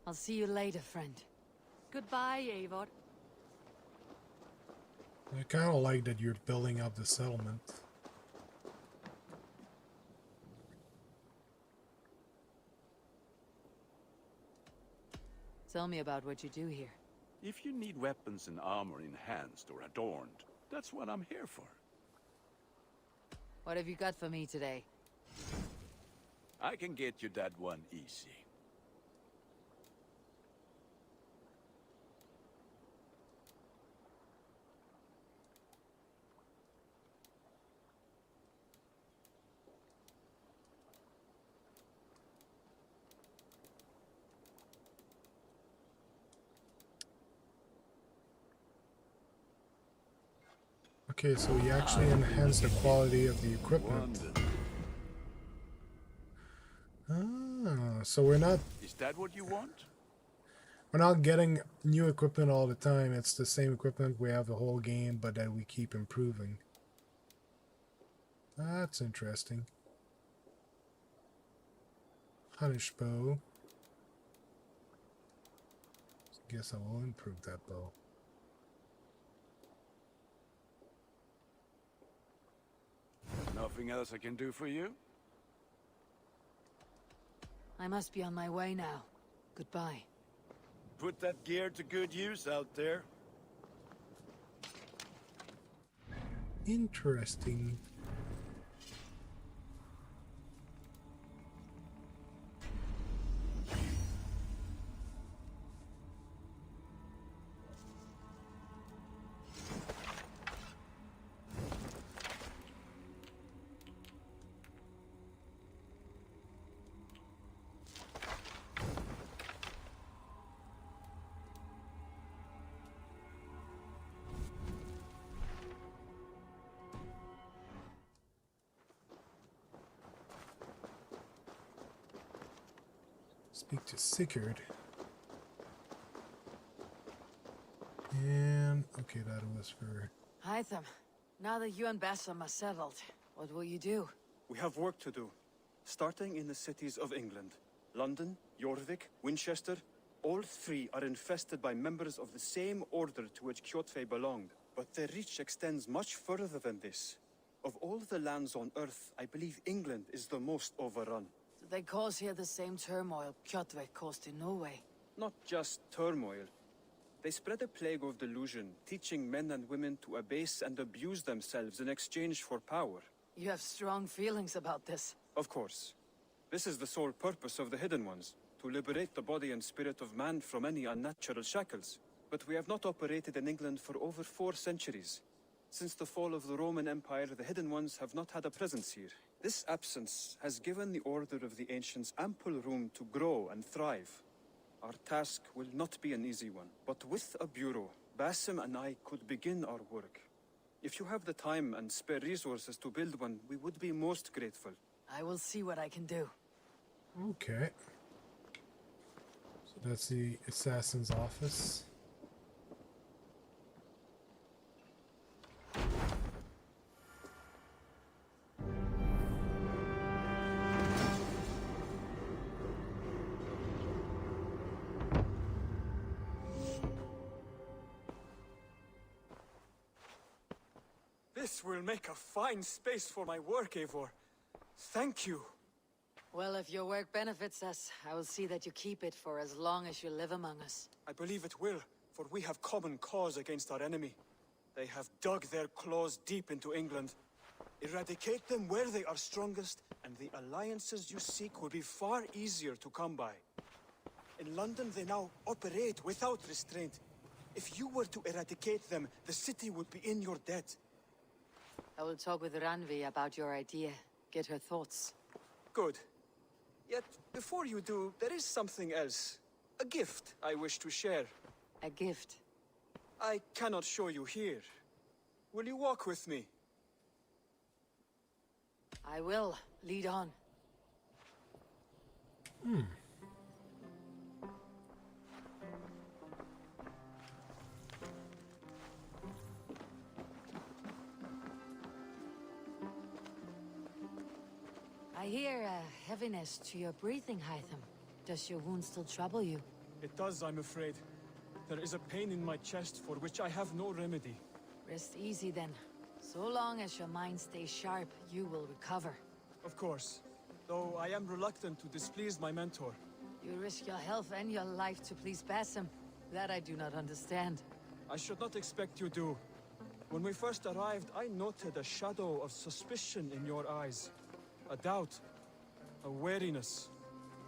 I'll see you later, friend. Goodbye, Eivor. I kind of like that you're building up the settlement. Tell me about what you do here. If you need weapons and armor enhanced or adorned, that's what I'm here for. What have you got for me today? I can get you that one easy. Okay, so we actually enhance the quality of the equipment. Ah, so we're not... Is that what you want? We're not getting new equipment all the time. It's the same equipment we have the whole game, but that we keep improving. That's interesting. Punish bow. Guess I will improve that bow. Nothing else I can do for you? I must be on my way now. Goodbye. Put that gear to good use out there. Interesting. Speak to Sigurd. And okay, that was for... Hytham, Now that you and Bassam are settled, what will you do? We have work to do, starting in the cities of England. London, Jorvik, Winchester, all three are infested by members of the same order to which Kjotve belonged. But their reach extends much further than this. Of all the lands on Earth, I believe England is the most overrun. Do they cause here the same turmoil Kjotve caused in Norway? Not just turmoil. They spread a plague of delusion, teaching men and women to abase and abuse themselves in exchange for power. You have strong feelings about this. Of course. This is the sole purpose of the Hidden Ones, to liberate the body and spirit of man from any unnatural shackles. But we have not operated in England for over 4 centuries. Since the fall of the Roman Empire, the Hidden Ones have not had a presence here. This absence has given the Order of the Ancients ample room to grow and thrive. Our task will not be an easy one, but with a bureau, Basim and I could begin our work. If you have the time and spare resources to build one, we would be most grateful. I will see what I can do. Okay. So that's the assassin's office. This will make a fine space for my work, Eivor. Thank you. Well, if your work benefits us, I will see that you keep it for as long as you live among us. I believe it will, for we have common cause against our enemy. They have dug their claws deep into England. Eradicate them where they are strongest, and the alliances you seek will be far easier to come by. In London, they now operate without restraint. If you were to eradicate them, the city would be in your debt. I will talk with Ranvi about your idea. Get her thoughts. Good. Yet, before you do, there is something else. A gift I wish to share. A gift? I cannot show you here. Will you walk with me? I will. Lead on. I hear a heaviness to your breathing, Hytham. Does your wound still trouble you? It does, I'm afraid. There is a pain in my chest for which I have no remedy. Rest easy then. So long as your mind stays sharp, you will recover. Of course. Though I am reluctant to displease my mentor. You risk your health and your life to please Basim. That I do not understand. I should not expect you do. When we first arrived, I noted a shadow of suspicion in your eyes. A doubt. A wariness.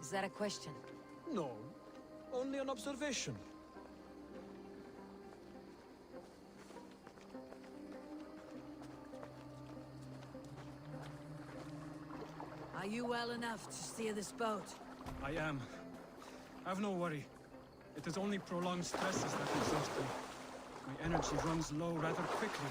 Is that a question? No. Only an observation. Are you well enough to steer this boat? I am. Have no worry. It is only prolonged stresses that exhaust me. My energy runs low rather quickly.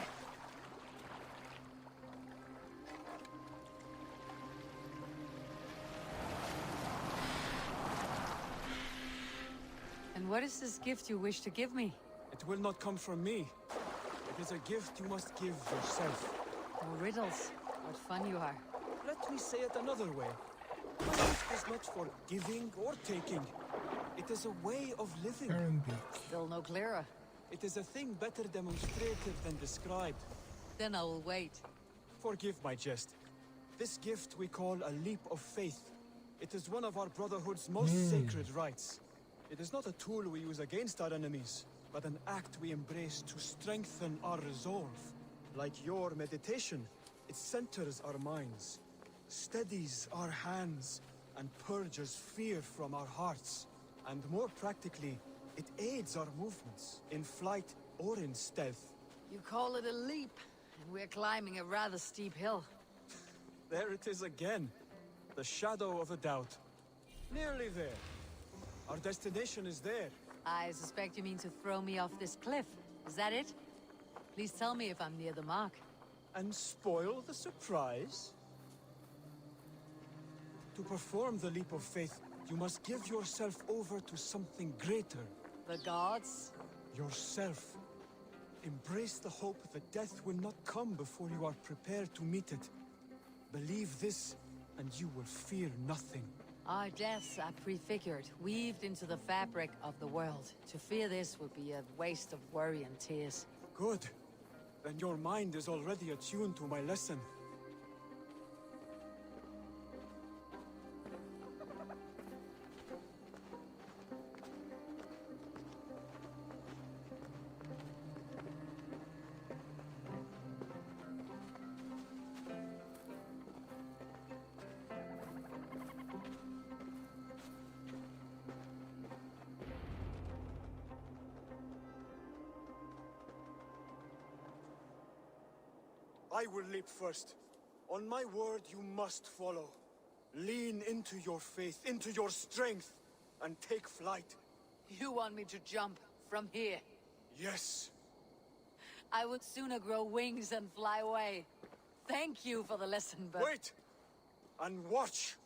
And what is this gift you wish to give me? It will not come from me. It is a gift you must give yourself. Oh, riddles. What fun you are. Let me say it another way. A gift is not for giving or taking. It is a way of living. Still no clearer. It is a thing better demonstrated than described. Then I will wait. Forgive my jest. This gift we call a leap of faith. It is one of our Brotherhood's most sacred rites. It is not a tool we use against our enemies, but an act we embrace to strengthen our resolve. Like your meditation, it centers our minds, steadies our hands, and purges fear from our hearts. And more practically, it aids our movements, in flight or in stealth. You call it a leap, and we're climbing a rather steep hill. There it is again. The shadow of a doubt. Nearly there. Our destination is there. I suspect you mean to throw me off this cliff. Is that it? Please tell me if I'm near the mark. And spoil the surprise? To perform the leap of faith, you must give yourself over to something greater. The gods? Yourself. Embrace the hope that death will not come before you are prepared to meet it. Believe this, and you will fear nothing. Our deaths are prefigured, weaved into the fabric of the world. To fear this would be a waste of worry and tears. Good. Then your mind is already attuned to my lesson. I will leap first. On my word, you must follow. Lean into your faith, into your strength, and take flight. You want me to jump from here? Yes. I would sooner grow wings and fly away. Thank you for the lesson, but... Wait! And watch!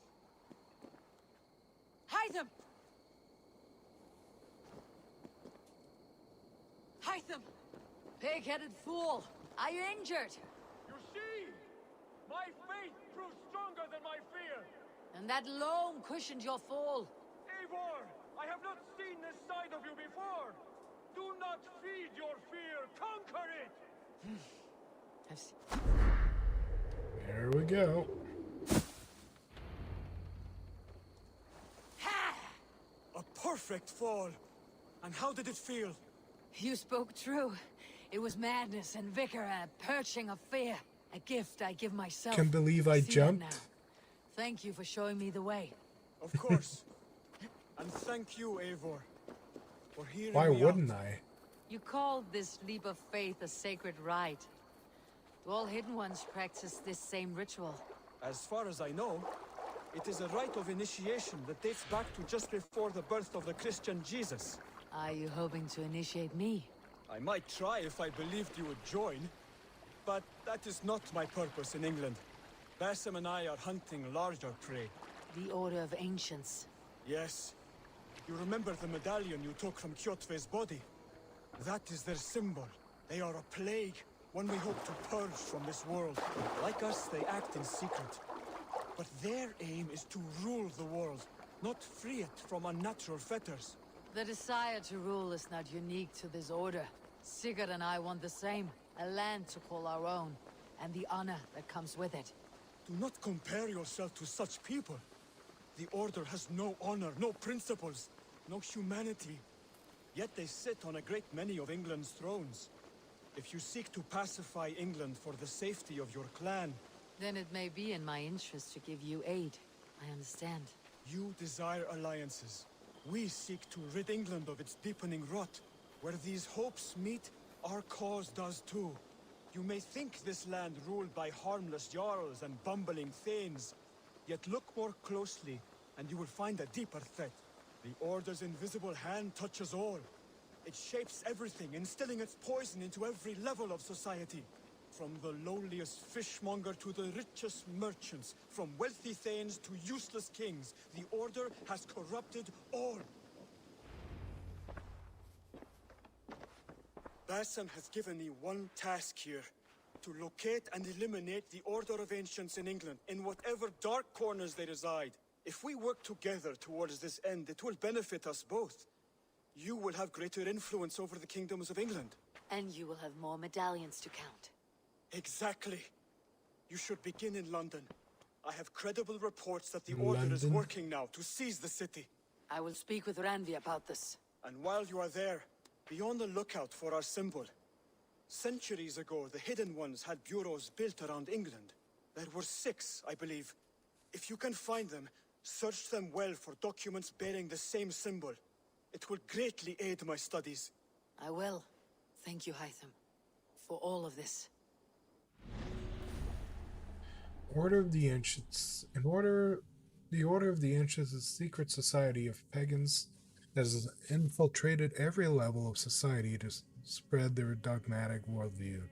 Hytham! Hytham! Pig-headed fool! Are you injured? You see? My faith proved stronger than my fear! And that loam cushioned your fall. Eivor! I have not seen this side of you before! Do not feed your fear! Conquer it! There we go. A perfect fall! And how did it feel? You spoke true. It was madness and vigor and a purging of fear. A gift I give myself. Can't believe I See that jumped. now. Thank you for showing me the way. Of course. And thank you, Eivor, for hearing Why me wouldn't out. I? You called this leap of faith a sacred rite. Do all Hidden Ones practice this same ritual? As far as I know, it is a rite of initiation that dates back to just before the birth of the Christian Jesus. Are you hoping to initiate me? I might try if I believed you would join, but that is not my purpose in England. Basim and I are hunting larger prey. The Order of Ancients. Yes. You remember the medallion you took from Kjotve's body? That is their symbol. They are a plague, one we hope to purge from this world. Like us, they act in secret. But their aim is to rule the world, not free it from unnatural fetters. The desire to rule is not unique to this order. Sigurd and I want the same. A land to call our own, and the honor that comes with it. Do not compare yourself to such people. The Order has no honor, no principles, no humanity. Yet they sit on a great many of England's thrones. If you seek to pacify England for the safety of your clan... Then it may be in my interest to give you aid. I understand. You desire alliances. We seek to rid England of its deepening rot. Where these hopes meet, our cause does too. You may think this land ruled by harmless jarls and bumbling thanes. Yet look more closely, and you will find a deeper threat. The Order's invisible hand touches all. It shapes everything, instilling its poison into every level of society. From the lowliest fishmonger to the richest merchants, from wealthy thanes to useless kings, the Order has corrupted all. Basim has given me one task here. To locate and eliminate the Order of Ancients in England, in whatever dark corners they reside. If we work together towards this end, it will benefit us both. You will have greater influence over the kingdoms of England. And you will have more medallions to count. Exactly. You should begin in London. I have credible reports that the Order is working now to seize the city. I will speak with Randvi about this. And while you are there, be on the lookout for our symbol. Centuries ago, the Hidden Ones had bureaus built around England. There were 6, I believe. If you can find them, search them well for documents bearing the same symbol. It will greatly aid my studies. I will. Thank you, Hytham, for all of this. Order of the Ancients. The Order of the Ancients is a secret society of pagans that has infiltrated every level of society to spread their dogmatic worldview.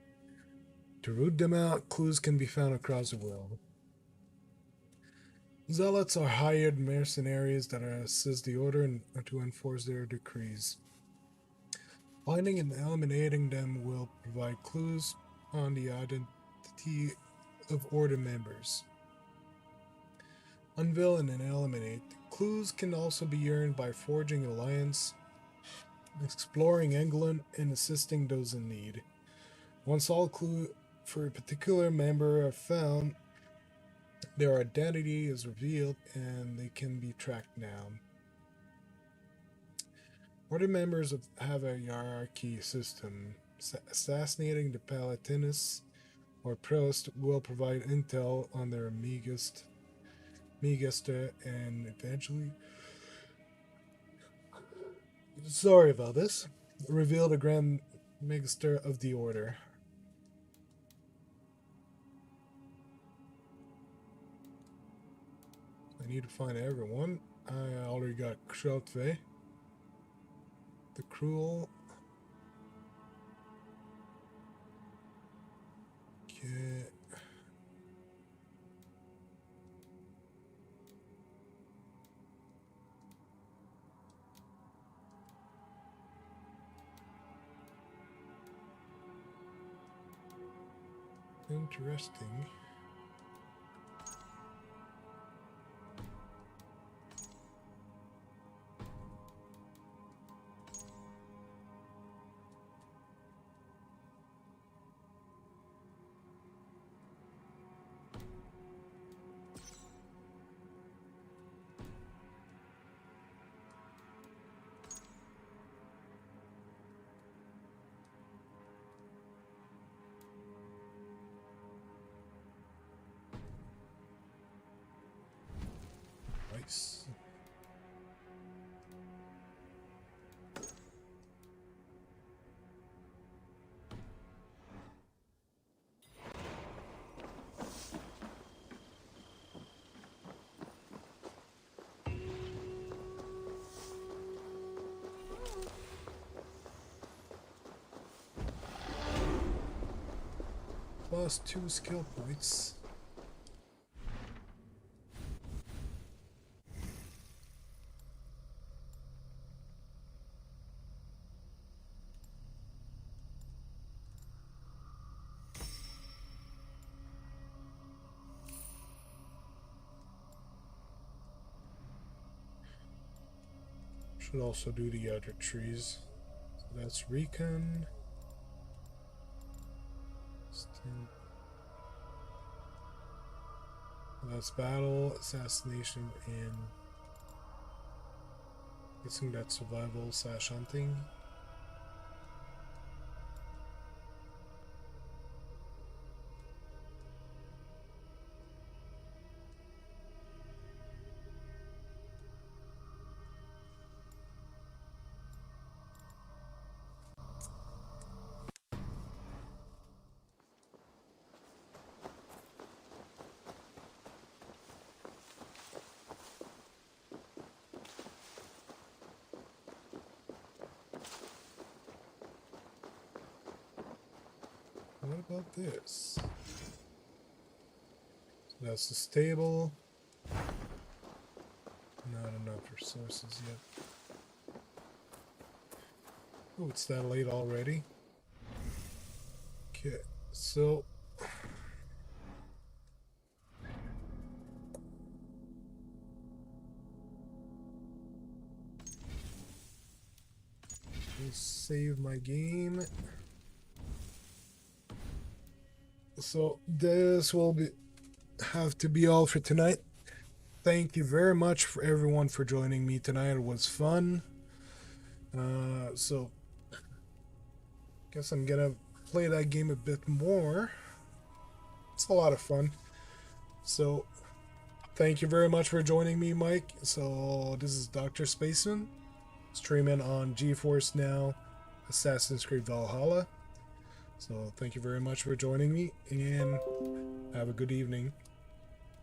To root them out, clues can be found across the world. Zealots are hired mercenaries that assist the Order to enforce their decrees. Finding and eliminating them will provide clues on the identity of Order members. Unveil and eliminate. Clues can also be earned by forging alliance, exploring England, and assisting those in need. Once all clues for a particular member are found, their identity is revealed and they can be tracked down. Order members have a hierarchy system. Assassinating the Palatinus or Prost will provide intel on their Megista, and eventually, sorry about this, reveal the Grand Magister of the Order. I need to find everyone. I already got Krotve, the Cruel. Okay. Interesting. Nice. Plus 2 skill points. Should also do the other trees. So that's Recon. That's Battle, Assassination, and guessing that's Survival / Hunting. What about this? So that's the stable. Not enough resources yet. Oh, it's that late already. Okay, so let's save my game. So this will have to be all for tonight. Thank you very much for everyone for joining me tonight. It was fun. So guess I'm gonna play that game a bit more. It's a lot of fun. So thank you very much for joining me, Mike. So this is DrSpaceman, streaming on GeForce Now, Assassin's Creed Valhalla. So thank you very much for joining me, and have a good evening.